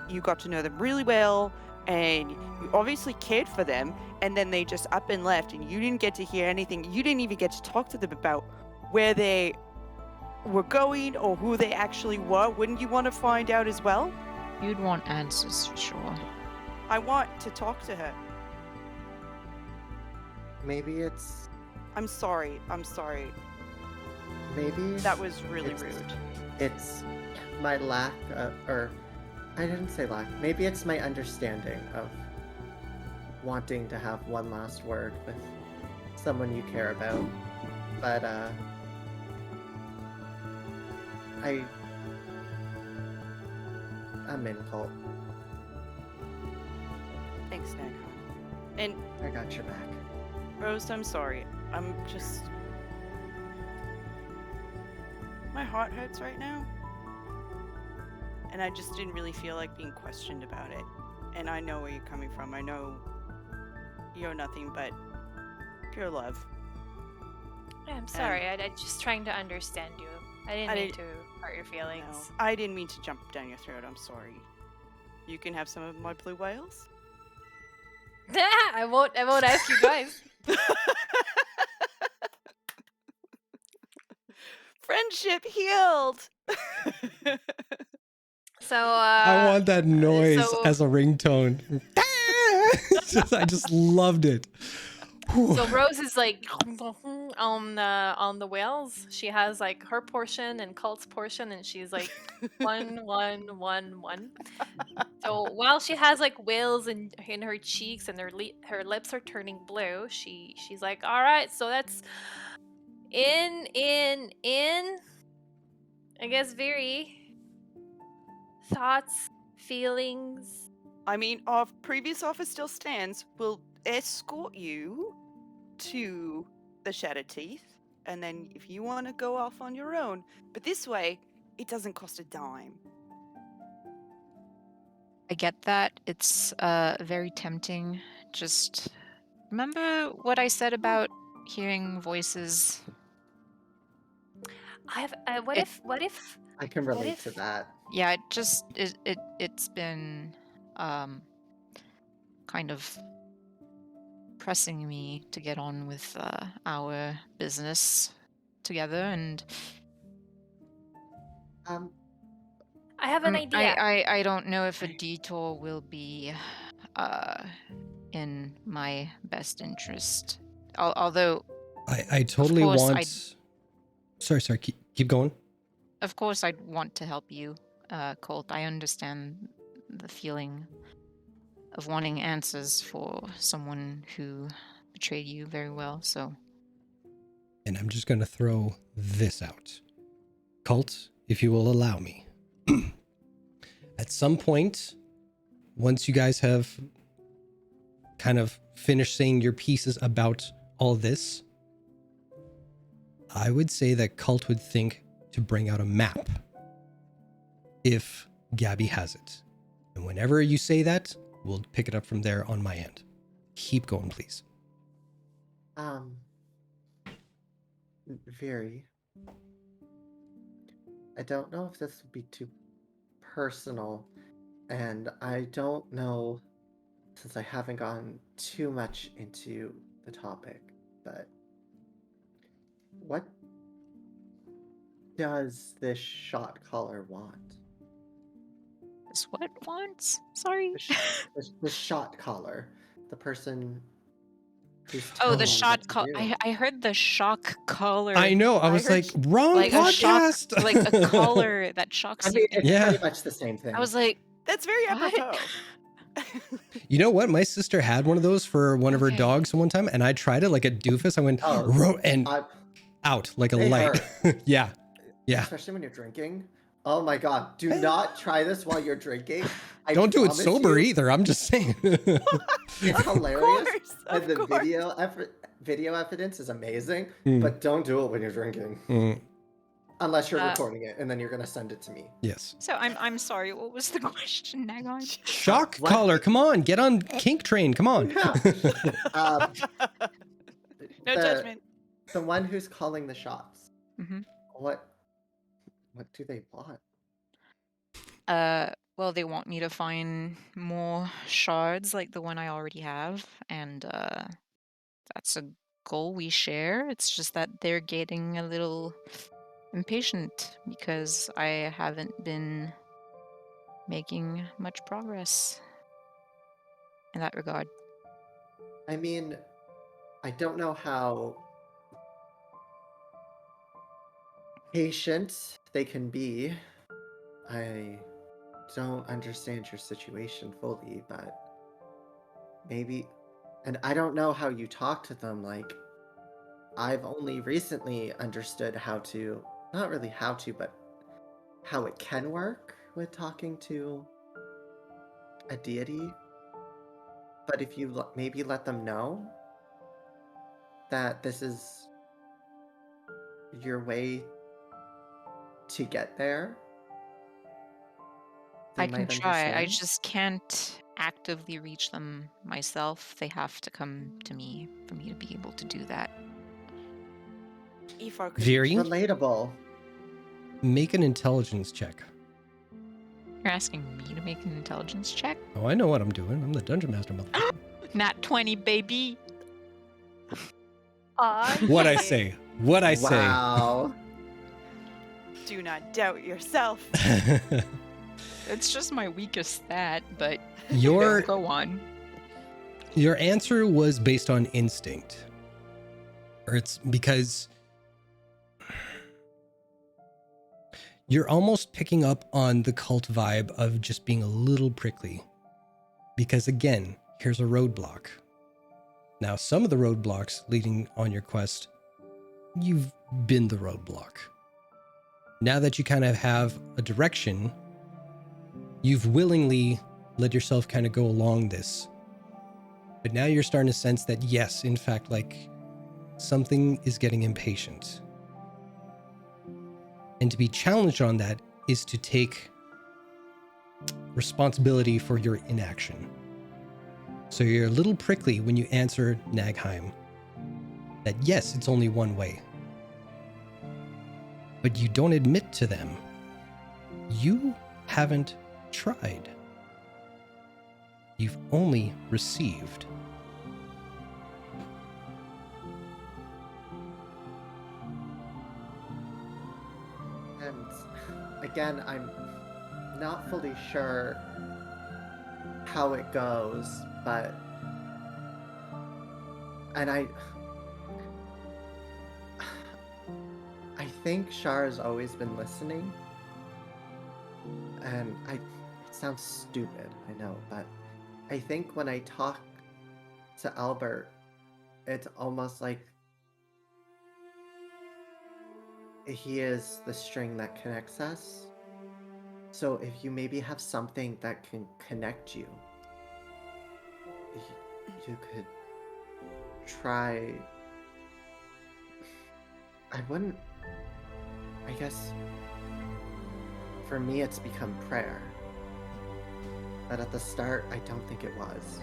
you got to know them really well and you obviously cared for them, and then they just up and left and you didn't get to hear anything, you didn't even get to talk to them about where they were going or who they actually were, wouldn't you want to find out as well? You'd want answers for sure. I want to talk to her. Maybe it's. I'm sorry. Maybe. That was really it's- rude. It's my lack of. Or. I didn't say lack. Maybe it's my understanding of wanting to have one last word with someone you care about. But, I'm in cult. Thanks, Nick. And I got your back. Rose, I'm sorry. I'm just... My heart hurts right now. And I just didn't really feel like being questioned about it. And I know where you're coming from. I know you're nothing but pure love. I'm sorry. I'm just trying to understand you. I didn't mean to hurt your feelings. No, I didn't mean to jump down your throat. I'm sorry. You can have some of my blue whales. I won't ask you guys. Friendship healed. So I want that noise so- as a ringtone. I just loved it. So Rose is like on the whales. She has like her portion and Cult's portion, and she's like 1, 1, 1, 1. So while she has like whales in her cheeks and her lips are turning blue, she's like, all right, so that's in. I guess very thoughts, feelings. I mean, our previous offer still stands. We'll escort you to the Shattered Teeth, and then if you want to go off on your own, but this way, it doesn't cost a dime. I get that. It's very tempting. Just remember what I said about hearing voices. What if I can what relate if- to that. Yeah, it's been kind of pressing me to get on with our business together, and I have an idea. I don't know if a detour will be in my best interest. Although I totally course want. Sorry. Keep going. Of course, I'd want to help you, Colt. I understand the feeling of wanting answers for someone who betrayed you very well, so. And I'm just going to throw this out. Cult, if you will allow me. At some point, once you guys have kind of finished saying your pieces about all this, I would say that Cult would think to bring out a map if Gabby has it. And whenever you say that, we'll pick it up from there on my end. Keep going, please. Very. I don't know if this would be too personal, and I don't know, since I haven't gone too much into the topic, but what does this shot caller want? This what wants? Sorry? The shot caller. The person who's Oh, the telling you shot what to call. do. I heard the shock collar. I know. I was like, wrong like podcast. A shock, like a collar that shocks I mean, you. it's pretty much the same thing. I was like, that's very what? apropos. You know what? My sister had one of those for one of her dogs one time, and I tried it like a doofus. I went out like a They light. Yeah. Especially when you're drinking. Oh my god! Do not try this while you're drinking. I Don't do it promise sober you, either. I'm just saying. It's hilarious, and the course. video evidence is amazing. Mm. But don't do it when you're drinking, unless you're recording it, and then you're gonna send it to me. Yes. So I'm sorry. What was the question, Nagon? Shock collar. Come on. Get on kink train. Come on. No judgment. The one who's calling the shots. Mm-hmm. What do they want? Well, they want me to find more shards like the one I already have, and that's a goal we share. It's just that they're getting a little impatient because I haven't been making much progress in that regard. I mean, I don't know how patient they can be. I don't understand your situation fully, but maybe, and I don't know how you talk to them. Like, I've only recently understood how to, not really how to, but how it can work with talking to a deity. But if you maybe let them know that this is your way to get there, they I can might try. I understand. just can't actively reach them myself. They have to come to me for me to be able to do that. If I could. Viri, Relatable. make an intelligence check. You're asking me to make an intelligence check? Oh, I know what I'm doing. I'm the dungeon master, motherfucker. Nat 20, baby. What I say? What I say? Wow. Do not doubt yourself. It's just my weakest stat, but Your go on. Your answer was based on instinct. Or it's because you're almost picking up on the cult vibe of just being a little prickly. Because again, here's a roadblock. Now, some of the roadblocks leading on your quest, you've been the roadblock. Now that you kind of have a direction, you've willingly let yourself kind of go along this. But now you're starting to sense that, yes, in fact, like, something is getting impatient. And to be challenged on that is to take responsibility for your inaction. So you're a little prickly when you answer Nagheim that, yes, it's only one way. But you don't admit to them. You haven't tried. You've only received. And again, I'm not fully sure how it goes, but and I think Shar has always been listening, and it sounds stupid, I know, but I think when I talk to Albert, it's almost like he is the string that connects us. So if you maybe have something that can connect you, you could try. I guess for me it's become prayer. But at the start, I don't think it was.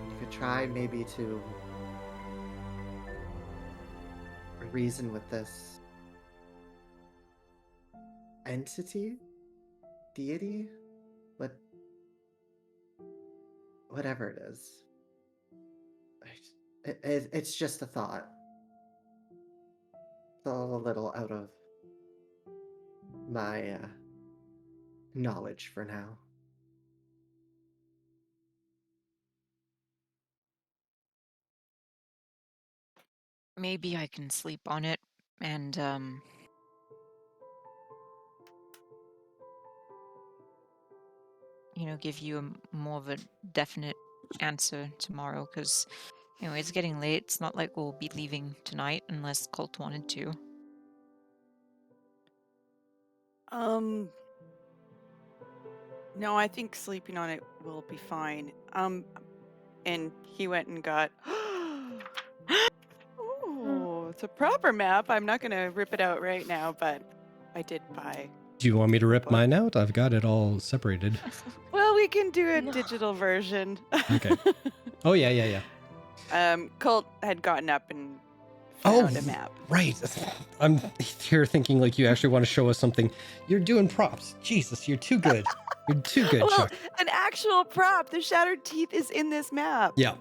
You could try maybe to reason with this entity, deity, whatever it is. It's just a thought. It's all a little out of my knowledge for now. Maybe I can sleep on it and give you more of a definite answer tomorrow, because it's getting late. It's not like we'll be leaving tonight unless Colt wanted to. No, I think sleeping on it will be fine. And he went and got. Ooh, it's a proper map. I'm not gonna rip it out right now, but I did buy. Do you want me to rip mine out? I've got it all separated. Well, we can do a digital version. Okay. Oh, yeah. Colt had gotten up and found a map. Right. I'm here thinking like you actually want to show us something. You're doing props. Jesus, you're too good. You're too good, Well, Chuck. an actual prop. The Shattered Teeth is in this map. Yeah.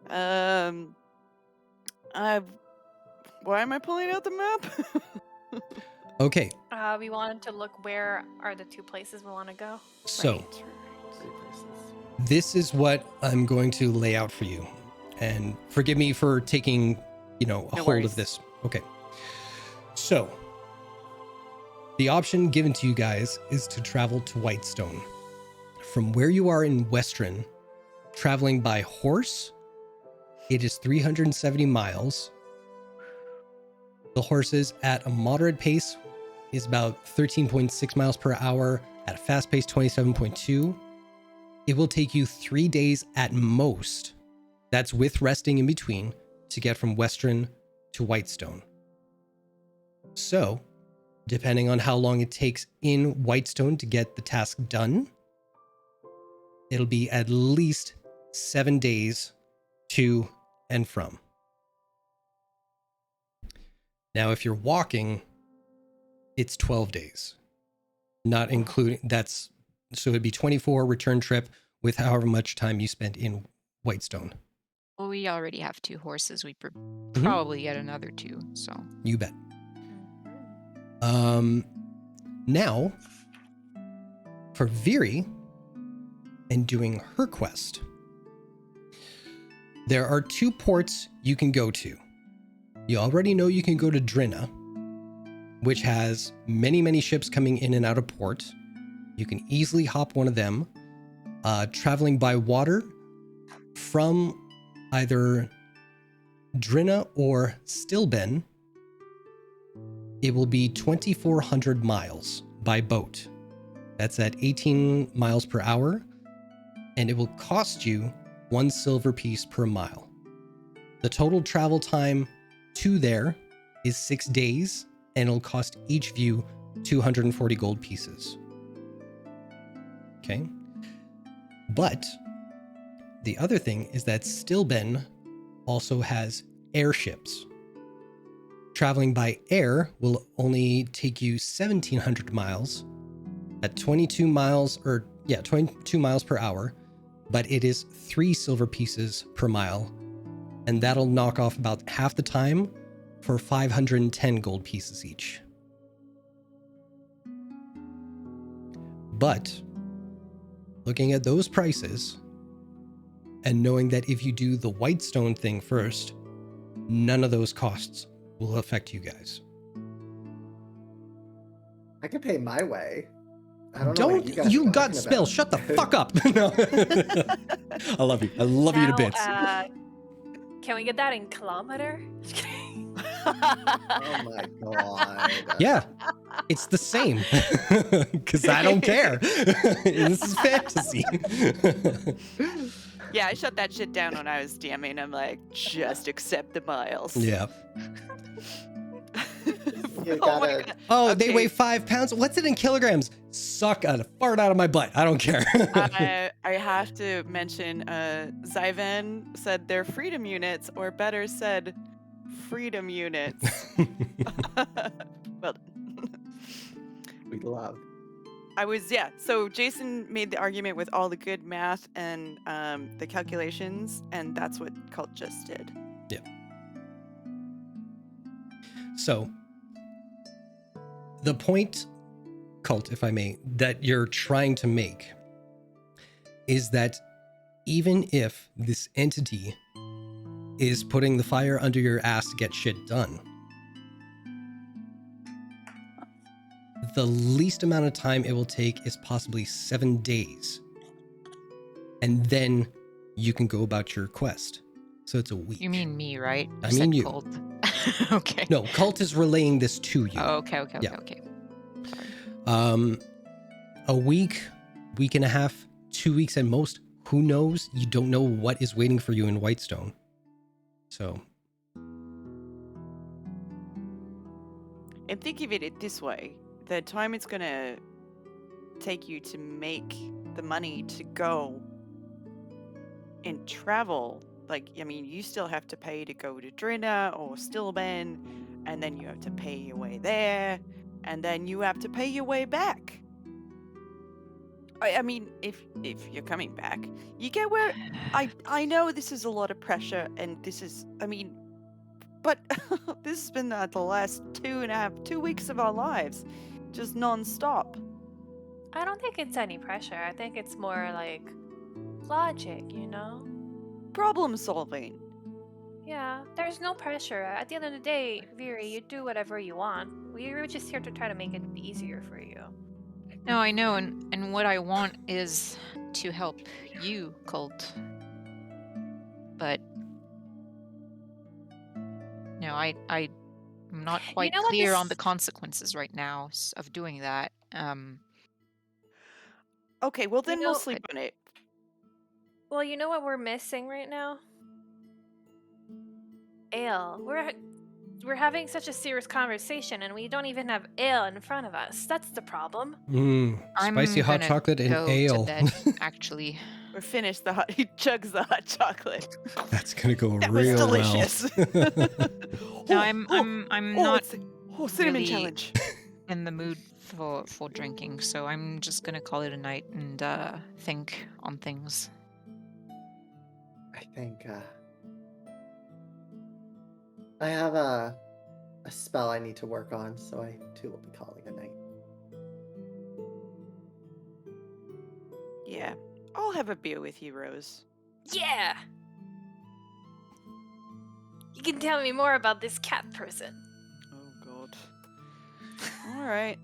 Why am I pulling out the map? Okay. We wanted to look where are the two places we want to go. So, this is what I'm going to lay out for you. And forgive me for taking, a hold worries. of this. Okay. So, the option given to you guys is to travel to Whitestone. From where you are in Western, traveling by horse, it is 370 miles. The horses at a moderate pace is about 13.6 miles per hour. At a fast pace, 27.2. It will take you 3 days at most. That's with resting in between to get from Western to Whitestone. So, depending on how long it takes in Whitestone to get the task done, it'll be at least 7 days to and from. Now, if you're walking, it's 12 days, not including so it'd be 24 return trip with however much time you spent in Whitestone. Well, we already have 2 horses. We probably get another 2, so. You bet. Now, for Viri and doing her quest, there are 2 ports you can go to. You already know you can go to Drinna, which has many, many ships coming in and out of port. You can easily hop one of them. Traveling by water from either Drinna or Stilben, it will be 2,400 miles by boat. That's at 18 miles per hour, and it will cost you 1 silver piece per mile. The total travel time to there is 6 days, and it'll cost each of you 240 gold pieces. Okay? But the other thing is that Stilben also has airships. Traveling by air will only take you 1,700 miles at 22 miles per hour, but it is 3 silver pieces per mile, and that'll knock off about half the time for 510 gold pieces each. But looking at those prices and knowing that if you do the Whitestone thing first, none of those costs will affect you guys. I could pay my way. I don't know what you guys are You got talking spills. about. Shut the fuck up. No. I love you. I love you to bits. Can we get that in kilometer? Oh my god. Yeah, it's the same. Because I don't care. This is fantasy. Yeah, I shut that shit down when I was DMing. I'm like, just accept the miles. Yeah. Oh my God. Oh, they weigh 5 pounds. What's it in kilograms? Suck a fart out of my butt. I don't care. I have to mention, Zyvan said they're freedom units, or better said, freedom units. Well, we love. So Jason made the argument with all the good math and the calculations, and that's what Cult just did. Yeah. So, the point, Cult, if I may, that you're trying to make is that even if this entity is putting the fire under your ass to get shit done, the least amount of time it will take is possibly 7 days. And then you can go about your quest. So it's a week. You mean me, right? I mean you. Cult. Okay. No, Cult is relaying this to you. Oh, okay. Yeah. Okay. A week, week and a half, 2 weeks at most. Who knows? You don't know what is waiting for you in Whitestone. So. And think of it this way. The time it's going to take you to make the money to go and travel, like, I mean, you still have to pay to go to Drinna or Stilben, and then you have to pay your way there, and then you have to pay your way back. I mean, if you're coming back, you get where I know this is a lot of pressure, and this is, I mean, but this has been the last 2 weeks of our lives, just non-stop. I don't think it's any pressure. I think it's more like logic, you know? Problem solving. Yeah, there's no pressure. At the end of the day, Viri, you do whatever you want. We were just here to try to make it easier for you. No, I know, and what I want is to help you, Cult. But no, I'm not quite clear on the consequences right now of doing that. Okay, well then we'll sleep on it. Well, you know what we're missing right now? Ale. We're having such a serious conversation, and we don't even have ale in front of us. That's the problem. Spicy hot chocolate and ale. Actually, we're finished. He chugs the hot chocolate. That's gonna go that real was delicious. well. No, I'm not cinnamon really challenge. in the mood for drinking, so I'm just gonna call it a night and think on things. I think I have a spell I need to work on, so I too will be calling a night. Yeah. I'll have a beer with you, Rose. Yeah! You can tell me more about this cat person. Oh, God. All right.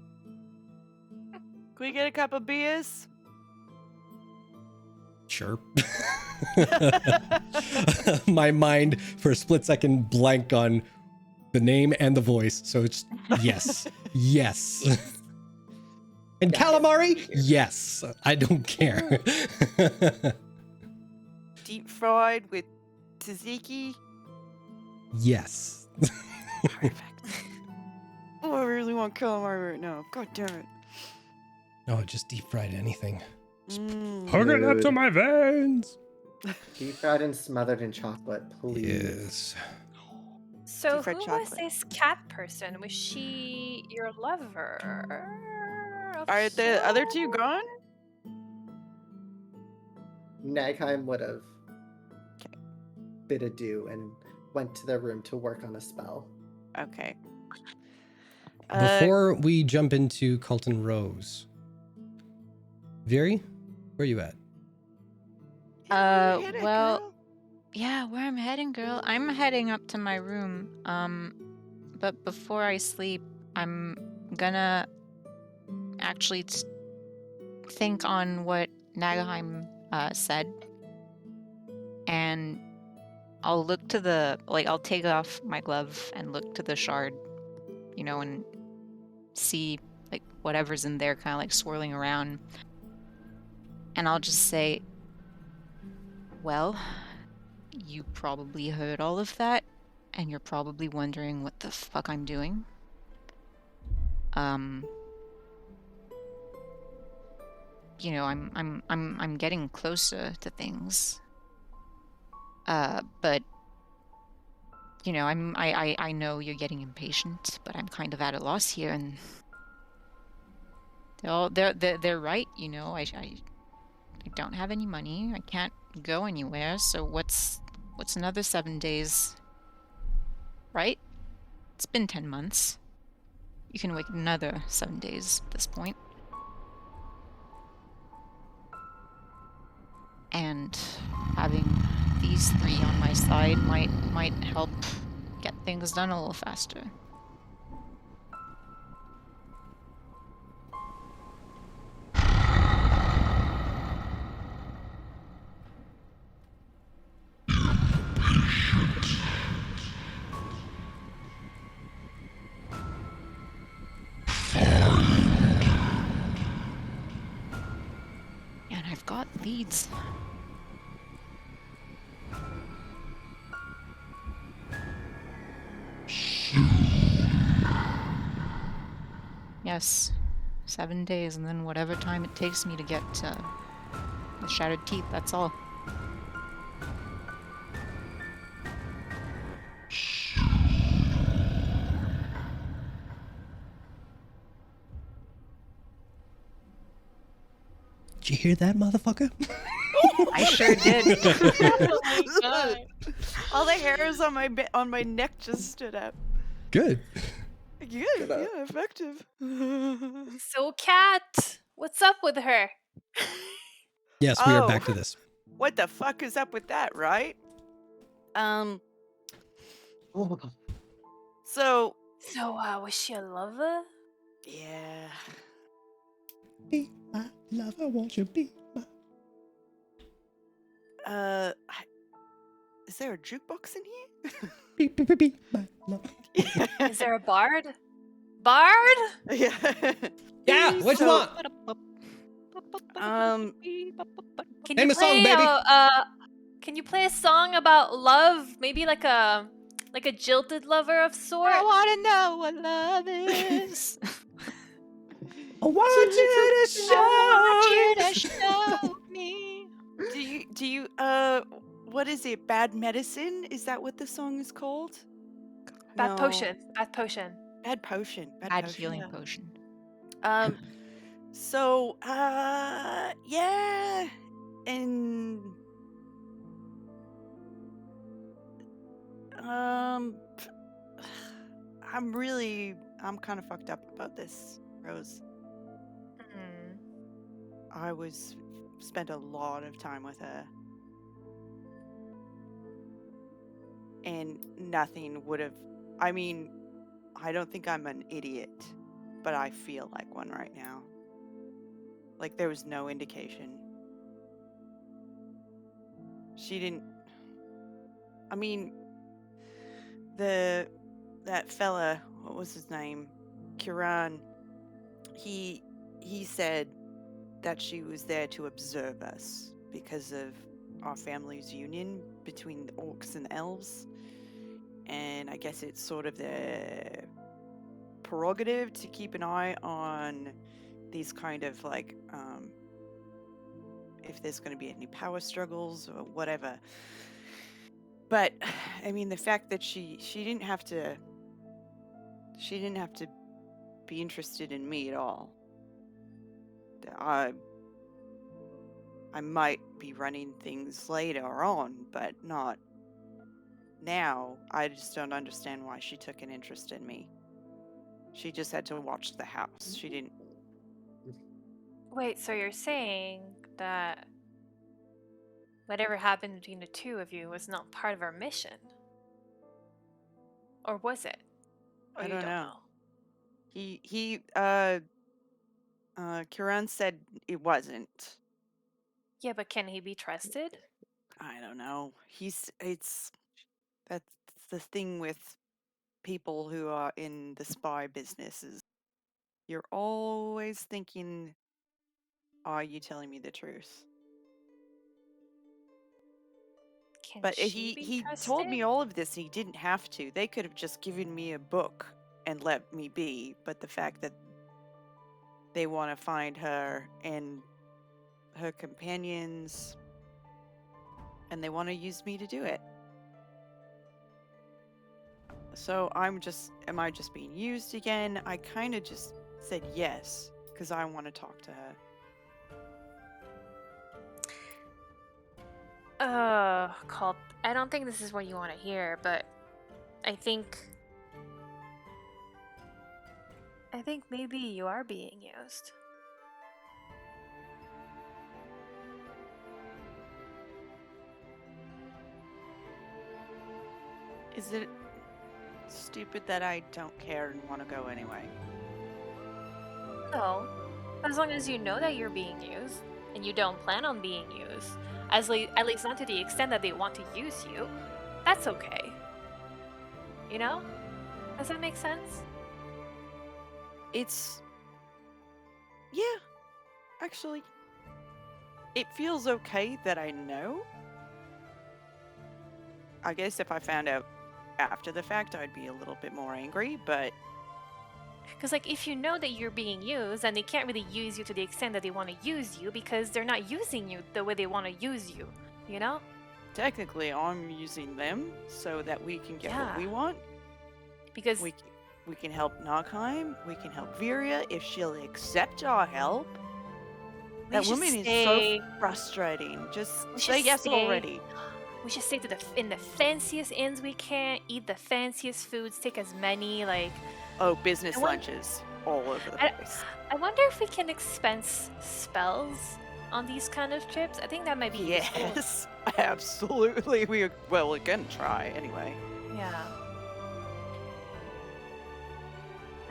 Can we get a couple beers? Sure. My mind for a split second blanked on the name and the voice, so it's yes. Yes. And calamari? Yes. I don't care. Deep fried with tzatziki? Yes. Oh, I really want calamari right now. God damn it. Oh, just deep fried anything. Hug it up to my veins. Deep fried and smothered in chocolate, please. Yes. So Deep fried who was chocolate. this cat person? Was she your lover? Are the other two gone? Nagheim would have bid adieu and went to their room to work on a spell. Okay. Before we jump into Colton Rose, Viri, where are you at? Well, yeah, where I'm heading, girl. I'm heading up to my room. But before I sleep, I'm gonna actually think on what Nagaheim said, and I'll look to I'll take off my glove and look to the shard, and see like whatever's in there kind of like swirling around, and I'll just say, well, you probably heard all of that, and you're probably wondering what the fuck I'm doing. I'm getting closer to things. But I know you're getting impatient, but I'm kind of at a loss here, and they're right. I don't have any money. I can't go anywhere. So what's another 7 days? Right? It's been 10 months. You can wait another 7 days at this point. And having these three on my side might help get things done a little faster. And I've got leads. Yes, 7 days, and then whatever time it takes me to get the shattered teeth, that's all. Did you hear that, motherfucker? I sure did. Oh my God. All the hairs on my neck just stood up. Good. Good, yeah, effective. So, Cat, what's up with her? Yes, we are back to this. What the fuck is up with that, right? So, was she a lover? Yeah. Be my lover, won't you be my... Is there a jukebox in here? Be my lover. Is there a bard? Bard? Yeah. Yeah, what you want? Can Name you a song, play baby. can you play a song about love? Maybe like a jilted lover of sorts? I want to know what love is. I want you to show me. Do you what is it? Bad Medicine? Is that what the song is called? Bad No. potion. Bad potion. Bad potion. Bad healing potion. So, yeah, and I'm kind of fucked up about this, Rose. I spent a lot of time with her, and nothing would have. I mean, I don't think I'm an idiot, but I feel like one right now. Like there was no indication. She didn't. I mean, that fella, what was his name? Kiran. He said that she was there to observe us because of our family's union between the orcs and the elves. And I guess it's sort of their prerogative to keep an eye on these kind of like, if there's going to be any power struggles or whatever. But I mean, the fact that she didn't have to be interested in me at all. I might be running things later on, but not now. I just don't understand why she took an interest in me. She just had to watch the house. She didn't. Wait, so you're saying that whatever happened between the two of you was not part of our mission? Or was it? Or I you don't know. Kiran said it wasn't. Yeah, but can he be trusted? I don't know. That's the thing with people who are in the spy businesses. You're always thinking, are you telling me the truth? Can But she be he trusted? told me all of this. He didn't have to. They could have just given me a book and let me be. But the fact that they want to find her and her companions, and they want to use me to do it. So am I just being used again? I kind of just said yes because I want to talk to her. Colt, I don't think this is what you want to hear, but I think maybe you are being used. Is it stupid that I don't care and want to go anyway? No, as long as you know that you're being used and you don't plan on being used, at least not to the extent that they want to use you, that's okay. You know? Does that make sense? Yeah, actually, it feels okay that I know. I guess if I found out after the fact, I'd be a little bit more angry, but... Because, like, if you know that you're being used, and they can't really use you to the extent that they want to use you because they're not using you the way they want to use you, you know? Technically, I'm using them so that we can get what we want. Because... We can help Nogheim, we can help Viria if she'll accept our help. That woman is so frustrating. Just say yes already. We should stay in the fanciest inns we can, eat the fanciest foods, take as many, like... Oh, business lunches all over the place. I wonder if we can expense spells on these kind of trips. I think that might be useful. Yes, absolutely. We're gonna try anyway. Yeah.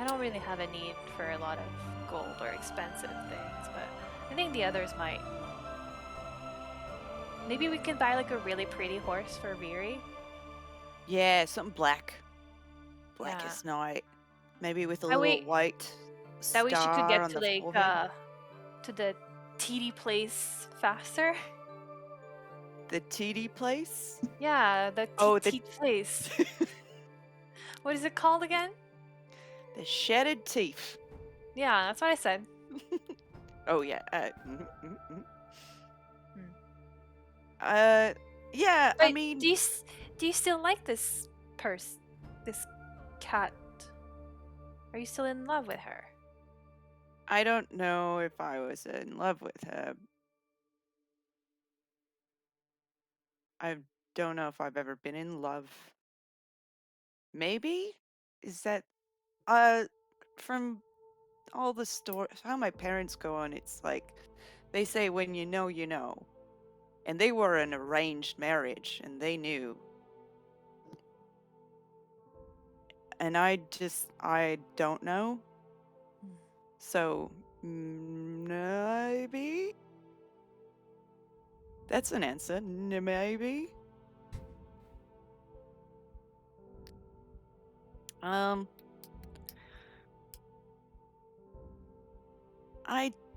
I don't really have a need for a lot of gold or expensive things, but I think the others might. Maybe we can buy like a really pretty horse for Viri. Yeah, something black. Black as night. Maybe with a little white that way she could get on to the like to the TD place faster. The TD place? Yeah, the TD place. What is it called again? The Shattered Teeth. Yeah, that's what I said. Oh yeah. Yeah. Wait, I mean, do you still like this Kat, are you still in love with her? I don't know if I was in love with her. I don't know if I've ever been in love. Maybe? Is that from all the stories how my parents go on, it's like they say when you know you know. And they were an arranged marriage and they knew. And I don't know. So maybe that's an answer. Maybe. I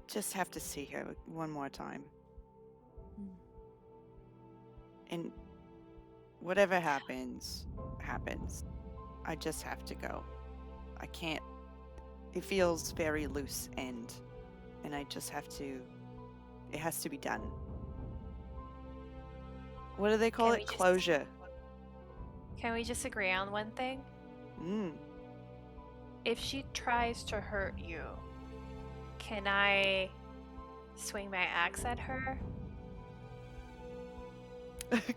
just have to see her one more time. And whatever happens, happens. I just have to go. I can't. It feels very loose end. And I just have to. It has to be done. What do they call it? Closure. Can we just agree on one thing? Mm. If she tries to hurt you, can I swing my axe at her?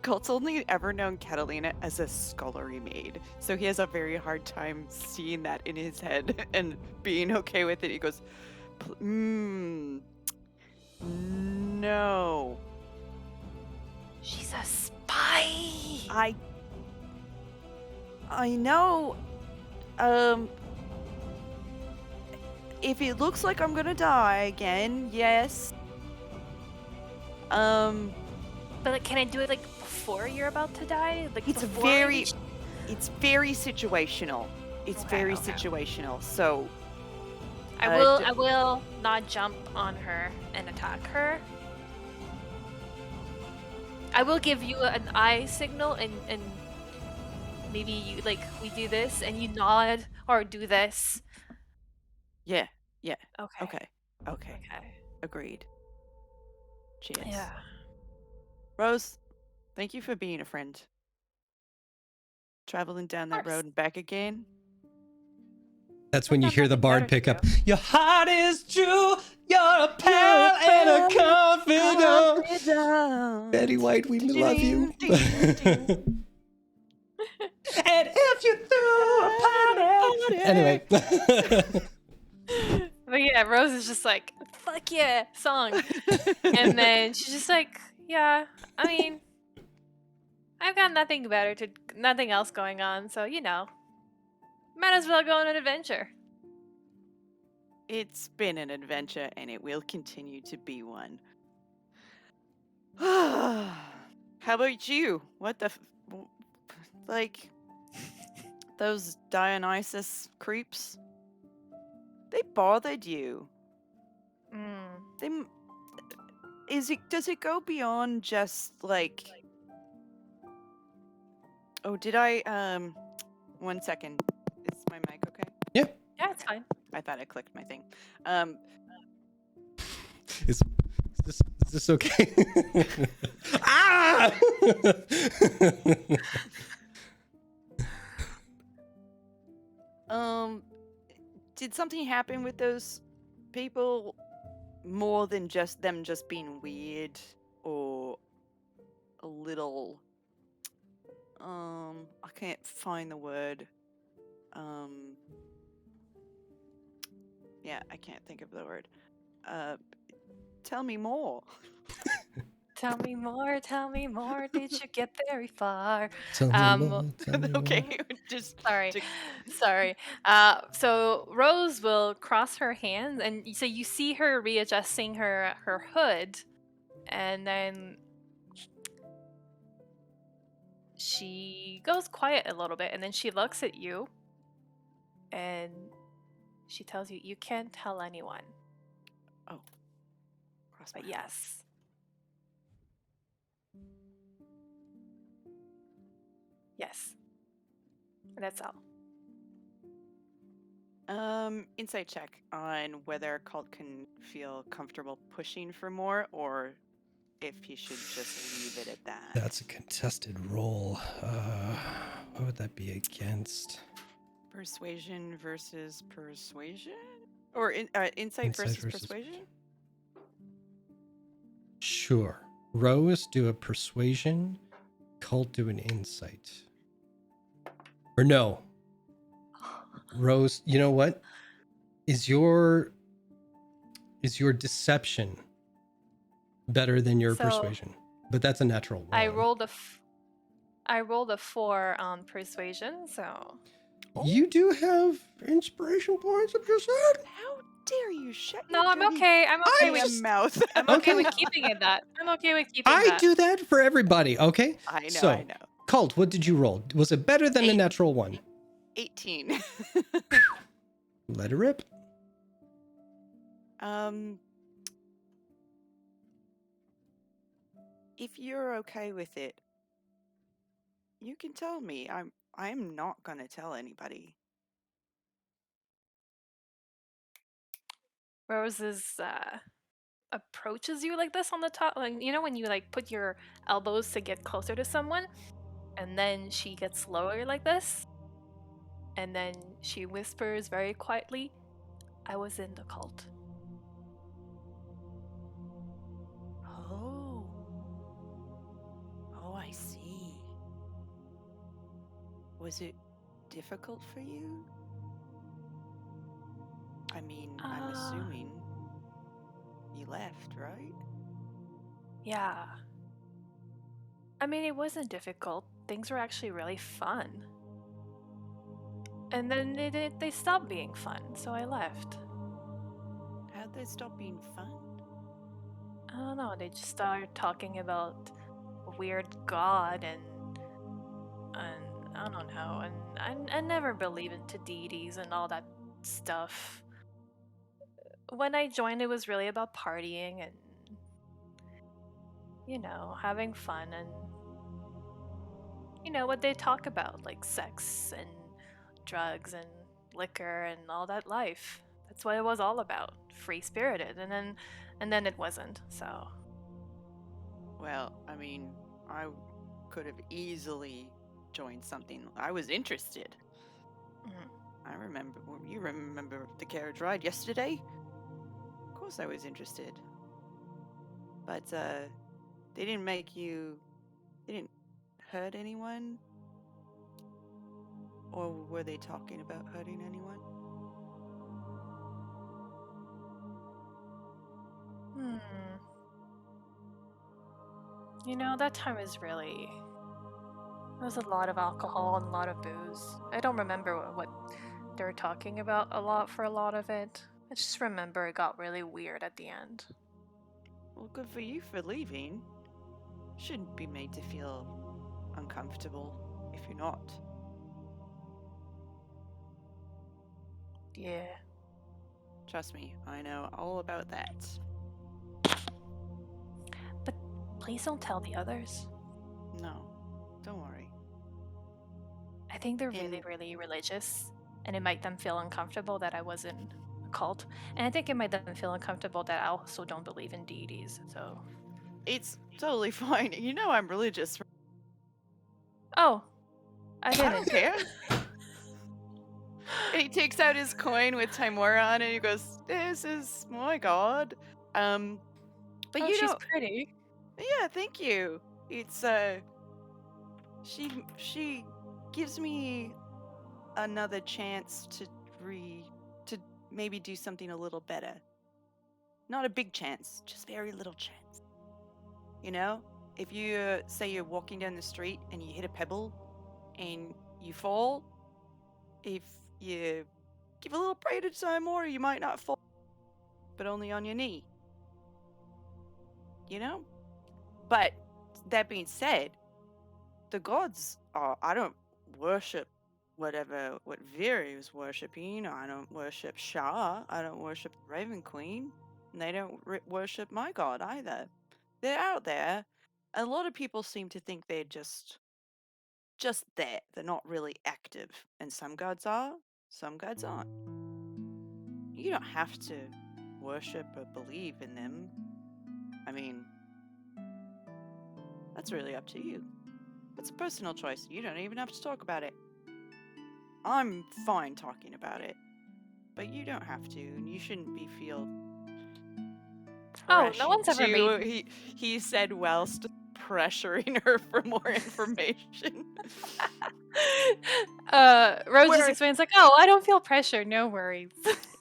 Colt's only ever known Catalina as a scullery maid, so he has a very hard time seeing that in his head and being okay with it. He goes, no. She's a spy. I know. If it looks like I'm gonna die again, yes. But like, can I do it like before you're about to die? Like it's before very situational. It's Okay, very okay. situational. So I will not jump on her and attack her. I will give you an eye signal and maybe you like we do this and you nod or do this. Yeah. Okay. Okay. Agreed. Cheers. Yeah. Rose, thank you for being a friend. Traveling down that road and back again. That's when you hear the bard pick up. Your heart is true. You're a pal and a confidant. Betty White, we love you. And if you threw a party. Anyway. But yeah, Rose is just like, fuck yeah, song. And then she's just like, yeah, I mean, I've got nothing else going on, so you know, might as well go on an adventure. It's been an adventure and it will continue to be one. How about you? What the like those Dionysus creeps? They bothered you. Does it go beyond just like oh, did I 1 second. Is my mic okay? Yeah. Yeah, it's fine. I thought I clicked my thing. Is this okay? Ah! Did something happen with those people more than just them just being weird or a little I can't find the word. Yeah, I can't think of the word. Tell me more. Tell me more, did you get very far? Tell me more. Okay, just sorry. So Rose will cross her hands, and so you see her readjusting her hood, and then she goes quiet a little bit, and then she looks at you, and she tells you, you can't tell anyone. Oh. But yes. Yes. That's all. Insight check on whether Colt can feel comfortable pushing for more or if he should just leave it at that. That's a contested roll. What would that be against? Persuasion versus persuasion? Or insight versus persuasion? Sure. Rose, do a persuasion. Cult, do an insight. Or no. Rose, you know what? Is your deception better than your So persuasion? But that's a natural one. I rolled a 4 on persuasion, so You do have inspiration points, I'm just saying. How dare you shut no, your I'm dirty okay. I'm okay with damn mouth. I'm okay Okay. with keeping it that. I'm okay with keeping I that. do that for everybody, okay? I know, So, I know. Cult, what did you roll? Was it better than the natural one? 18. Let it rip. If you're okay with it, you can tell me. I'm not gonna tell anybody. Roses approaches you like this on the top, like, you know when you like put your elbows to get closer to someone, and then she gets lower like this, and then she whispers very quietly, "I was in the cult." Oh. Oh, I see. Was it difficult for you? I mean, I'm assuming you left, right? Yeah. I mean, it wasn't difficult. Things were actually really fun. And then they stopped being fun, so I left. How'd they stop being fun? I don't know, they just started talking about a weird god and I don't know, and I never believed into deities and all that stuff. When I joined, it was really about partying and, you know, having fun and, you know, what they talk about, like sex and drugs and liquor and all that life. That's what it was all about, free spirited, and then it wasn't. So, Well, I mean, I could have easily joined something. I was interested. I remember. You remember the carriage ride yesterday? Of course, I was interested. But they didn't make you. They didn't hurt anyone. Or were they talking about hurting anyone? you know, that time is really. There was a lot of alcohol and a lot of booze. I don't remember what they were talking about a lot for a lot of it. I just remember it got really weird at the end. Well, good for you for leaving. Shouldn't be made to feel uncomfortable if you're not. Yeah. Trust me, I know all about that. But please don't tell the others. No, don't worry. I think they're really, really religious, and it might them feel uncomfortable that I was in a cult. And I think it might them feel uncomfortable that I also don't believe in deities, so. It's totally fine. You know I'm religious. Oh, I didn't. I don't care. And he takes out his coin with Timora on it and he goes, "This is my god." But Oh, you she's don't. pretty. Yeah, thank you. It's she gives me another chance to maybe do something a little better. Not a big chance, just very little chance. You know, if you say you're walking down the street and you hit a pebble and you fall, if you give a little prayer to Timora, you might not fall, but only on your knee. You know? But that being said, the gods are. I don't worship what Viri was worshipping. I don't worship Shah. I don't worship the Raven Queen. And they don't worship my god either. They're out there. A lot of people seem to think they're just there. They're not really active. And some gods are, some gods aren't. You don't have to worship or believe in them. I mean, that's really up to you. It's a personal choice. You don't even have to talk about it. I'm fine talking about it, but you don't have to, and you shouldn't be feel. Oh, no one's ever pressured made. to- He said whilst pressuring her for more information. Rose just We're- explains like, "Oh, I don't feel pressure. No worries."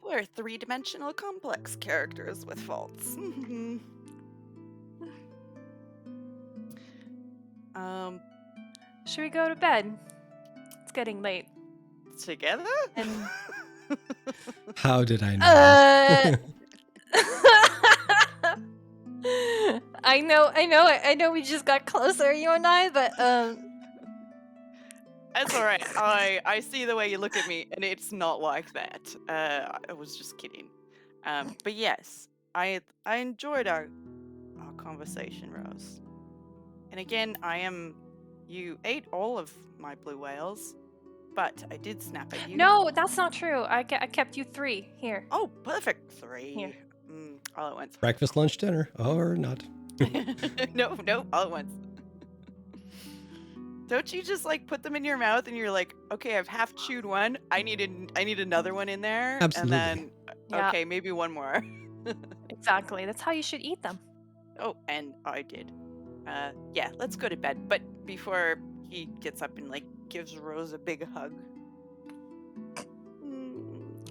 We're three-dimensional complex characters with faults. Should we go to bed? It's getting late. Together? And How did I know? I know we just got closer, you and I, but That's all right. I see the way you look at me, and it's not like that. I was just kidding. But yes, I enjoyed our conversation, Rose. And again, you ate all of my blue whales, but I did snap at you. no, that's not true. I kept you 3 here. Oh, perfect. 3. Here. All at once. Breakfast, lunch, dinner, or not? No, all at once. Don't you just like put them in your mouth and you're like, okay, I've half chewed one. I need another one in there. Absolutely. And then Yeah. okay, maybe one more. Exactly. That's how you should eat them. Oh, and I did. Yeah, let's go to bed. But before he gets up and like gives Rose a big hug.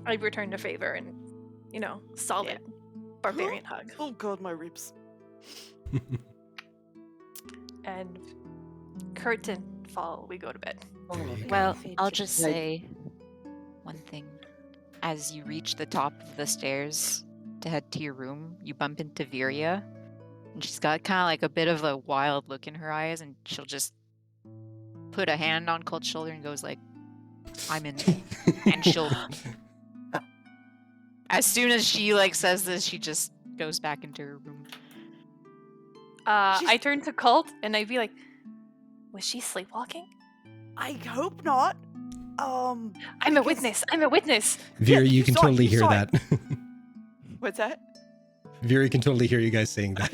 I return the favor and, solid barbarian hug. Oh god, my ribs. And curtain fall, we go to bed. Well, I'll just say one thing. As you reach the top of the stairs to head to your room, you bump into Viria. And she's got kind of like a bit of a wild look in her eyes, and she'll just put a hand on Colt's shoulder and goes like, I'm in. And she'll... As soon as she like says this, she just goes back into her room. I turn to Colt and I'd be like, was she sleepwalking? I hope not. I'm a witness. I'm a witness. Vera, you can saw it, totally you hear saw that. What's that? Vera can totally hear you guys saying that.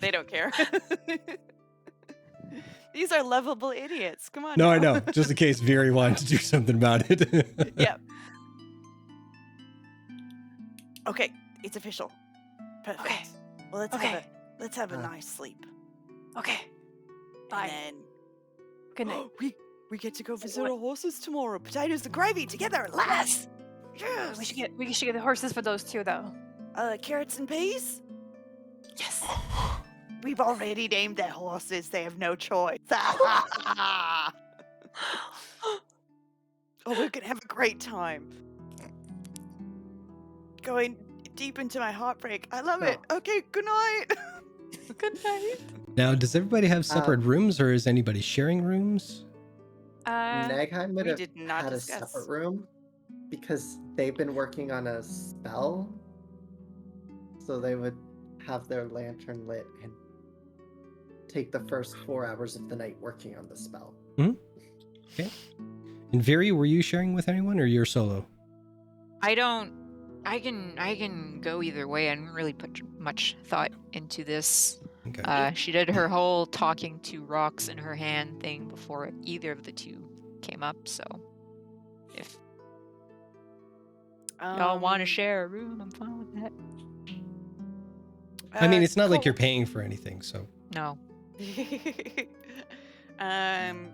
They don't care. These are lovable idiots. Come on. No, I now. know. Just in case Vera wanted to do something about it. Yep. Okay, it's official. Perfect. Okay. Well, let's have a nice sleep. Okay. Bye. And Good night. then we get to go visit our horses tomorrow. Potatoes and gravy together at last. Yes. We should get the horses for those 2 though. Carrots and peas. Yes. We've already named their horses. They have no choice. Oh, we're gonna have a great time. Going deep into my heartbreak. I love it. Okay, good night. Good night. Now, does everybody have separate rooms, or is anybody sharing rooms? Nagheim would we have did not had discuss. a separate room because they've been working on a spell. So they would have their lantern lit and take the first 4 hours of the night working on the spell. Okay. And Viri, were you sharing with anyone, or you're solo? I can go either way. I didn't really put much thought into this. Okay. She did her whole talking to rocks in her hand thing before either of the 2 came up, so if y'all want to share a room, I'm fine with that. I mean, it's not like you're paying for anything, so. No. I'm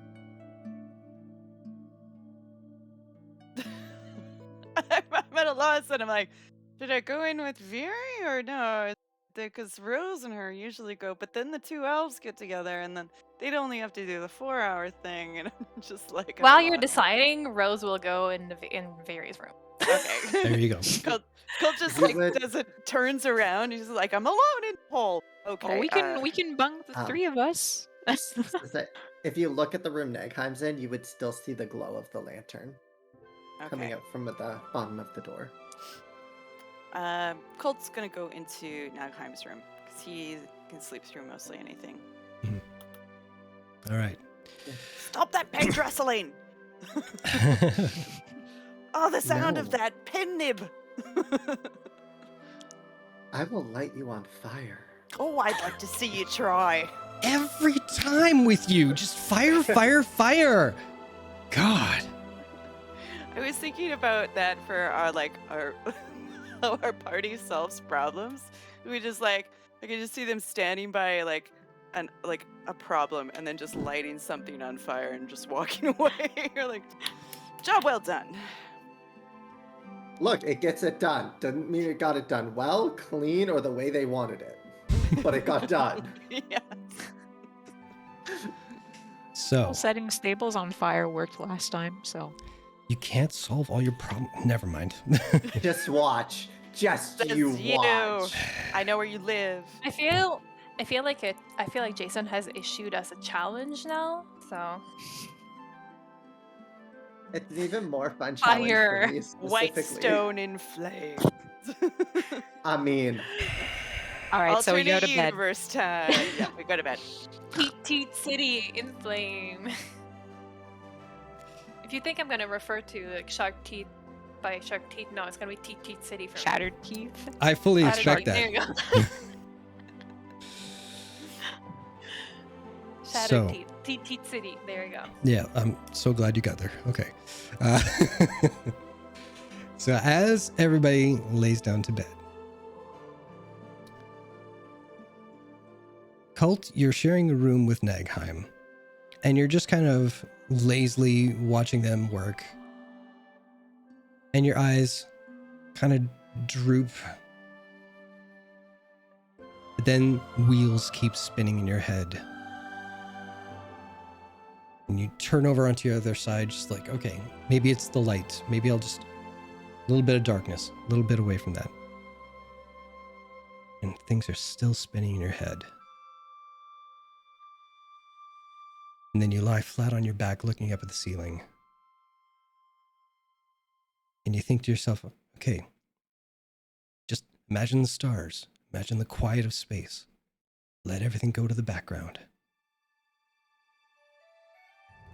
at a loss, and I'm like, did I go in with Viri or no? Because Rose and her usually go, but then the 2 elves get together, and then they'd only have to do the 4-hour thing, and I'm just like. While you're deciding, Rose will go in Vari's room. Okay. There you go. Colt just like turns around. He's like, I'm alone in the hole. Okay. Well, we can bunk the 3 of us. Is that if you look at the room Nagheim's in, you would still see the glow of the lantern coming out from the bottom of the door. Colt's gonna go into Nagheim's room because he can sleep through mostly anything. All right. Stop that page wrestling! Oh, the sound of No. that pen nib! I will light you on fire. Oh, I'd like to see you try. Every time with you, just fire, fire, fire. God. I was thinking about that for our how our party solves problems. We just I could just see them standing by a problem and then just lighting something on fire and just walking away. You're like, job well done. Look, it gets it done. Doesn't mean it got it done well, clean, or the way they wanted it. But it got done. Yeah. So Well, setting stables on fire worked last time, so. you can't solve all your problems. Never mind. Just watch. Just Says you watch. I know where you live. I feel like Jason has issued us a challenge now, so. It's an even more fun challenge Fire. for me White specifically. stone in flames. I mean, All right, so we go to Alternate bed. universe time. Yeah, we go to bed. Teat City in flame. If you think I'm gonna refer to like Shark Teeth by Shark Teeth, no, it's gonna be Teat City for me. Shattered teeth. I fully Shattered expect Teeth, that. there you go. Shattered So- Teeth. Teat City. There you go. Yeah, I'm so glad you got there. Okay. So as everybody lays down to bed, Cult, you're sharing a room with Nagheim, and you're just kind of lazily watching them work, and your eyes kind of droop. But then wheels keep spinning in your head. And you turn over onto your other side, just like, okay, maybe it's the light. Maybe I'll just, a little bit of darkness, a little bit away from that. And things are still spinning in your head. And then you lie flat on your back looking up at the ceiling. And you think to yourself, okay, just imagine the stars. Imagine the quiet of space. Let everything go to the background.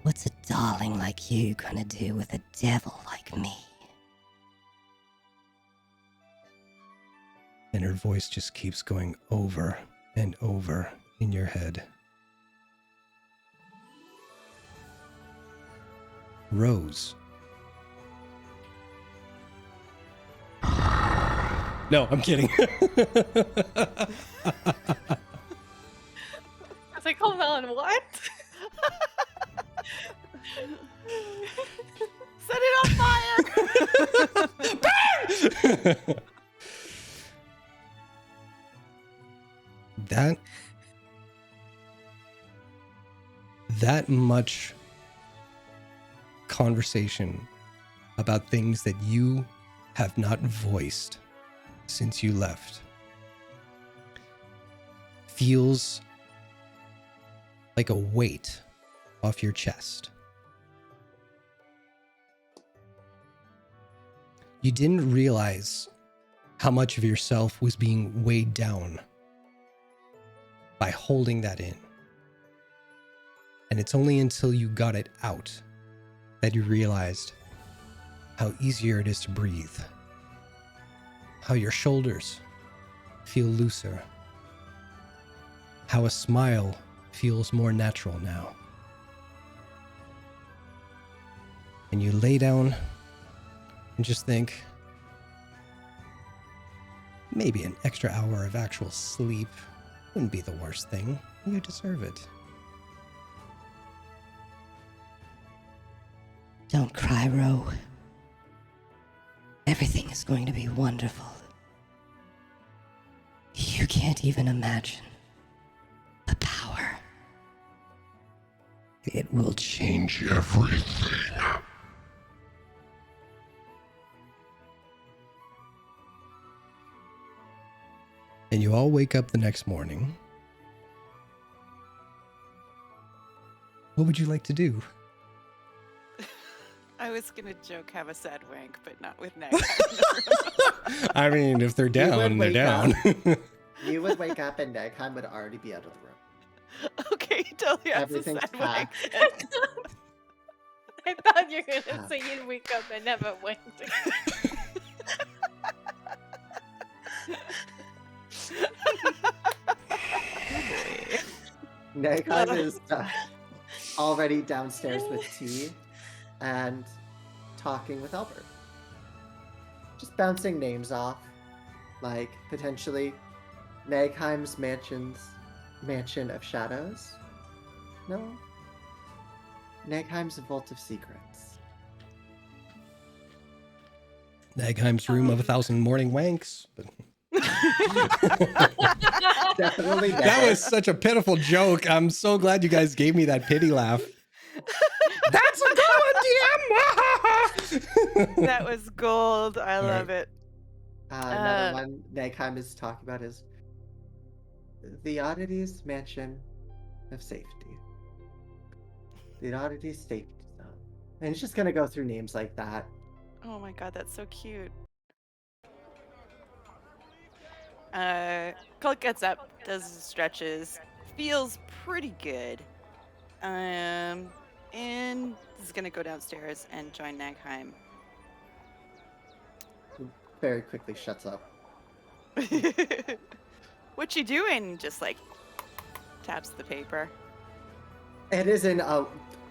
What's a darling like you gonna do with a devil like me? And her voice just keeps going over and over in your head. Rose. No, I'm kidding. I was like, hold on, what? Set it on fire! That much conversation about things that you have not voiced since you left feels like a weight off your chest. You didn't realize how much of yourself was being weighed down by holding that in. And it's only until you got it out that you realized how easier it is to breathe, how your shoulders feel looser, how a smile feels more natural now. And you lay down and just think, maybe an extra hour of actual sleep wouldn't be the worst thing. You deserve it. Don't cry, Ro. Everything is going to be wonderful. You can't even imagine the power. It will change everything. And you all wake up the next morning. What would you like to do? I was gonna joke, have a sad wank, but not with Nag. I mean, if they're down, they're down. You would wake up and Nagheim would already be out of the room. Okay, totally. Everything's packed. I thought you were gonna say you'd wake up and never went. Nagheim is already downstairs with tea, and talking with Albert. Just bouncing names off, like potentially Nagheim's Mansion of Shadows. No. Nagheim's Vault of Secrets. Nagheim's Room of 1,000 Morning Wanks. But... Definitely that was such a pitiful joke. I'm so glad you guys gave me that pity laugh. That's a good one, DM! That was gold. I love it. Another one Nagheim is talking about is the Oddities Mansion of Safety. The Oddities Safety Zone. And it's just gonna go through names like that. Oh my god, that's so cute. Colt gets up, does his stretches, feels pretty good. And is gonna go downstairs and join Nagheim. Very quickly shuts up. What you doing? Just like taps the paper. It is in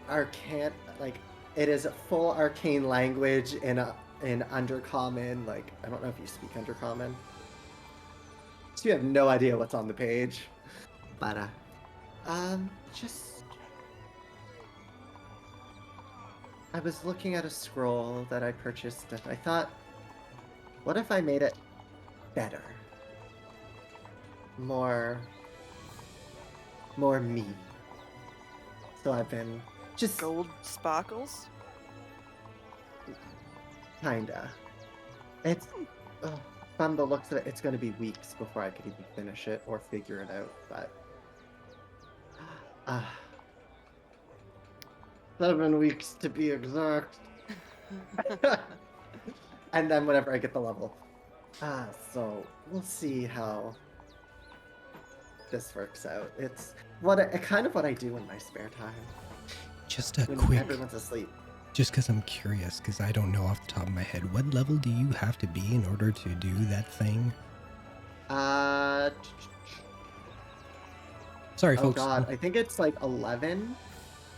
arcane, like it is a full arcane language in Undercommon. Like I don't know if you speak Undercommon, so you have no idea what's on the page. But just I was looking at a scroll that I purchased, and I thought, what if I made it better, more me? So I've been just gold sparkles. Kinda. It's from the looks of it, it's going to be weeks before I could even finish it or figure it out. But 7 weeks to be exact. And then whenever I get the level. So we'll see how this works out. It's kind of what I do in my spare time. Just a when quick... everyone's asleep. Just because I'm curious, because I don't know off the top of my head, what level do you have to be in order to do that thing? Sorry, folks. Oh god, I think it's like 11.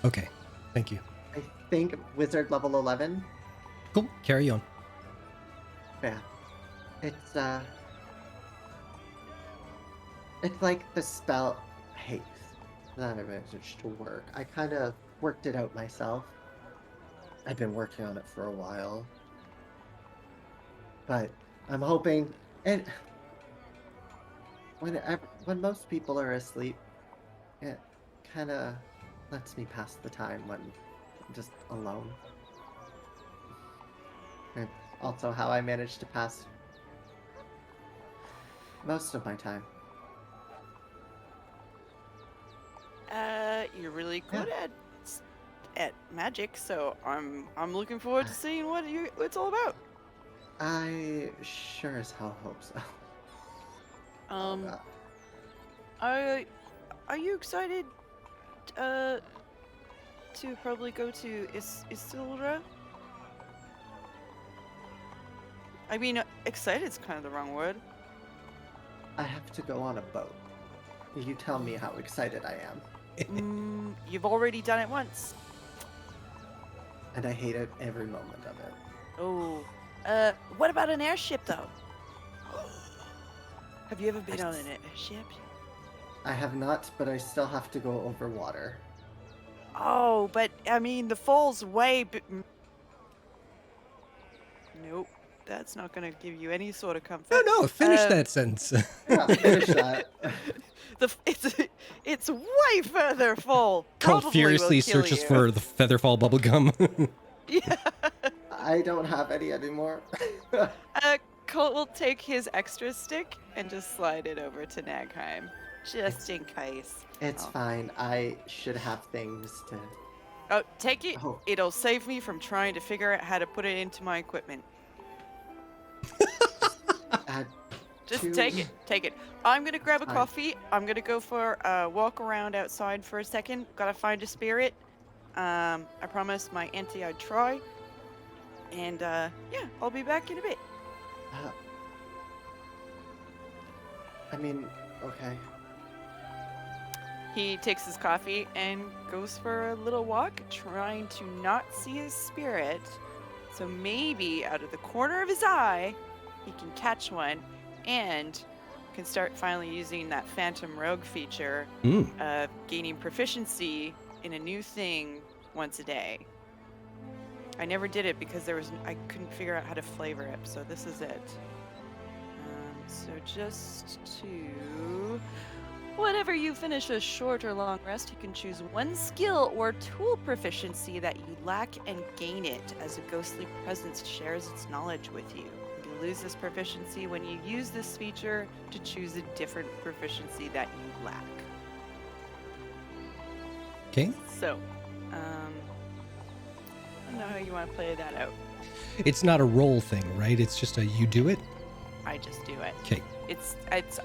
Okay, thank you. I think wizard level 11. Cool, carry on. Yeah. It's like the spell haste that I managed to work. I kind of worked it out myself. I've been working on it for a while. But I'm hoping, and when most people are asleep, it kind of lets me pass the time when I'm just alone. And also how I managed to pass most of my time. You're really good at magic, so I'm looking forward to seeing what it's all about. I sure as hell hope so. Are you excited to probably go to Isilra? I mean, excited's kind of the wrong word. I have to go on a boat. You tell me how excited I am. You've already done it once. And I hated every moment of it. Oh, what about an airship though? Have you ever been on an airship? I have not, but I still have to go over water. Oh, but I mean, the fall's way. Nope, that's not gonna give you any sort of comfort. No, finish that sentence. Yeah, finish that. It's way further fall. Colt Probably furiously will kill searches you. for the Featherfall bubblegum. Yeah. I don't have any anymore. Colt will take his extra stick and just slide it over to Nagheim, just in case. It's fine. I should have things to... Oh, take it. Oh. It'll save me from trying to figure out how to put it into my equipment. Just take it. Take it. I'm gonna grab a coffee. I'm gonna go for a walk around outside for a second. Gotta find a spirit. I promise my auntie I'd try. And yeah, I'll be back in a bit. I mean, okay. He takes his coffee and goes for a little walk, trying to not see his spirit. So maybe out of the corner of his eye, he can catch one and can start finally using that Phantom Rogue feature of gaining proficiency in a new thing once a day. I never did it because I couldn't figure out how to flavor it, so this is it. So just to... Whenever you finish a short or long rest, you can choose one skill or tool proficiency that you lack and gain it as a ghostly presence shares its knowledge with you. You lose this proficiency when you use this feature to choose a different proficiency that you lack. Okay. So, I don't know how you want to play that out. It's not a roll thing, right? It's just a you do it? I just do it. Okay. It's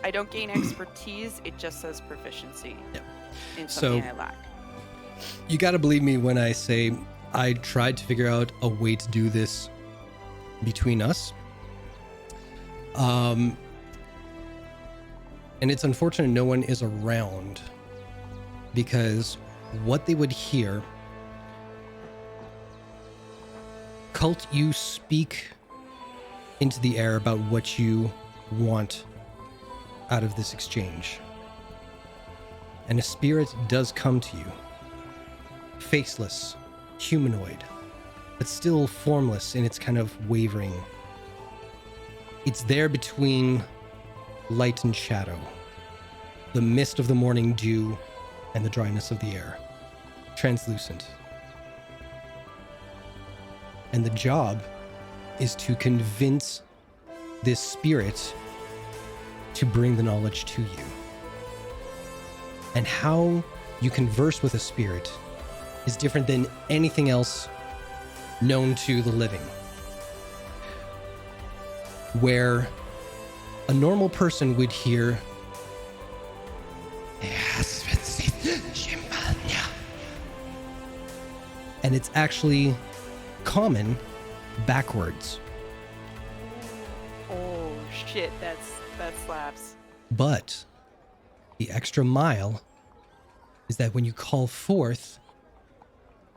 I don't gain expertise, it just says proficiency. Yeah. In something So- I lack. You got to believe me when I say I tried to figure out a way to do this between us. And it's unfortunate no one is around, because what they would hear, Cult, you speak into the air about what you want out of this exchange. And a spirit does come to you. Faceless, humanoid, but still formless in its kind of wavering. It's there between light and shadow, the mist of the morning dew and the dryness of the air, translucent. And the job is to convince this spirit to bring the knowledge to you. And how you converse with a spirit is different than anything else known to the living. Where a normal person would hear, and it's actually common backwards. Oh shit, that slaps. But the extra mile is that when you call forth,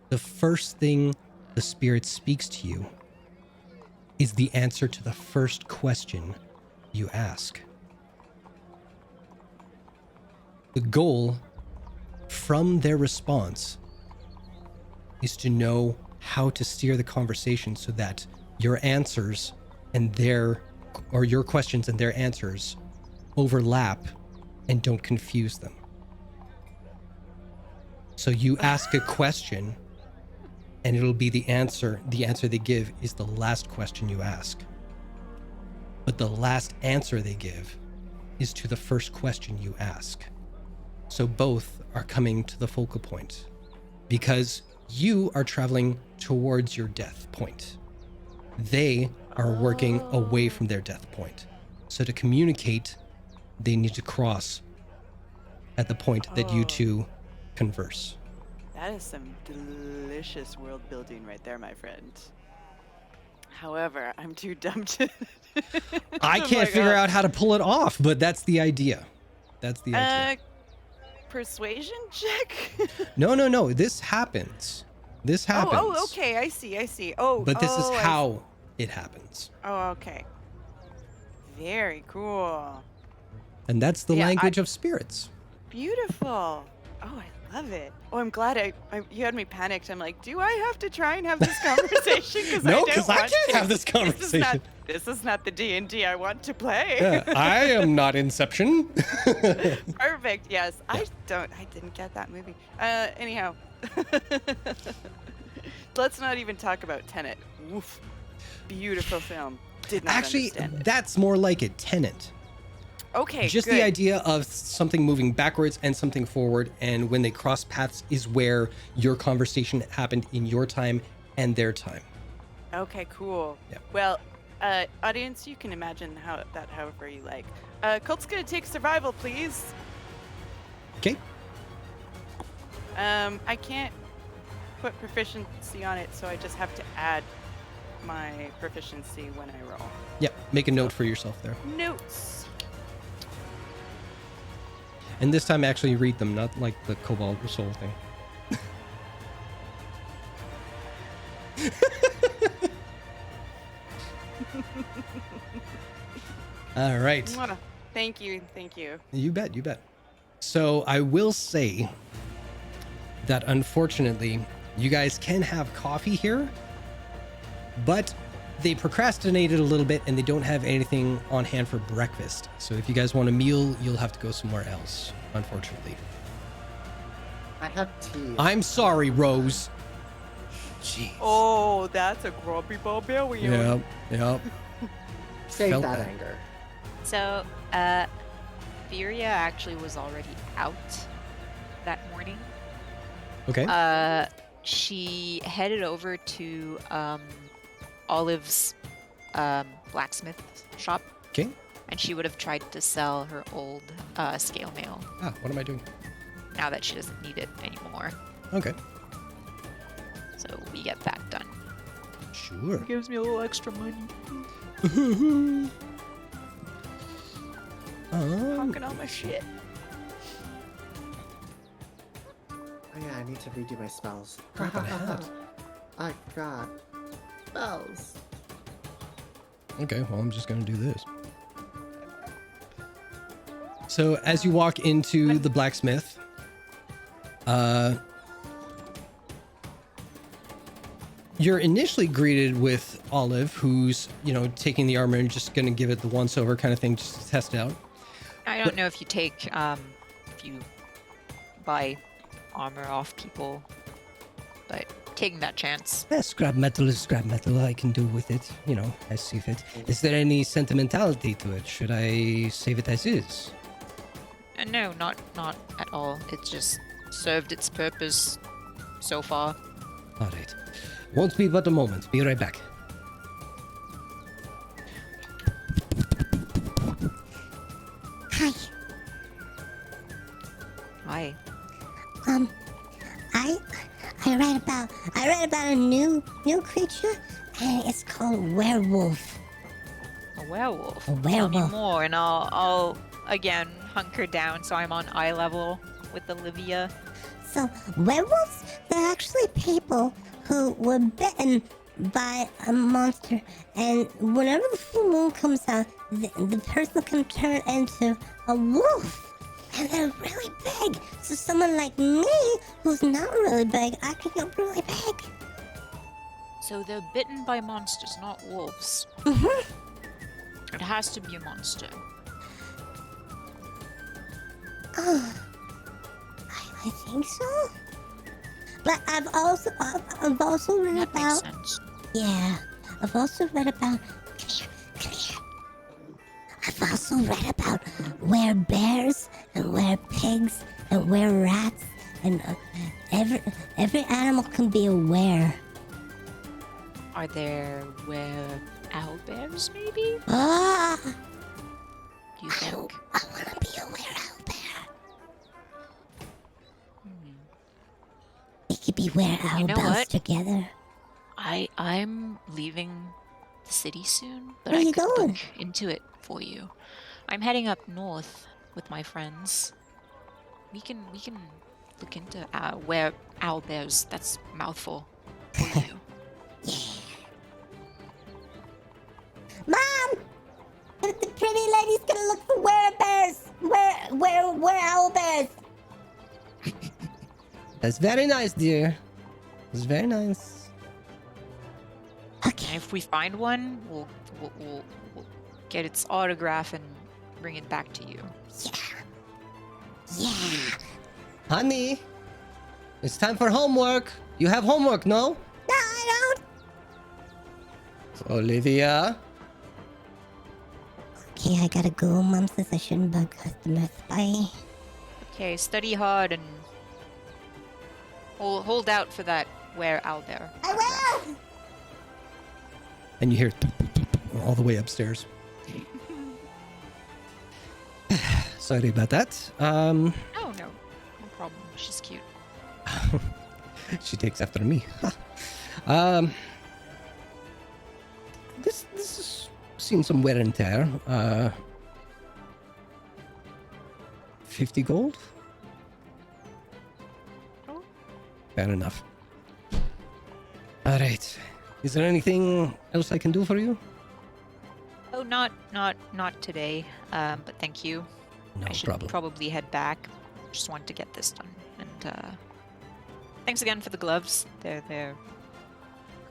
the first thing the spirit speaks to you is the answer to the first question you ask. The goal from their response is to know how to steer the conversation so that your answers and your questions and their answers overlap and don't confuse them. So you ask a question and it'll be the answer they give is the last question you ask. But the last answer they give is to the first question you ask. So both are coming to the focal point because you are traveling towards your death point. They are working away from their death point. So to communicate, they need to cross at the point that you two converse. That is some delicious world building right there, my friend. However, I'm too dumb to... I can't figure out how to pull it off, but that's the idea. That's the idea. Persuasion check? No. This happens. This happens. Oh, okay. I see. Oh, but this is how it happens. Oh, okay. Very cool. And that's the language of spirits. Beautiful. Oh, I love it. Oh, I'm glad you had me panicked. I'm like, do I have to try and have this conversation? No, because I can't have this conversation. This is not the D&D I want to play. Yeah, I am not Inception. Perfect. Yes. Yeah. I didn't get that movie. Anyhow. Let's not even talk about Tenet. Woof. Beautiful film. Did not understand it. That's more like it. Tenet. Okay, Just good. The idea of something moving backwards and something forward, and when they cross paths is where your conversation happened in your time and their time. Okay, cool. Yeah. Well, audience, you can imagine that however you like. Cult's gonna take survival, please. Okay. I can't put proficiency on it, so I just have to add my proficiency when I roll. Yeah, make a note for yourself there. Notes. And this time actually read them, not like the Cobalt Soul thing. All right. Mwah. Thank you. You bet, you bet. So I will say that unfortunately, you guys can have coffee here, but they procrastinated a little bit and they don't have anything on hand for breakfast. So if you guys want a meal, you'll have to go somewhere else, unfortunately. I have tea. I'm sorry, Rose. Jeez. Oh, that's a grumpy barbarian. Yep. Save Felt that that. anger. So, Furia actually was already out that morning. Okay. She headed over to Olive's blacksmith shop. Okay. And she would have tried to sell her old scale mail. Ah, what am I doing? Now that she doesn't need it anymore. Okay. So we get that done. Sure. Gives me a little extra money. Honking on my shit. Oh yeah, I need to redo my spells. Crap, I had. I forgot. Spells. Okay, well, I'm just going to do this. So as you walk into the blacksmith, you're initially greeted with Olive, who's, taking the armor and just going to give it the once over kind of thing, just to test it out. I don't know if you take, if you buy armor off people, but taking that chance. Scrap metal is scrap metal. I can do with it, I see fit. Is there any sentimentality to it? Should I save it as is? No, not at all. It's just served its purpose so far. All right. Won't be but a moment. Be right back. Hi. Hi. I read about a new creature, and it's called werewolf. A werewolf? A Tell me werewolf. more, and I'll again hunker down so I'm on eye level with Olivia. So werewolves, they're actually people who were bitten by a monster, and whenever the full moon comes out, the person can turn into a wolf. And they're really big. So someone like me, who's not really big, I can get really big. So they're bitten by monsters, not wolves. Mm-hmm. It has to be a monster. Oh, I think so. But I've also read That about. makes sense. Yeah, I've also read about. Come here. I've also read about bears and pigs and rats, and every animal can be a were. Are there owlbears, maybe? Ah! Do you think? I want to be a were-owlbear. We could be were-owlbears together. I'm leaving the city soon, but Where I you could going? look into it for you. I'm heading up north with my friends. We can look into where owlbears. That's a mouthful for you. Mom! The pretty lady's gonna look for were-bears! Were-owlbears! That's very nice, dear. It's very nice. Okay. And if we find one, we'll get its autograph and bring it back to you. Yeah. Honey, it's time for homework. You have homework, no? No, I don't. Olivia. Okay, I gotta go. Mom says I shouldn't bug customers. Bye. Okay, study hard and hold out for that were-owlbear. I will! And you hear all the way upstairs. Sorry about that. Oh, no problem. She's cute. She takes after me. This has seen some wear and tear. 50 gold? Oh. Fair enough. All right. Is there anything else I can do for you? Oh, not today. But thank you. No I should problem. probably head back. Just want to get this done. And thanks again for the gloves. They're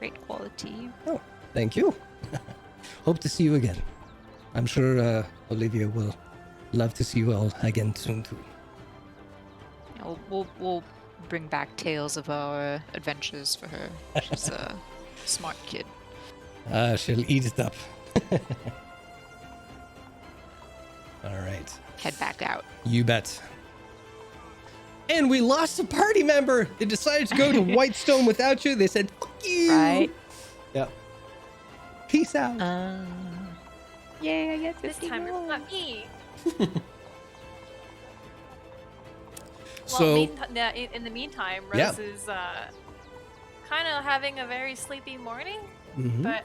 great quality. Oh, thank you. Hope to see you again. I'm sure Olivia will love to see you all again soon too. We'll bring back tales of our adventures for her. She's a smart kid. She'll eat it up. All right. Head back out. You bet. And we lost a party member. They decided to go to Whitestone without you. They said, fuck you. Right. Yep. Peace out. Yay, I guess This time it's not me. So, in the meantime, Yeah. Rose is kind of having a very sleepy morning. Mhm. But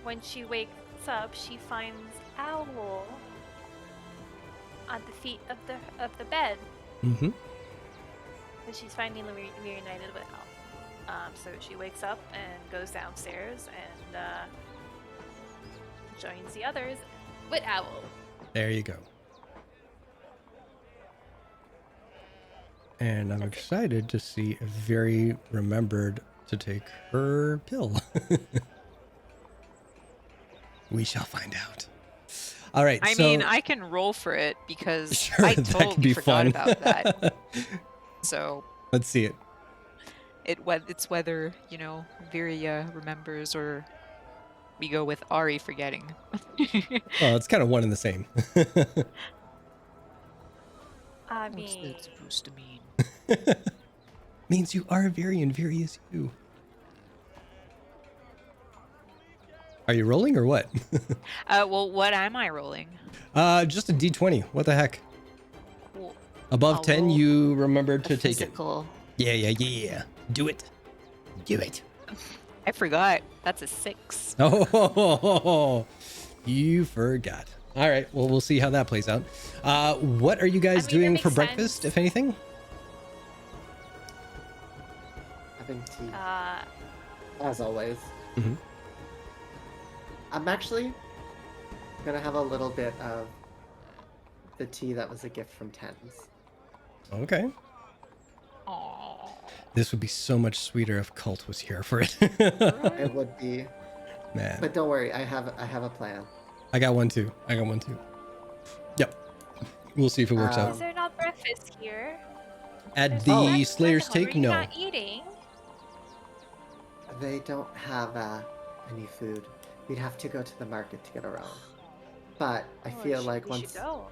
when she wakes up, she finds Owl at the feet of the bed. mm-hmm. So she's finally reunited with Owl. So she wakes up and goes downstairs and joins the others with Owl. There you go. And I'm excited to see if Very remembered to take her pill. We shall find out. All right. I so, mean, I can roll for it because Sure, I that could totally be forgot fun. about that. So Let's see it. it's whether, Viria remembers or we go with Ari forgetting. Well, it's kind of one and the same. I What's mean, that supposed to mean? Means you are Very and Very is you. Are you rolling or what? Well, what am I rolling? Just a D20. What the heck? Well, Above I'll 10, roll you remembered to take physical. it. Yeah. Do it. Do it. I forgot. That's a 6. Oh, you forgot. All right. Well, we'll see how that plays out. What are you guys that doing makes for breakfast, sense. if anything? Having tea, uh, as always. Mhm. I'm actually gonna have a little bit of the tea that was a gift from Tens. Okay. This would be so much sweeter if Cult was here for it. It would be, Man, but don't worry, I have a plan. I got one too. Yep. We'll see if it works is out. there not breakfast here? At There's the breakfast. Slayer's I'm Take, hungry. no. You're not eating. They don't have any food. We'd have to go to the market to get around. But I Oh, feel like we once should go.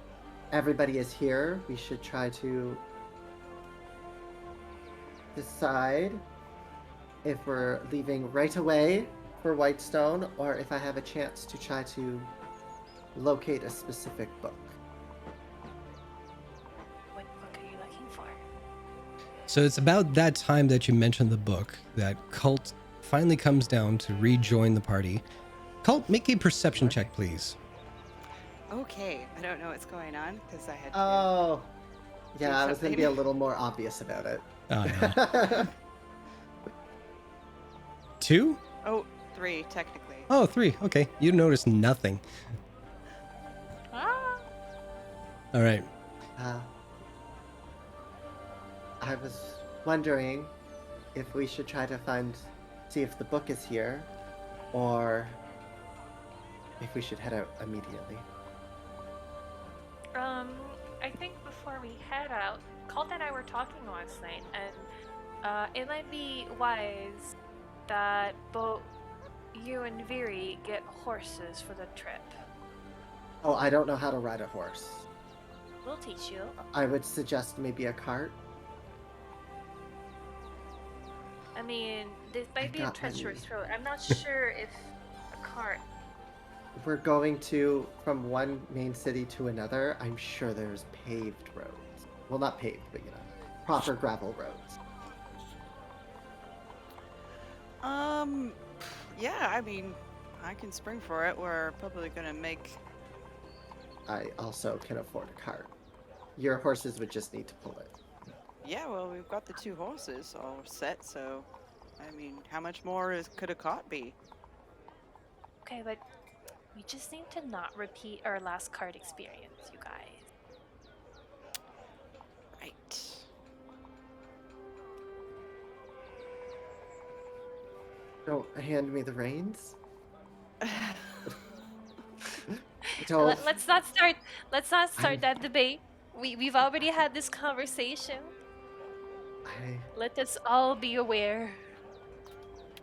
everybody is here, we should try to decide if we're leaving right away for Whitestone or if I have a chance to try to locate a specific book. What book are you looking for? So it's about that time that you mentioned the book that Cult finally comes down to rejoin the party. Cult, make a perception check, please. Okay, I don't know what's going on because I had to. Oh, do yeah, I was going to be a something. little more obvious about it. Oh, no. 2? Oh, 3 technically. Oh, 3. Okay. You noticed nothing. Ah. All right. I was wondering if we should try to see if the book is here, or if we should head out immediately. I think before we head out, Colt and I were talking last night, and it might be wise that both you and Viri get horses for the trip. Oh, I don't know how to ride a horse. We'll teach you. I would suggest maybe a cart. I mean, this might be a got treacherous road. I'm not sure if a cart. We're going from one main city to another. I'm sure there's paved roads. Well, not paved, but proper gravel roads. Yeah, I mean, I can spring for it. We're probably gonna make. I also can afford a cart. your horses would just need to pull it. Yeah, well, we've got the 2 horses all set, so I mean, how much more could a cart be? Okay, but we just need to not repeat our last card experience, you guys. Right. Don't hand me the reins. Let's not start. Let's not start that debate. We've already had this conversation. Let us all be aware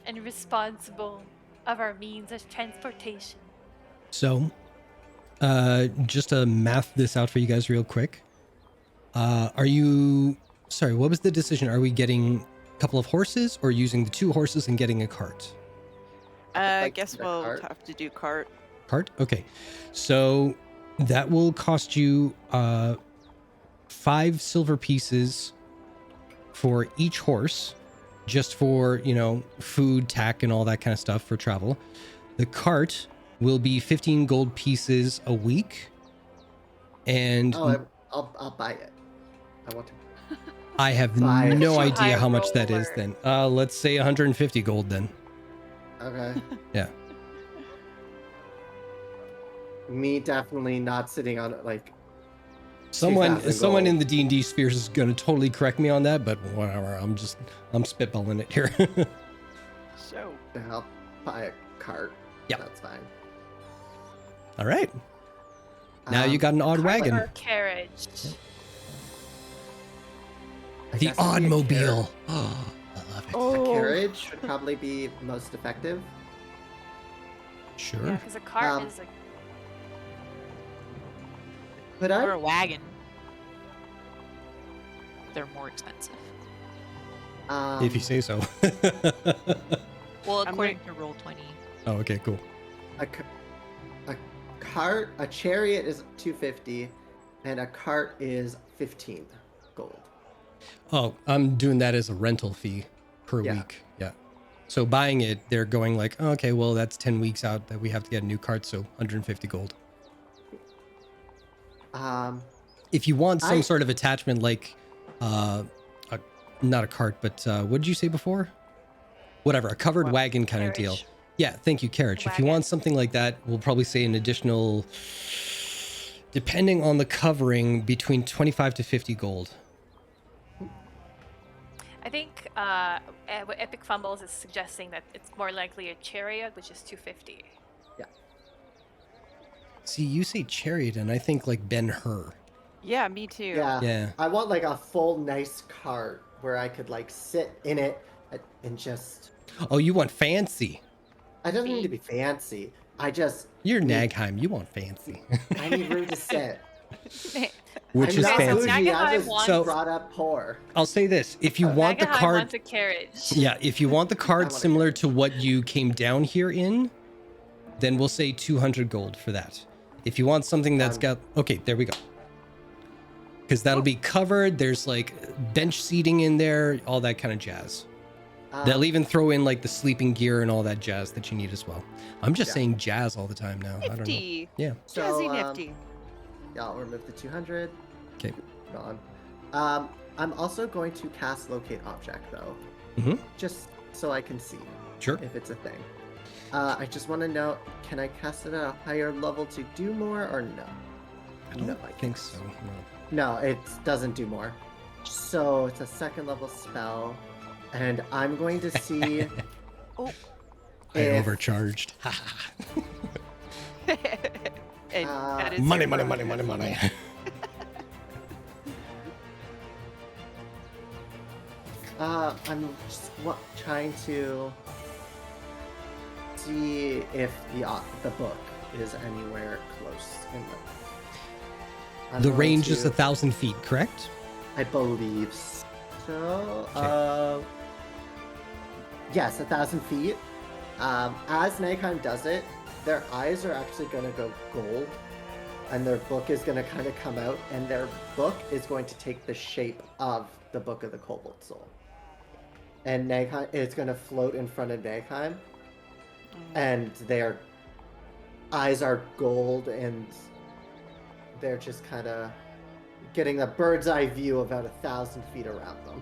and responsible of our means of transportation. So, just to math this out for you guys real quick. Are you... Sorry, what was the decision? Are we getting a couple of horses or using the 2 horses and getting a cart? I guess we'll have to do cart. Cart? Okay. So that will cost you 5 silver pieces for each horse, just for, you know, food, tack, and all that kind of stuff for travel. The cart will be 15 gold pieces a week. And I'll buy it. I want to. I have no idea how much that is then. Let's say 150 gold then. Okay. Yeah. Me definitely not sitting on it like. Someone in the D&D spheres is going to totally correct me on that, but whatever. I'm spitballing it here. So. I'll buy a cart. Yeah. That's fine. All right. Now you got an odd wagon. Or carriage. The Oddmobile. Oh, I love it. A carriage would probably be most effective. Sure. Yeah, because a cart is like. Could I? Or a wagon. They're more expensive. If you say so. Well, according to Roll20. Oh, okay, cool. A cart, a chariot is 250, and a cart is 15 gold. Oh, I'm doing that as a rental fee per week. Yeah. So buying it, they're going like, oh, okay, well, that's 10 weeks out that we have to get a new cart, so 150 gold. If you want some sort of attachment like, not a cart, but what did you say before? Whatever, a covered wagon kind of deal. Yeah, thank you, carriage. If you want something like that, we'll probably say an additional, depending on the covering, between 25 to 50 gold. I think what Epic Fumbles is suggesting that it's more likely a chariot, which is 250. Yeah. See, you say chariot, and I think like Ben-Hur. Yeah, me too. Yeah. I want like a full nice cart where I could like sit in it and just. Oh, you want fancy? I don't need to be fancy. I just. You're Nagheim. You want fancy. I need room to sit. Which is fancy. I was brought up poor. I'll say this: if you want the Nagaheim cart, wants a carriage. yeah, if you want the cart similar to what you came down here in, then we'll say 200 gold for that. If you want something that's got, okay, there we go. Because that'll be covered. There's like bench seating in there, all that kind of jazz. They'll even throw in like the sleeping gear and all that jazz that you need as well. I'm just saying jazz all the time now. I don't know. Nifty. Yeah. Jazzy nifty. Yeah, I'll remove the 200. Okay. Gone. I'm also going to cast locate object though. Mm-hmm. Just so I can see. Sure. If it's a thing. I just want to know, can I cast it at a higher level to do more or no? I don't think so. No, it doesn't do more. So it's a second level spell. And I'm going to see. I overcharged. Money. I'm just trying to see if the book is anywhere close in the range is 1,000 feet, correct? I believe so. Yes, 1,000 feet. As Nagheim does it, their eyes are actually going to go gold, and their book is going to kind of come out, and their book is going to take the shape of the Book of the Kobold Soul. And Nagheim, it's going to float in front of Nagheim, and their eyes are gold, and they're just kind of getting a bird's eye view of about 1,000 feet around them.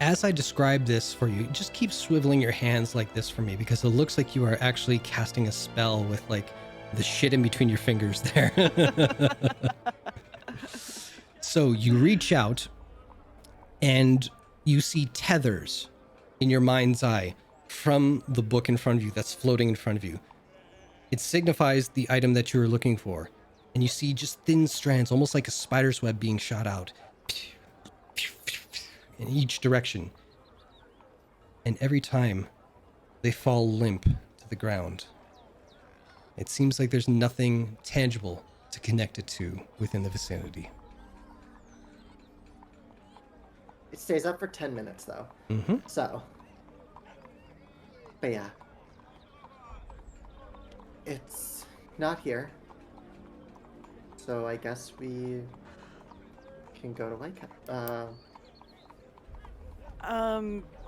As I describe this for you, just keep swiveling your hands like this for me, because it looks like you are actually casting a spell with like the shit in between your fingers there. So you reach out and you see tethers in your mind's eye from the book in front of you that's floating in front of you. It signifies the item that you were looking for. And you see just thin strands, almost like a spider's web being shot out in each direction. And every time they fall limp to the ground. It seems like there's nothing tangible to connect it to within the vicinity. It stays up for 10 minutes, though. Mm-hmm. So. But yeah. It's not here. So I guess we can go to White Cap.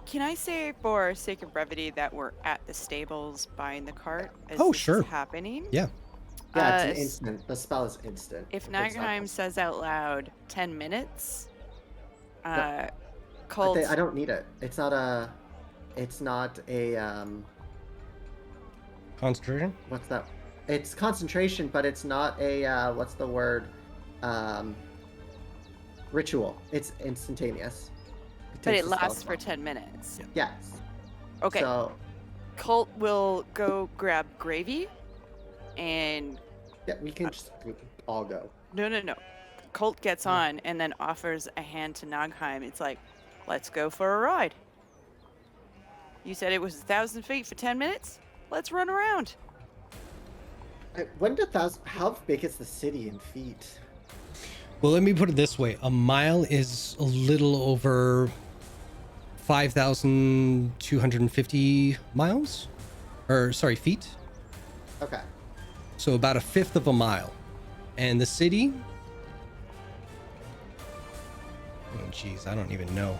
Can I say for sake of brevity that we're at the stables buying the cart as Oh, this sure. is happening? Yeah. Yeah, it's an instant. The spell is instant. If It's not- Nagheim says out loud 10 minutes, I Colt... I don't need it. It's not a... Concentration? What's that? It's concentration, but it's not a, what's the word? Ritual. It's instantaneous. But takes it the spell lasts for slot. 10 minutes. Yes. Okay. So, Colt will go grab gravy and... yeah, we can all go. No. Colt gets on and then offers a hand to Nagheim. It's like, let's go for a ride. You said it was 1,000 feet for 10 minutes? Let's run around. How big is the city in feet? Well, let me put it this way. A mile is a little over 5,250 miles? Or, sorry, feet? Okay. So about a fifth of a mile. And the city? Oh, geez, I don't even know.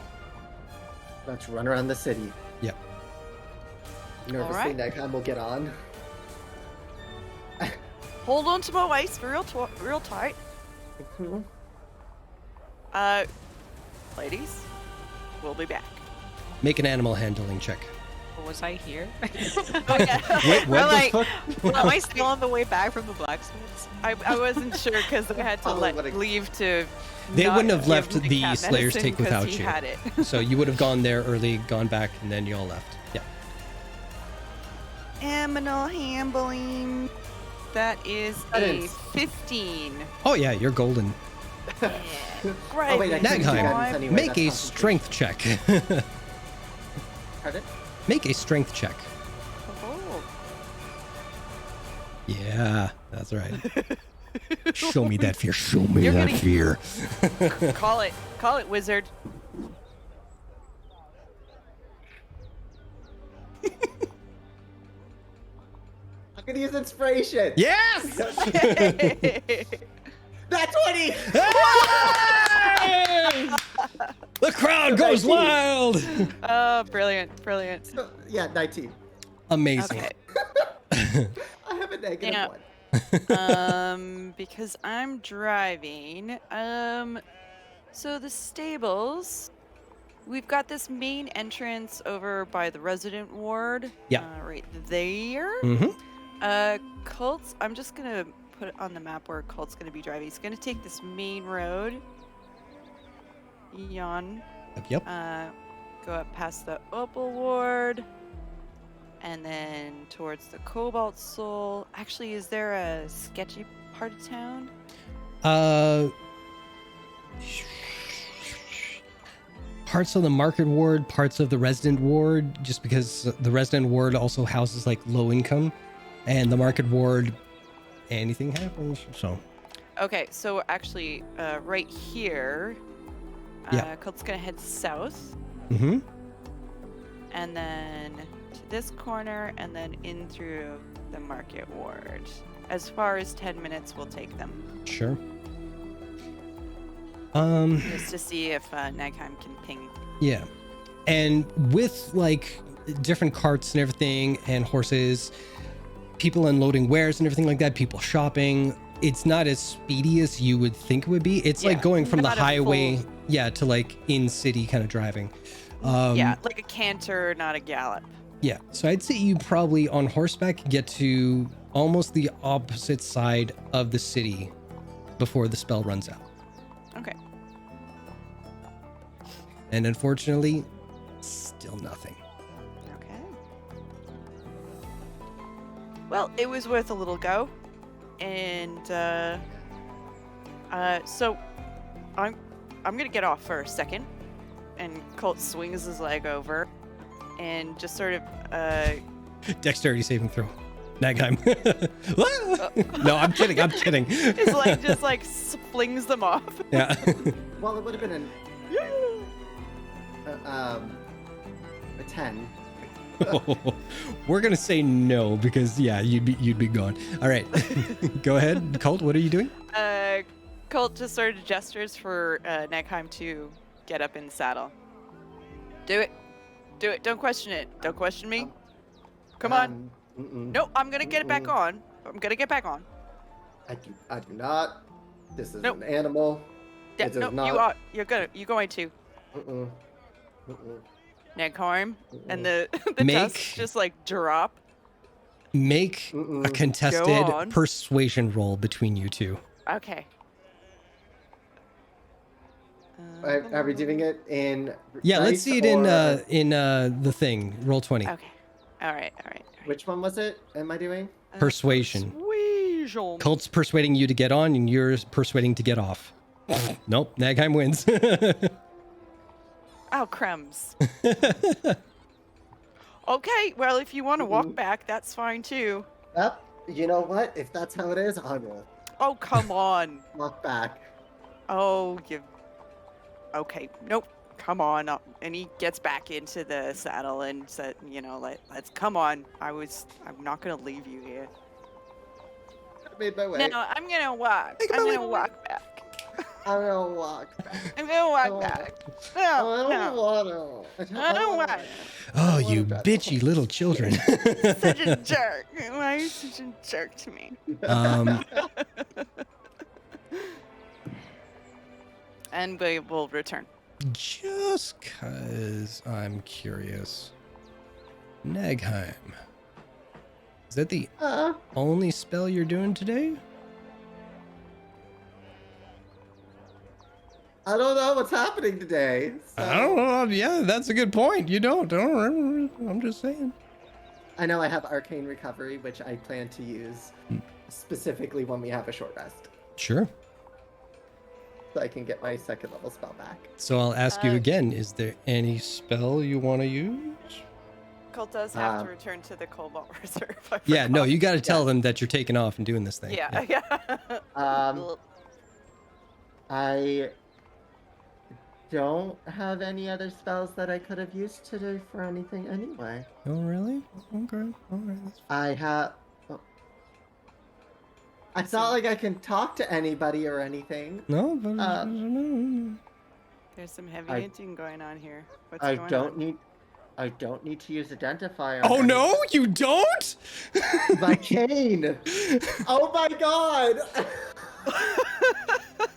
Let's run around the city. Yep. Nervously, Alright. Nagheim will get on. Hold on to my waist real tight. Mhm. Ladies, we'll be back. Make an animal handling check. Was I here? Oh, yeah. Wait, what I'm the like, fuck? am I still on the way back from the blacksmith's? I wasn't sure because I had to leave to. They not wouldn't have give left the the cat Slayer's medicine take 'cause without he you. had it. So you would have gone there early, gone back, and then you all left. Yeah. Aminal handling. That is a 15. Oh yeah, you're golden. Great. Oh, wait, I can't do guidance Nagheim, anyway, make that's a not- strength check. Pardon? Make a strength check. Oh. Yeah, that's right. Show me that fear. Show me You're that gonna- fear. Call it, wizard. I'm gonna use inspiration. Yes! That's 20! The crowd goes 19. wild. Oh, brilliant. Yeah, 19. Amazing. Okay. I have a negative Yeah. 1. Because I'm driving. So the stables, we've got this main entrance over by the resident ward. Yeah. Right there. Mm-hmm. Colt's, I'm just gonna put it on the map where Colt's gonna be driving. He's gonna take this main road. Yep. Go up past the Opal ward. And then towards the Cobalt Soul. Actually, is there a sketchy part of town? Parts of the market ward, parts of the resident ward, just because the resident ward also houses like low income, and the market ward, anything happens. So. Okay, so actually, right here, Yeah. Colt's gonna head south, Mm-hmm. and then to this corner, and then in through the market ward. As far as 10 minutes will take them. Sure. Just to see if Nagheim can ping. Yeah. And with like different carts and everything and horses, people unloading wares and everything like that, people shopping, it's not as speedy as you would think it would be. It's like Yeah, going from the not a highway, full- yeah, to like in city kind of driving. Yeah, like a canter, not a gallop. Yeah, so I'd say you probably on horseback get to almost the opposite side of the city before the spell runs out. Okay. And unfortunately, still nothing. Okay. Well, it was worth a little go, and so I'm gonna get off for a second, and Colt swings his leg over, and just sort of Dexterity saving throw. Nagheim. No, I'm kidding. I'm kidding. his leg just like flings them off. Yeah. Well, it would have been a 10. We're gonna say no because yeah, you'd be gone. All right, go ahead, Colt. What are you doing? Colt just sort of gestures for Nagheim to get up in the saddle. Do it. Do it. Don't question it. Don't question me. Come on. No, I'm gonna get it back on. I'm gonna get back on. I do not. This is Nope. an animal. Yeah, It is no, not. you are. You're going to. Nagheim, and the tusks just like drop. Make a Go contested on. persuasion roll between you two. Okay. Are we doing it in? Yeah, let's dice see it or- in the thing. Roll 20. Okay. All right. Which one was it? Am I doing? Persuasion. Persuasion. Colt's persuading you to get on, and you're persuading to get off. Nope, Nagheim wins. Oh, crumbs. Okay, well, if you want to walk back, that's fine too. Yep. You know what? If that's how it is, I will Oh, come on. walk back. Oh, you. Okay, nope. Come on. And he gets back into the saddle and said, let's come on. I'm not gonna leave you here. I made my way. No, I'm gonna walk. I'm gonna walk back. I'm gonna walk back. I'm gonna walk back. No, I don't want to. I don't want Oh, you bitchy little children. Such a jerk. Why are you such a jerk to me? And we will return. Just cause I'm curious. Nagheim. Is that the only spell you're doing today? I don't know what's happening today. I don't know. Yeah, that's a good point. You don't. I'm just saying. I know I have Arcane Recovery, which I plan to use specifically when we have a short rest. Sure. So I can get my second level spell back. So I'll ask you again, is there any spell you want to use? Colt does have to return to the Cobalt Reserve. Yeah, no, you got to tell them that you're taking off and doing this thing. Yeah. I don't have any other spells that I could have used today for anything anyway. Oh, really? Okay. All right. I have. Oh. It's not like I can talk to anybody or anything. No, but There's some heavy I- hinting going on here. What's I going don't on? need. I don't need to use identifier. Oh no, you don't? My cane. Oh my god.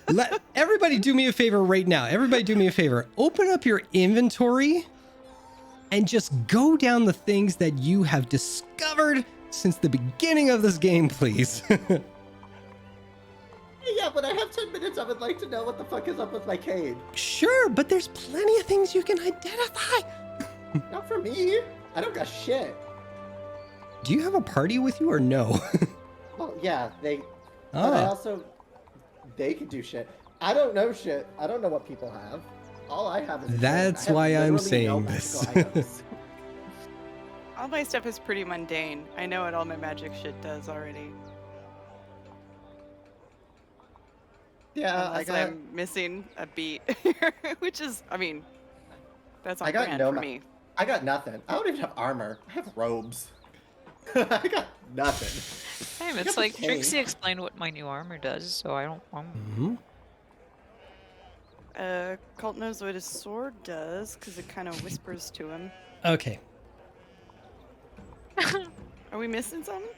Let everybody do me a favor right now. Everybody do me a favor. Open up your inventory and just go down the things that you have discovered since the beginning of this game, please. Yeah, but I have 10 minutes. I would like to know what the fuck is up with my cane. Sure, but there's plenty of things you can identify. Not for me. I don't got shit. Do you have a party with you or no? Well, yeah, they. But I also. They can do shit. I don't know shit. I don't know what people have. All I have is. That's why I'm saying this. All my stuff is pretty mundane. I know what all my magic shit does already. Yeah, Unless I'm missing a beat here, which is, I mean, that's on I got brand no. for me. I got nothing. I don't even have armor. I have robes. I got nothing. Same. I It's got the like cane. Trixie explained what my new armor does, so I don't. Colt knows what his sword does because it kind of whispers to him. Okay. Are we missing something?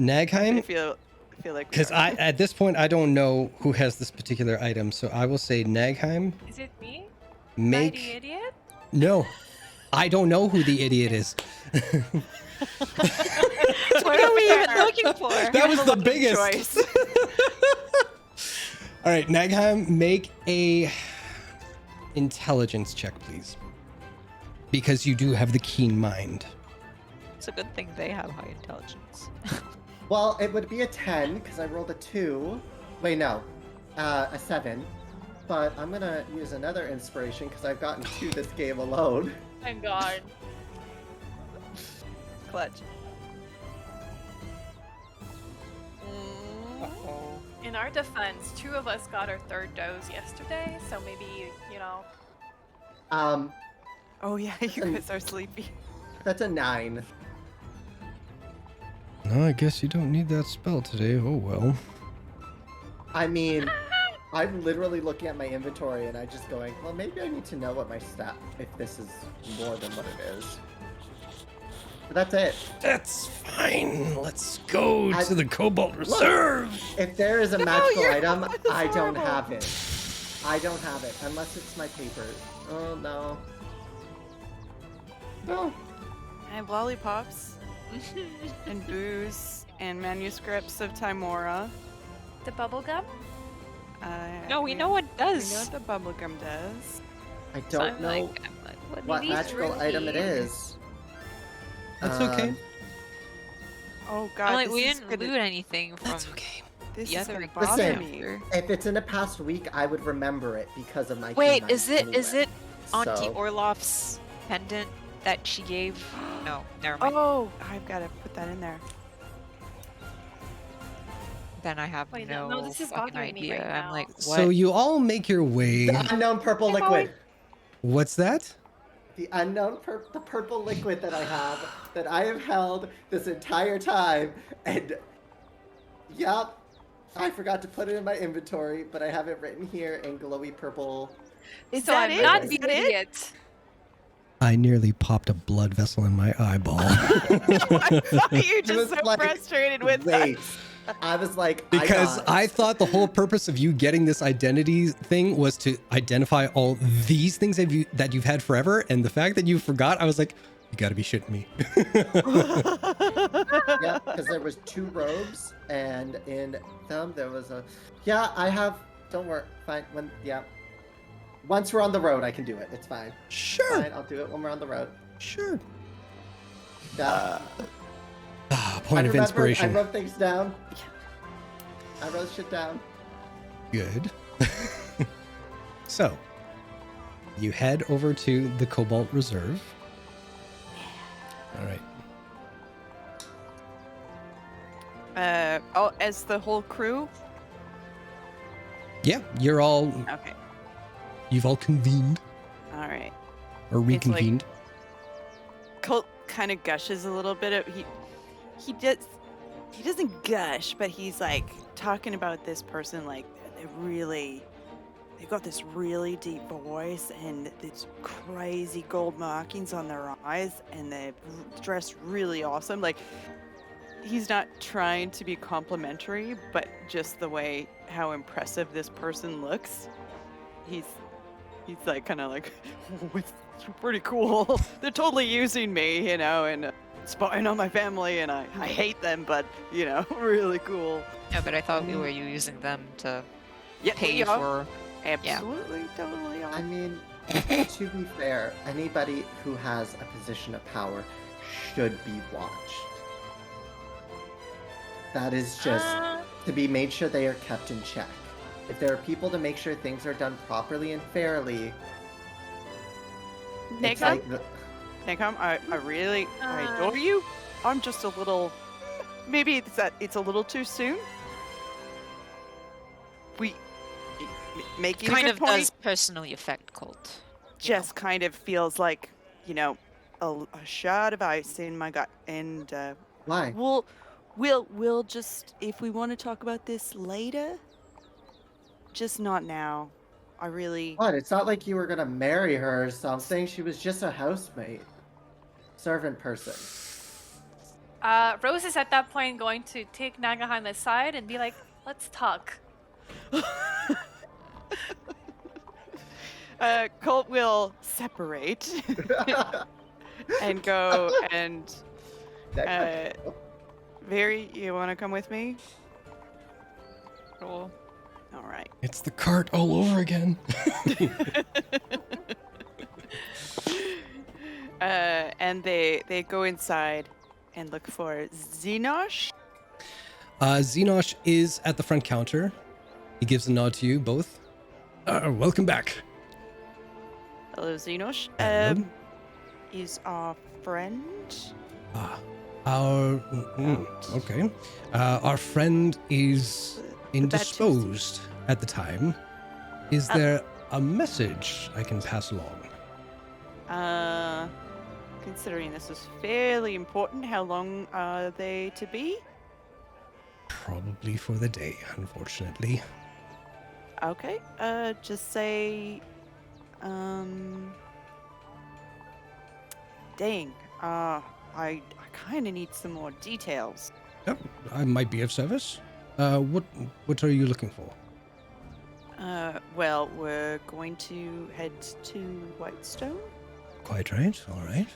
Nagheim, I feel. feel like we Because are. at this point I don't know who has this particular item, so I will say Nagheim. Is it me? Make Mighty idiot? no. I don't know who the idiot is. What are we even looking for? That was the biggest. Choice. All right, Nagheim, make a intelligence check, please, because you do have the keen mind. It's a good thing they have high intelligence. Well, it would be a 10 because I rolled a 2. Wait, no, a 7. But I'm gonna use another inspiration because I've gotten 2 this game alone. Thank God. Clutch. In our defense, 2 of us got our 3rd dose yesterday, so maybe, you know. Oh yeah, you guys are sleepy. That's a 9. No, I guess you don't need that spell today. Oh well. I mean, I'm literally looking at my inventory and I just going, well, maybe I need to know what my stat, if this is more than what it is. But that's it. That's fine. Let's go to the Cobalt Reserve. Look, if there is a magical item, I don't have it. I don't have it, unless it's my papers. Oh, no. No. I have lollipops and booze and manuscripts of Timora. The bubblegum? No, we know what it does. We know what the bubblegum does. I don't know what magical item it is. That's okay. Oh god, I'm like, this we is didn't gonna- loot anything from This the is other gonna bother Listen, me. if it's in the past week, I would remember it because of my Wait, keen is it mind anyway. Auntie So- Orloff's pendant that she gave? No, never mind. Oh, I've got to put that in there. Then I have Wait, no, no, this is fucking bothering me idea. right I'm now. like, what? So you all make your way. The unknown purple liquid. What's that? The unknown the purple liquid that I have held this entire time, and yup, I forgot to put it in my inventory, but I have it written here in glowy purple. Is So that I'm it? not Is the that it? idiot. I nearly popped a blood vessel in my eyeball. I thought you I just was so like, frustrated with Wait, that. I was like, Because got I thought the whole purpose of you getting this identity thing was to identify all these things that you've had forever, and the fact that you forgot, I was like, you gotta be shitting me. Yeah, because there was 2 robes, and in them there was a. Yeah, I have. Don't worry. Fine. Once we're on the road, I can do it. It's fine. Sure. Fine, I'll do it when we're on the road. Sure. Yeah. Point of inspiration. I wrote things down. I wrote shit down. Good. So, you head over to the Cobalt Reserve. All right. Oh, as the whole crew? Yeah, you're all. Okay. You've all convened All right. or It's like- reconvened. Colt kind of gushes a little bit. He doesn't gush, but he's like talking about this person like they've got this really deep voice and these crazy gold markings on their eyes, and they're dressed really awesome. Like, he's not trying to be complimentary, but just the way how impressive this person looks, he's like kind of like, oh, it's pretty cool. They're totally using me, you know, and spying on my family, and I hate them, but you know, really cool. Yeah, but I thought we were using them to Yeah, pay we are. for. Absolutely, totally. I mean, to be fair, anybody who has a position of power should be watched. That is just to be made sure they are kept in check. If there are people to make sure things are done properly and fairly, it's Nikon, like Nikon, I really I adore you. I'm just a little. Maybe it's a little too soon. Making Kind a of good point does personally affect Colt. just kind of feels like, you know, a shot of ice in my gut, and why? We'll just, if we want to talk about this later, just not now. I really. What? It's not like you were gonna marry her or something. She was just a housemate, servant person. Rose is at that point going to take Nagaheim aside and be like, let's talk. Colt will separate and go and Very, you want to come with me? Cool. All right. It's the cart all over again. And they go inside and look for Xenosh. Xenosh is at the front counter. He gives a nod to you both. Welcome back. Hello, Xenosh. Hello. Is our friend? Okay. Our friend is indisposed at the time. Is there a message I can pass along? Considering this is fairly important, how long are they to be? Probably for the day, unfortunately. Okay. Just say, dang. I kind of need some more details. Yep, I might be of service. What are you looking for? Well, we're going to head to Whitestone. Quite right. All right.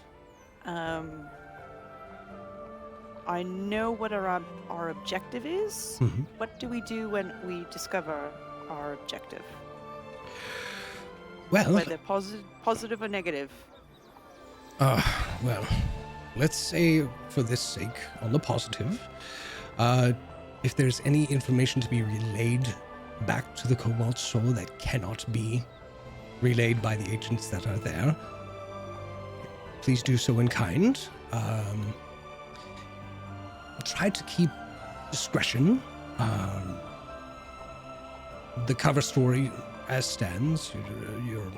I know what our objective is. Mhm. What do we do when we discover our objective? Well, whether positive or negative. Well, let's say for this sake, on the positive, if there's any information to be relayed back to the Cobalt Soul that cannot be relayed by the agents that are there, please do so in kind. Try to keep discretion. The cover story as stands, you're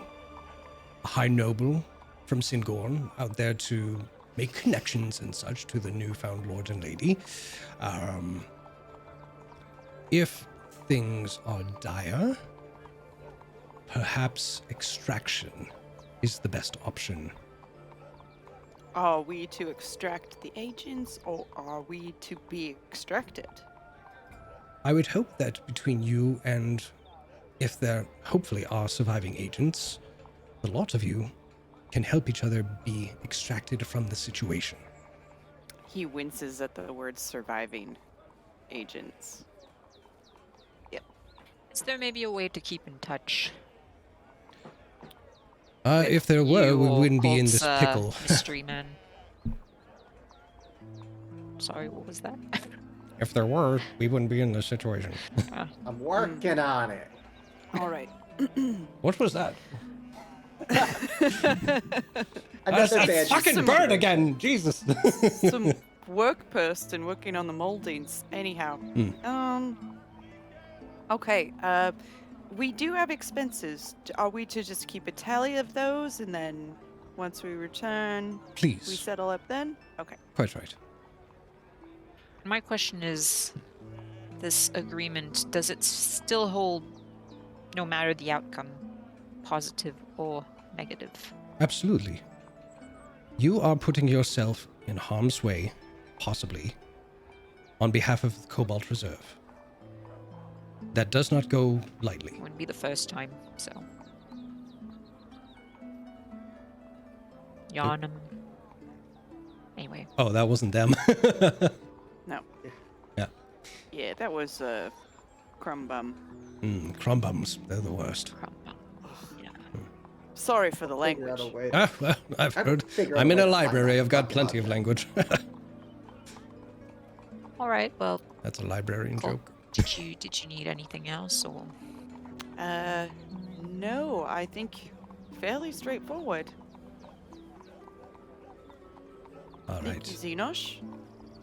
a high noble from Singorn out there to make connections and such to the newfound lord and lady. If things are dire, perhaps extraction is the best option. Are we to extract the agents, or are we to be extracted? I would hope that between you and, if there hopefully are surviving agents, the lot of you can help each other be extracted from the situation. He winces at the word surviving agents. Yep. Is there maybe a way to keep in touch? If there were, You we or wouldn't be in Colt's, this pickle. Mystery man. Sorry, what was that? If there were, we wouldn't be in this situation. I'm working on it. All right. What was that? Another bad fucking bird again! Jesus! Some work person working on the moldings. Anyhow. Okay. We do have expenses. Are we to just keep a tally of those, and then once we return, Please. we settle up then? Okay. Quite right. My question is, this agreement, does it still hold no matter the outcome, positive or negative? Absolutely. You are putting yourself in harm's way, possibly, on behalf of the Cobalt Reserve. That does not go lightly. Wouldn't be the first time, so. Yarnum. Anyway. Oh, that wasn't them. No. Yeah. Yeah, that was Crumb Bum. Crumb bums, they're the worst. Sorry for the language. Well, I've heard. I'm in a library, I've got plenty of language. Alright, well. That's a librarian Cool. joke. Did you need anything else, or? No, I think fairly straightforward. All right. Thank you, Xenosh.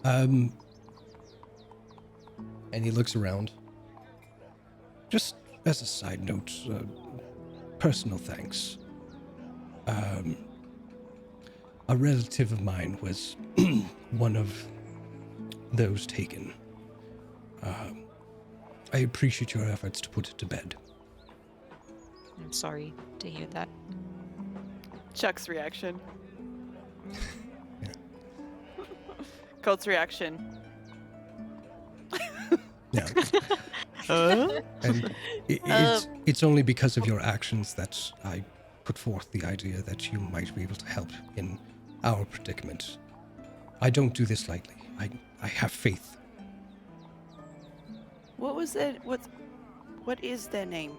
And he looks around. Just as a side note, personal thanks. A relative of mine was one of those taken. I appreciate your efforts to put it to bed. I'm sorry to hear that. Chuck's reaction. Colt's reaction. Yeah. And it's only because of your actions that I put forth the idea that you might be able to help in our predicament. I don't do this lightly. I have faith. What was that? What is their name?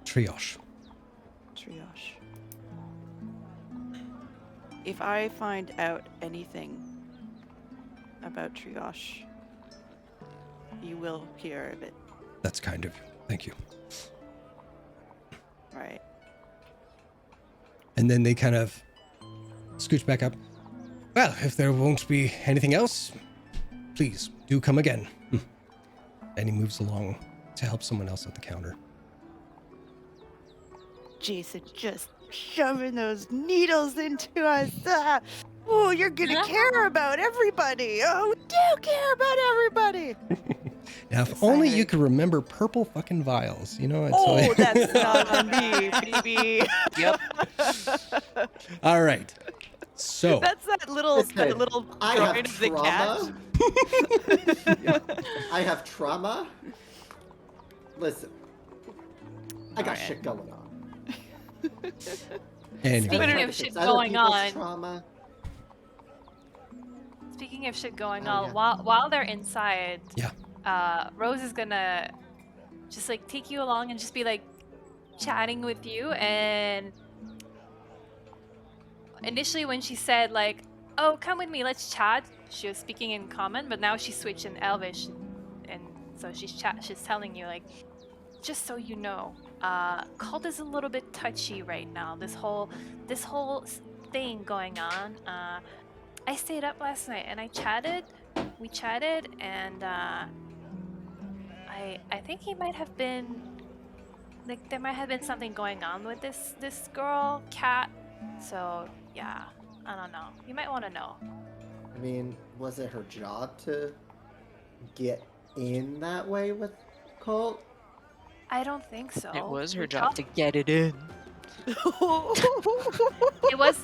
Triage. Triage. If I find out anything about Triage, you will hear of it. That's kind of you. Thank you. Right. And then they kind of scooch back up. Well, if there won't be anything else, please do come again. And he moves along to help someone else at the counter. Jason just shoving those needles into us. Oh, you're gonna care about everybody. Oh, we do care about everybody. Now, if only you could remember purple fucking vials, you know? Oh, that's not on me, baby. Yep. All right. So. That's that little I groin have of the cat. I have trauma. Listen, I got shit going on. Anyway. Speaking of shit going on. Speaking of shit going on, while they're inside, Rose is gonna just like take you along and just be like chatting with you. And initially, when she said like, "Oh, come with me, let's chat," she was speaking in Common, but now she switched in Elvish, and so she's telling you like, just so you know, Cult is a little bit touchy right now. This whole thing going on. I stayed up last night and we chatted, and I think he might have been like there might have been something going on with this girl, Kat. So yeah, I don't know. You might want to know. I mean, was it her job to get in that way with Colt? I don't think so. It was her job to get it in. It was,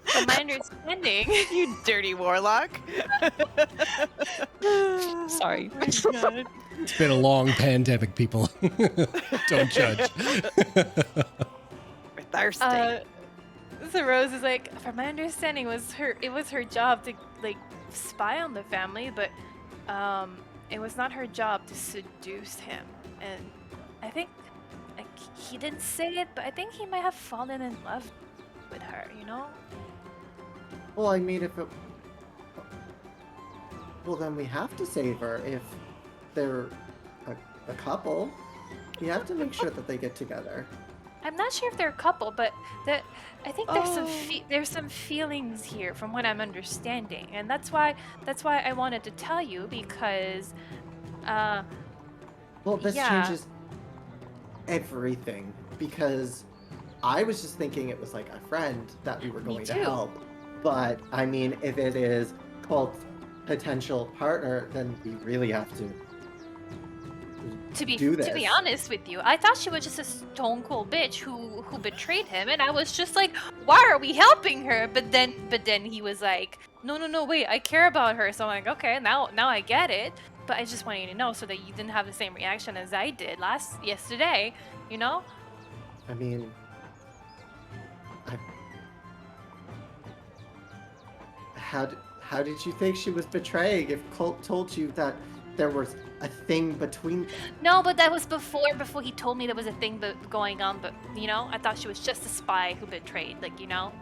from my understanding. You dirty warlock. Sorry. It's been a long pandemic, people. Don't judge. We're thirsty. So Rose is like, from my understanding, it was her job to like spy on the family, but it was not her job to seduce him. And I think like he didn't say it, but I think he might have fallen in love with her, you know? Well, I mean, well, then we have to save her. If they're a couple, you have to make sure that they get together. I'm not sure if they're a couple, but I think there's some feelings here, from what I'm understanding, and that's why I wanted to tell you, because well, this changes everything, because I was just thinking it was like a friend that we were going to help, but I mean, if it is Colt's potential partner, then we really have to do this. To be honest with you, I thought she was just a stone cold bitch who betrayed him, and I was just like, why are we helping her? But then he was like, no, wait, I care about her. So I'm like, okay, now I get it. But I just wanted you to know so that you didn't have the same reaction as I did yesterday, you know? I mean, how did you think she was betraying if Colt told you that there was a thing between them? No, but that was before he told me there was a thing going on, but, you know, I thought she was just a spy who betrayed, like, you know?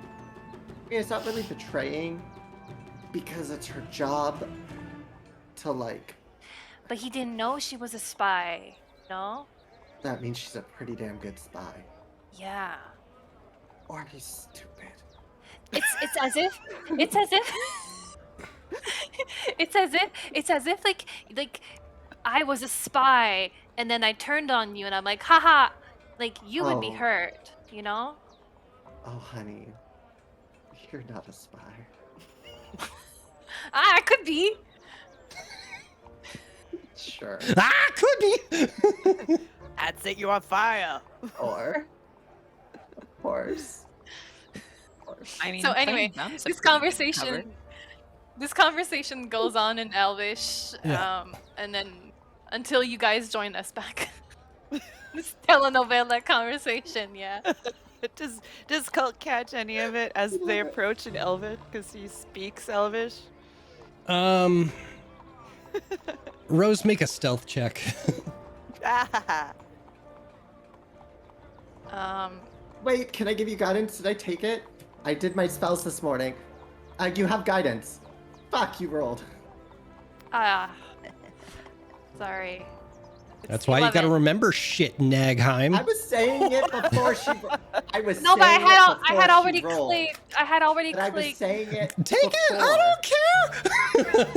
I mean, it's not really betraying, because it's her job to, like... But he didn't know she was a spy, no? That means she's a pretty damn good spy. Yeah. Or he's stupid. It's as if it's as if like I was a spy and then I turned on you and I'm like, haha, like you would be hurt, you know? Oh, honey, you're not a spy. I could be. Sure. Could be. I'd set you on fire. Or, of course. I mean, so anyway, this conversation this conversation goes on in Elvish, Yeah. and then until you guys join us back. This telenovela conversation, yeah. Does Colt catch any of it as they approach in Elvish because he speaks Elvish? Rose, make a stealth check. Wait, can I give you guidance? Did I take it? I did my spells this morning. You have guidance. Fuck, you rolled. Sorry. That's why you gotta 11. remember shit, Nagheim. I was saying it before she. I was. No, but I saying it had before already she rolled. clicked. I had already But I was clicked. saying it. Take it. I don't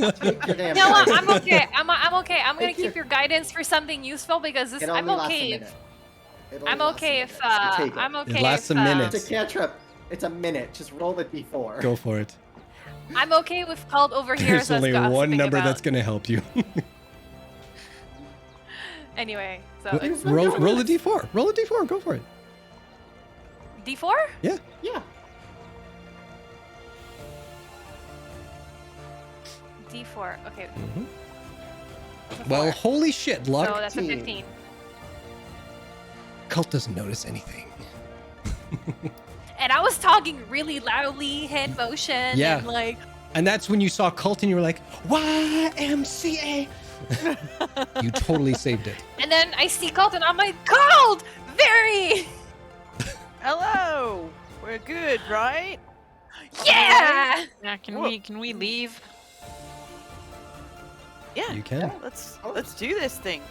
care. Take your damn No, I'm guidance. okay. I'm okay. I'm gonna Take keep your- your guidance for something useful because this. It I'm only lasts a okay. minute. It only I'm lasts a okay minute, if. so take it. I'm okay. It lasts if, a minute. It's a cantrip. It's a minute. Just roll the d4. Go for it. I'm okay with called over here. There's only one number that's gonna help you. Anyway, so it's roll a d4. Roll a d4. Go for it. D4. Yeah. Yeah. D4. Okay. Well, holy shit, luck. So that's a 15. Cult doesn't notice anything. And I was talking really loudly, head motion, Yeah. and like. And that's when you saw Cult and you were like, YMCA. You totally saved it. And then I see Colt and I'm like, Colt! Very! Hello! We're good, right? Yeah! Yeah, can we leave? Yeah. You can. Let's do this thing.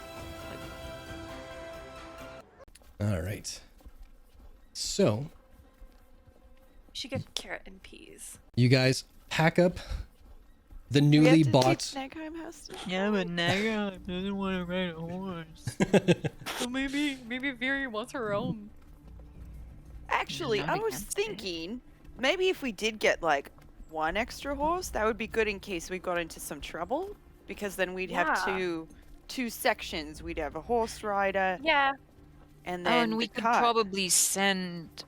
All right. So, We should get carrot and peas. you guys pack up the We newly have to bought. teach Nagheim house. Yeah, but Nagheim doesn't want to ride a horse. So maybe Viri wants her own. Actually, I'm I was against it. thinking maybe if we did get like one extra horse, that would be good in case we got into some trouble. Because then we'd have Yeah. two sections. We'd have a horse rider, Yeah. and Oh, then and we the could cart. probably send,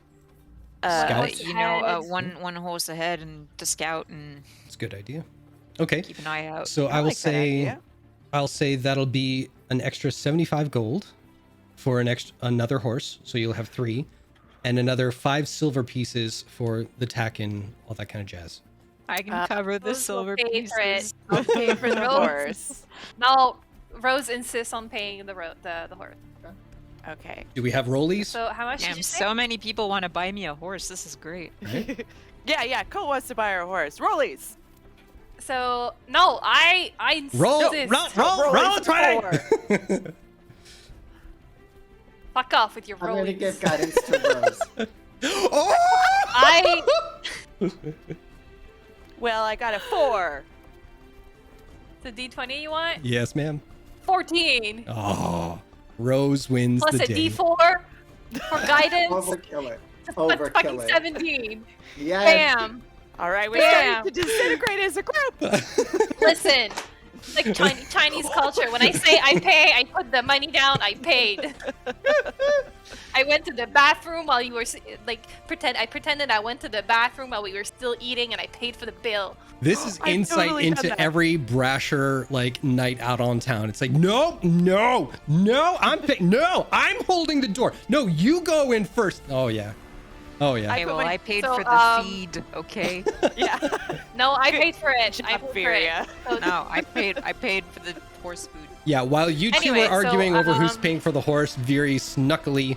Scouts? you know, Heads. one horse ahead and to scout and It's a good idea. Okay. keep an eye out. So I will like that say, idea. I'll say that'll be an extra 75 gold for another horse. So you'll have 3, and another 5 silver pieces for the tack and all that kind of jazz. I can cover the Rose will silver pay for it. pieces. I'll pay for the Rose. horse. No, Rose insists on paying the horse. Okay. Do we have rollies? So how much did Damn, you say? so many people want to buy me a horse. This is great. Right? Yeah. Cole wants to buy our horse. Rollies. So no, I Roll, insist. roll, try. Fuck off with your I'm gonna rollies. give guidance to Rose. Oh! I Well, I got a 4. the D20 you want? Yes, ma'am. 14 Oh, Rose wins plus the a day. D4 for guidance. Overkill it. That's Overkill fucking it. 17. Yes. Bam. All right, we're Bam. starting to disintegrate as a group. Listen, like Chinese culture. When I say I pay, I put the money down. I paid. I went to the bathroom while you were I pretended I went to the bathroom while we were still eating, and I paid for the bill. This is I've insight totally done into that. every brasher like night out on town. It's like, no, I'm holding the door. No, you go in first. Oh yeah. Okay, well, I paid so, for the feed, okay? Yeah. No, I paid for it. I paid for it. Feria. So, No, I paid for the horse food. Yeah, while you two Anyway, were arguing so, over who's paying for the horse, Viri snuckily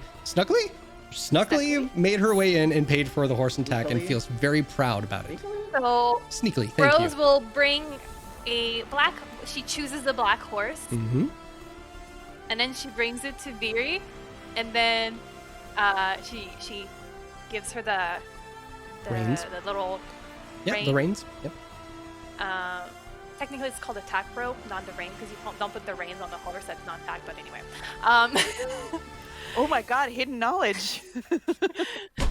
made her way in and paid for the horse and tack and Sneakily? feels very proud about it. so Sneakily, thank Rose you. will bring a black. She chooses the black horse, Mm-hmm. and then she brings it to Viri, and then she gives her the Reins. the little Yep, the reins. Yep. technically it's called a tack rope, not the rein, because you don't put the reins on the horse. That's not tack, but anyway. Oh my god, hidden knowledge.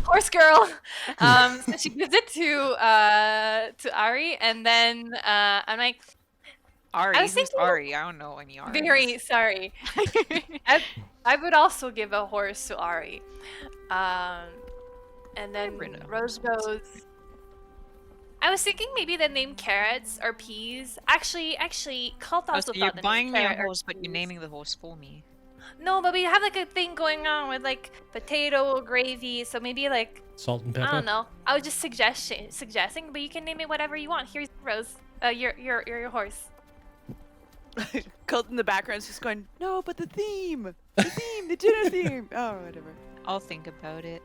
Horse girl. So she gives it to Ari, and then I'm like, Ari, I was who's thinking- Ari? I don't know any Ari. very sorry. I would also give a horse to Ari. And then ridden a Rose goes, I was thinking maybe the name carrots or peas. Actually, Cult Oh, also so you're thought the name buying me a carrot or horse, but you're peas. naming the horse for me. No, but we have like a thing going on with like potato gravy, so maybe like Salt and I pepper. don't know. I was just suggesting, but you can name it whatever you want. Here's Rose. Your horse. Colt in the background's just going, no, but the theme, the dinner theme. Oh, whatever. I'll think about it.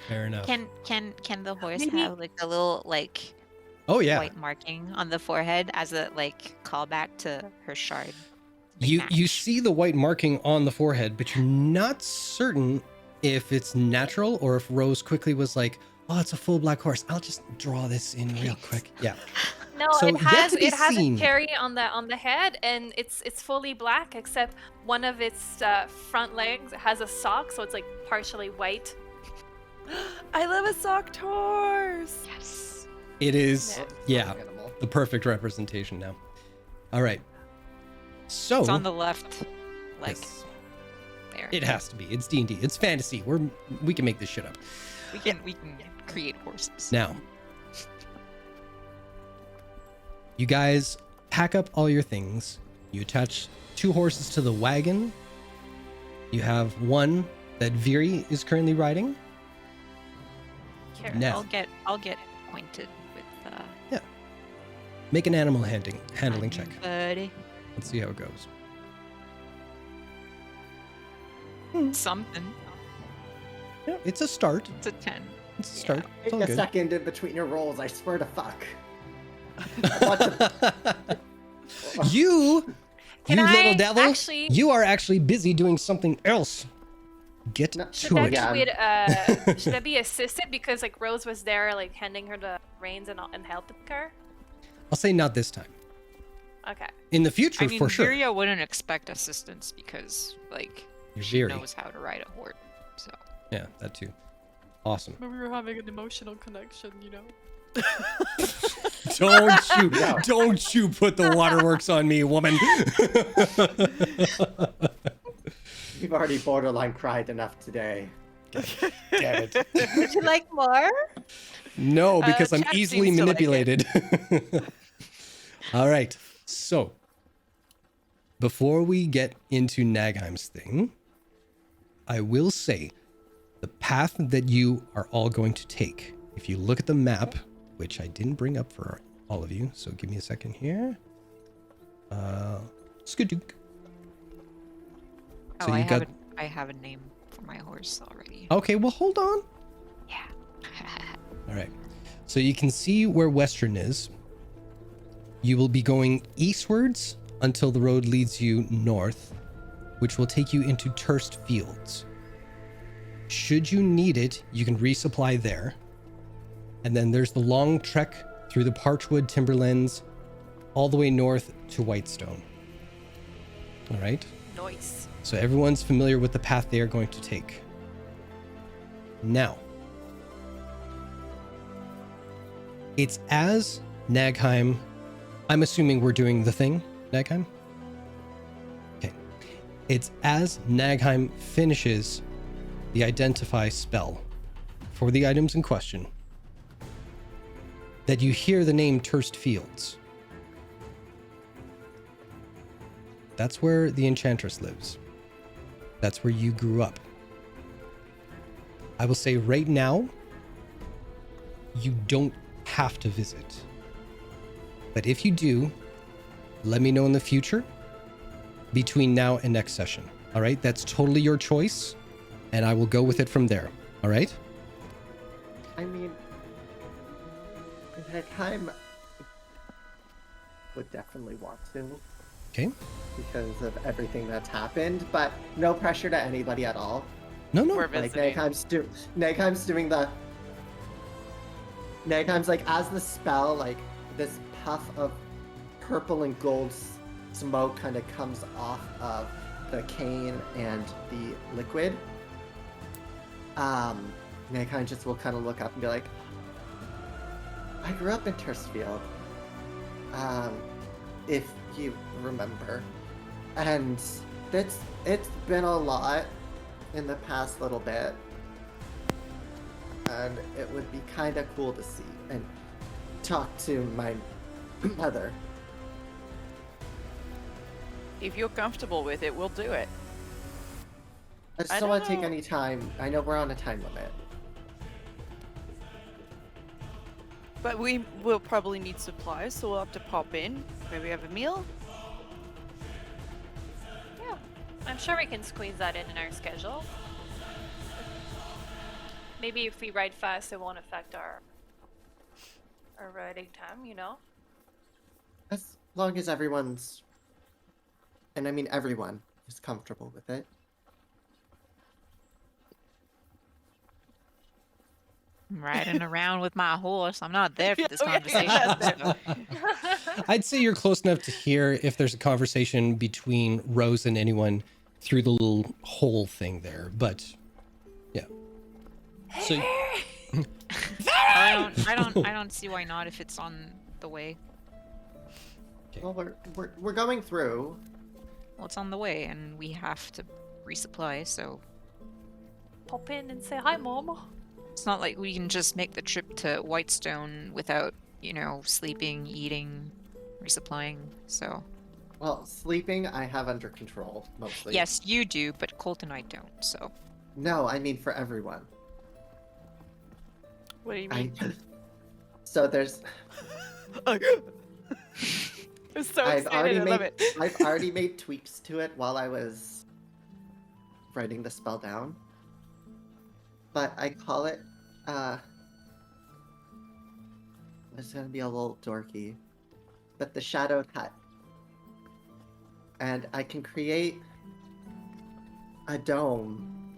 Fair enough. Can the horse Maybe- have like a little like Oh yeah. white marking on the forehead as a like callback to her shard? You see the white marking on the forehead, but you're not certain if it's natural or if Rose quickly was like, "Oh, it's a full black horse. I'll just draw this in real quick." Yeah. No, So, it yet has to be it has seen. a cherry on the head, and it's fully black except one of its front legs has a sock, so it's like partially white. I love a socked horse. Yes. It is, yeah, Animal. the perfect representation now. All right. So It's on the left, like yes, there. it has to be. It's D&D. It's fantasy. We can make this shit up. We can create horses. Now, you guys pack up all your things. You attach 2 horses to the wagon. You have one that Viri is currently riding. Here, Now, I'll get pointed with make an animal handling check. buddy. Let's see how it goes. Something. Yeah, it's a start. It's a 10. It's a start. It's all Take a good. second in between your rolls, I swear to fuck. You Can little I devil, actually- you are actually busy doing something else. Get Should to that it. be should that be assisted because like Rose was there like handing her the reins and helping her? I'll say not this time. Okay. In the future, I mean, for sure. Viria wouldn't expect assistance because like You're she Viri. knows how to ride a horse. So Yeah, that too. Awesome. But we were having an emotional connection, you know. Don't you put the waterworks on me, woman. You've already borderline cried enough today. Damn it. Would you like more? No, because I'm Chat easily seems to like it. manipulated. All right. So, before we get into Nagheim's thing, I will say the path that you are all going to take. If you look at the map, which I didn't bring up for all of you, so give me a second here. Skadook. oh, So I you have got- I have a name for my horse already. Okay, well, hold on. Yeah. All right. So you can see where Western is. You will be going eastwards until the road leads you north, which will take you into Turst Fields. Should you need it, you can resupply there. And then there's the long trek through the Parchwood Timberlands all the way north to Whitestone. All right. Nice. So everyone's familiar with the path they are going to take. Now, it's as Nagheim. I'm assuming we're doing the thing, Nagheim? Okay. It's as Nagheim finishes the identify spell for the items in question that you hear the name Turst Fields. That's where the Enchantress lives. That's where you grew up. I will say right now, you don't have to visit. But if you do, let me know in the future between now and next session. All right? That's totally your choice, and I will go with it from there. All right? I mean, that time would definitely want to. Okay. Because of everything that's happened, but no pressure to anybody at all. No. We're Like visiting. Nagheim's doing the. Nagheim's like as the spell, like this puff of purple and gold smoke kind of comes off of the cane and the liquid. Nagheim just will kind of look up and be like, I grew up in Tersfield. If you remember. And it's been a lot in the past little bit. And it would be kind of cool to see. and talk to my mother. If you're comfortable with it, we'll do it. I just don't want to take any time. I know we're on a time limit. But we will probably need supplies, so we'll have to pop in. Maybe have a meal. Yeah, I'm sure we can squeeze that in our schedule. Maybe if we ride fast, it won't affect our riding time, you know? As long as everyone's, and I mean everyone, is comfortable with it. I'm riding around with my horse. I'm not there for this conversation. So. I'd say you're close enough to hear if there's a conversation between Rose and anyone through the little hole thing there, but yeah. So I don't see why not if it's on the way. Well, we're going through. Well, it's on the way, and we have to resupply, so Pop in and say hi, Mom. it's not like we can just make the trip to Whitestone without, you know, sleeping, eating, resupplying. So. Well, sleeping I have under control mostly. Yes, you do, but Colt and I don't. So. No, I mean for everyone. What do you mean? So there's. I'm so I've excited. already I made. love it. I've already made tweaks to it while I was writing the spell down. But I call it. It's gonna be a little dorky, but the Shadowed Hut. And I can create a dome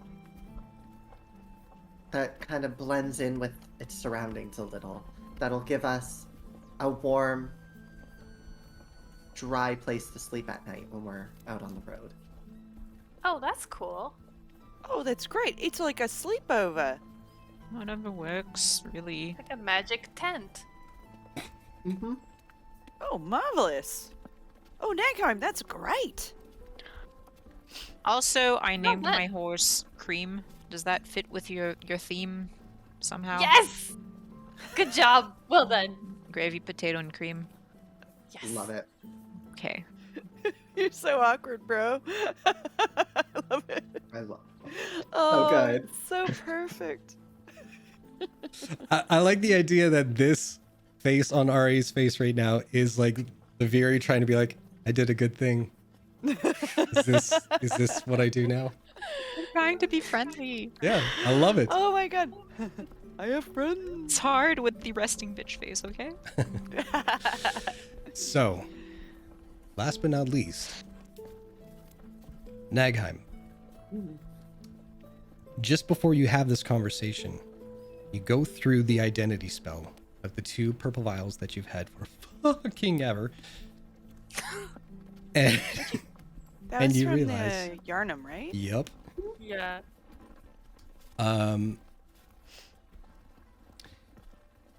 that kind of blends in with its surroundings a little. That'll give us a warm, dry place to sleep at night when we're out on the road. Oh, that's cool. Oh, that's great. It's like a sleepover. Whatever works, really. Like a magic tent. Mm-hmm. Oh, marvelous. Oh, Nagheim, that's great. Also, I named my horse Cream. Does that fit with your theme somehow? Yes! Good job. Well done. Gravy, potato, and cream. Yes. Love it. Okay. You're so awkward, bro. I love it. I love it. Oh, good. it's so perfect. I like the idea that this face on Ari's face right now is like the Veery trying to be like, I did a good thing. Is this what I do now? I'm trying to be friendly. Yeah, I love it. Oh my god. I have friends. It's hard with the resting bitch face, okay? So, last but not least, Nagheim. Just before you have this conversation, you go through the identity spell of the 2 purple vials that you've had for fucking ever. And, That and was you from realize. the Yarnum, right? Yep. Yeah.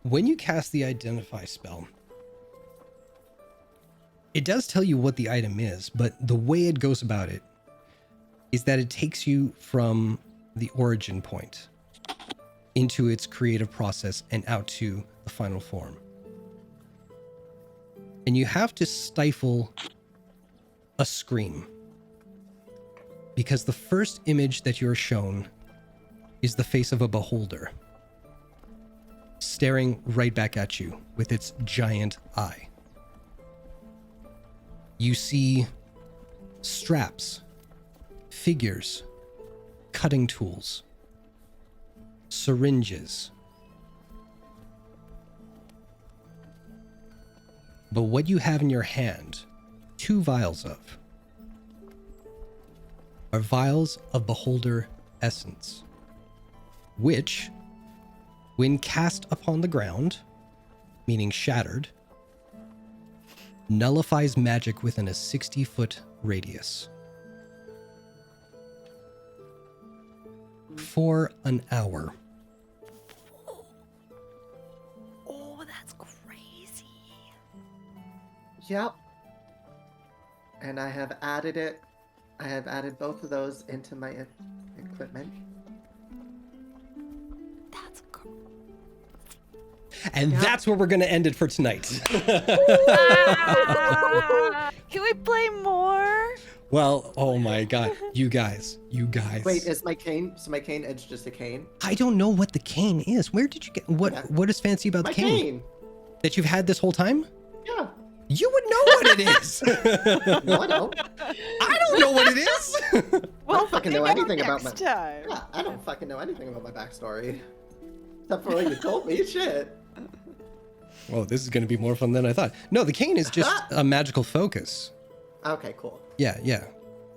When you cast the identify spell, it does tell you what the item is, but the way it goes about it is that it takes you from the origin point into its creative process and out to the final form. And you have to stifle a scream, because the first image that you're shown is the face of a beholder staring right back at you with its giant eye. You see straps, figures, cutting tools, syringes. But what you have in your hand, 2 vials of, are vials of beholder essence, which, when cast upon the ground, meaning shattered, nullifies magic within a 60-foot radius. For an hour. Oh, that's crazy. Yep. And I have added it. I have added both of those into my equipment. That's cool. And that's where we're going to end it for tonight. Can we play more? Well, oh my God. You guys. Wait, is my cane, so my cane edge just a cane? I don't know what the cane is. Where did you get, what is fancy about the cane? That you've had this whole time? Yeah. You would know what it is. No, I don't. I don't know what it is. I don't fucking know anything about my... time. Yeah, I don't fucking know anything about my backstory. Except for what you told me, shit. Well, this is going to be more fun than I thought. No, the cane is just a magical focus. Okay, cool. Yeah.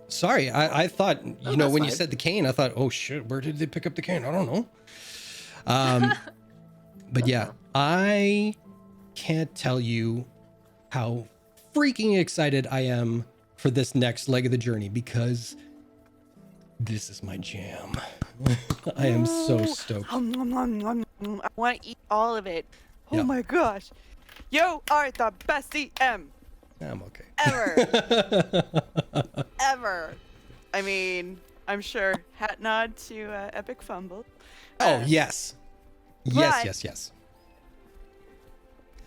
Sorry, I thought, you know, when you fine. said the cane, I thought, oh shit, where did they pick up the cane? I don't know. But yeah, I can't tell you how freaking excited I am for this next leg of the journey because this is my jam. I am so stoked. I want to eat all of it. Oh my gosh. You are the best CM I'm okay. ever. I mean, I'm sure hat nod to Epic Fumble. Oh, yes. Yes.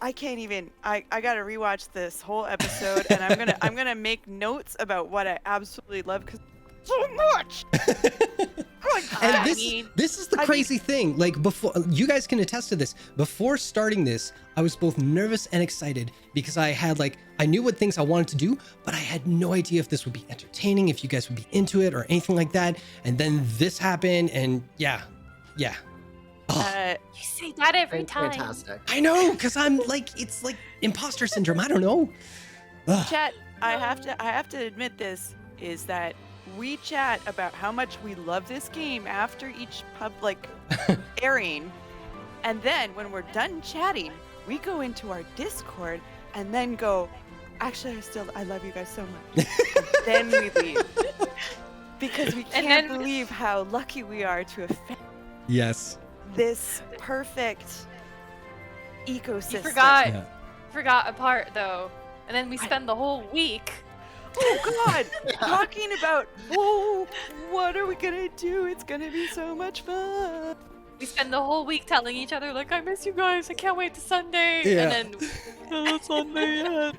I can't even. I gotta rewatch this whole episode, and I'm gonna make notes about what I absolutely love because so much. And this is the crazy thing. Like before, you guys can attest to this. Before starting this, I was both nervous and excited because I had I knew what things I wanted to do, but I had no idea if this would be entertaining, if you guys would be into it or anything like that. And then this happened, and yeah. You say that every time. Fantastic. I know, because I'm it's like imposter syndrome. I don't know. Chat, I have to admit this is that we chat about how much we love this game after each airing, and then when we're done chatting, we go into our Discord and then go, actually, I love you guys so much. Then we leave because we can't believe how lucky we are to have found Yes. this perfect ecosystem. You forgot a part though, and then we spend the whole week. Oh God! Talking about, what are we gonna do? It's gonna be so much fun. We spend the whole week telling each other like, I miss you guys. I can't wait to Sunday. Yeah. And then it's Sunday yet.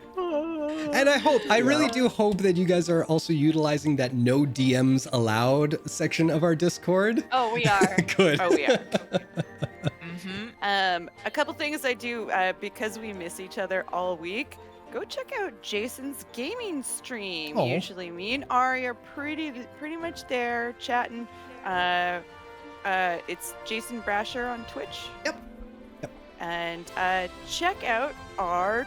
And I really do hope that you guys are also utilizing that no DMs allowed section of our Discord. Oh, we are. Good. Oh, we are. A couple things I do because we miss each other all week. Go check out Jason's gaming stream. Oh. Usually, me and Ari are pretty much there chatting. It's Jason Brasher on Twitch. Yep. And check out our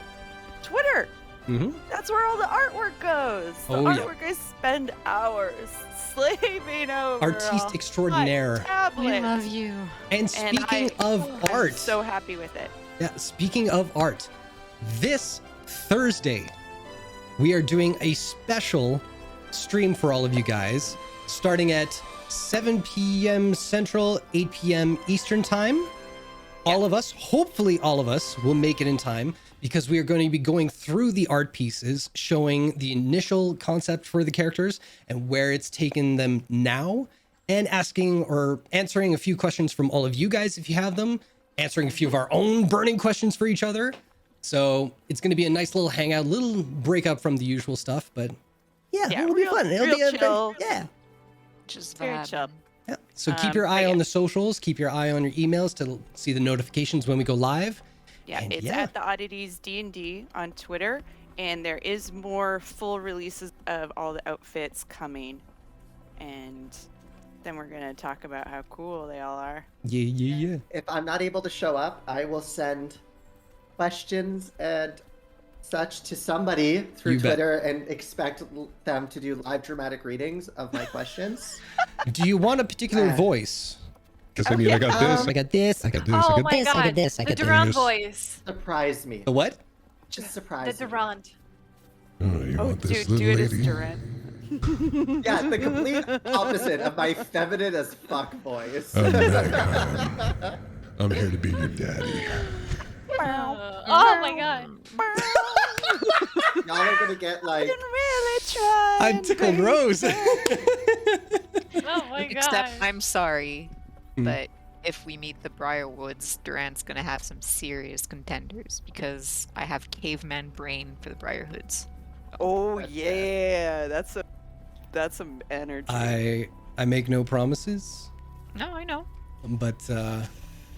Twitter. Mm-hmm. That's where all the artwork goes. The artwork I spend hours slaving over. Artiste extraordinaire. Tablet. We love you. And speaking of art, I'm so happy with it. Yeah, speaking of art, this Thursday we are doing a special stream for all of you guys, starting at 7 p.m. Central, 8 p.m. Eastern time. All of us, hopefully all of us, will make it in time because we are going to be going through the art pieces, showing the initial concept for the characters and where it's taken them now, and asking or answering a few questions from all of you guys if you have them, answering a few of our own burning questions for each other. So it's going to be a nice little hangout, little breakup from the usual stuff, but yeah, it'll be fun. It'll be chill. Yeah. Just very chill. Yeah. So keep your eye on the socials, keep your eye on your emails to see the notifications when we go live. Yeah, And it's at the Oddities D&D on Twitter, and there is more full releases of all the outfits coming. And then we're gonna talk about how cool they all are. Yeah. If I'm not able to show up, I will send questions and such to somebody through You bet. Twitter and expect them to do live dramatic readings of my questions. Do you want a particular voice? Because I mean, I got this. I got this. I got this. Oh I got my this. god. I got this, I The got Durand this. voice. Surprise me. The what? Just surprise The me. Durand. Oh, you want this do little it as lady? Durant. Yeah, the complete opposite of my feminine as fuck voice. I'm Meg. I'm here to be your daddy. Oh my god. Y'all are gonna get like. Really try. I tickled Rose. Oh my god. Except I'm sorry, but if we meet the Briarwoods, Durant's gonna have some serious contenders because I have caveman brain for the Briarhoods. Oh yeah, that's some energy. I make no promises, No, I know. but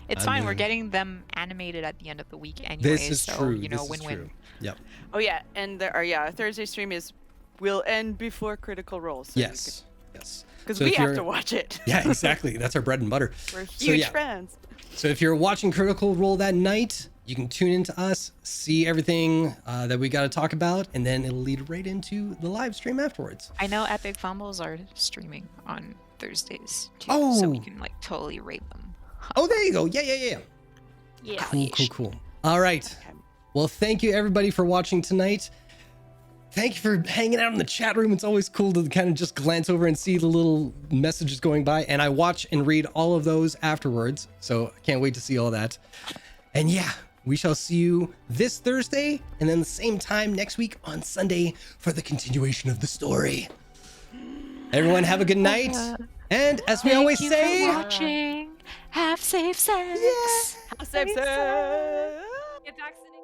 It's I fine. We're mean, getting them animated at the end of the week anyway. This is so, true. You know, This is win-win. true. Yep. Oh yeah, and our Thursday stream will end before Critical Role. So Yes. Yes. Because So we if have you're- to watch it. Yeah, exactly. That's our bread and butter. We're So, huge yeah. fans. So if you're watching Critical Role that night, you can tune into us, see everything that we got to talk about, and then it'll lead right into the live stream afterwards. I know Epic Fumbles are streaming on Thursdays too, Oh. so we can like totally rate them. Oh, there you go. Yeah. Yeah. Cool. All right. Well, thank you everybody for watching tonight. Thank you for hanging out in the chat room. It's always cool to kind of just glance over and see the little messages going by. And I watch and read all of those afterwards. So I can't wait to see all that. And yeah, we shall see you this Thursday and then the same time next week on Sunday for the continuation of the story. Everyone have a good night. And as we always Thank say, you for watching. Have safe sex. Have safe sex. Get vaccinated.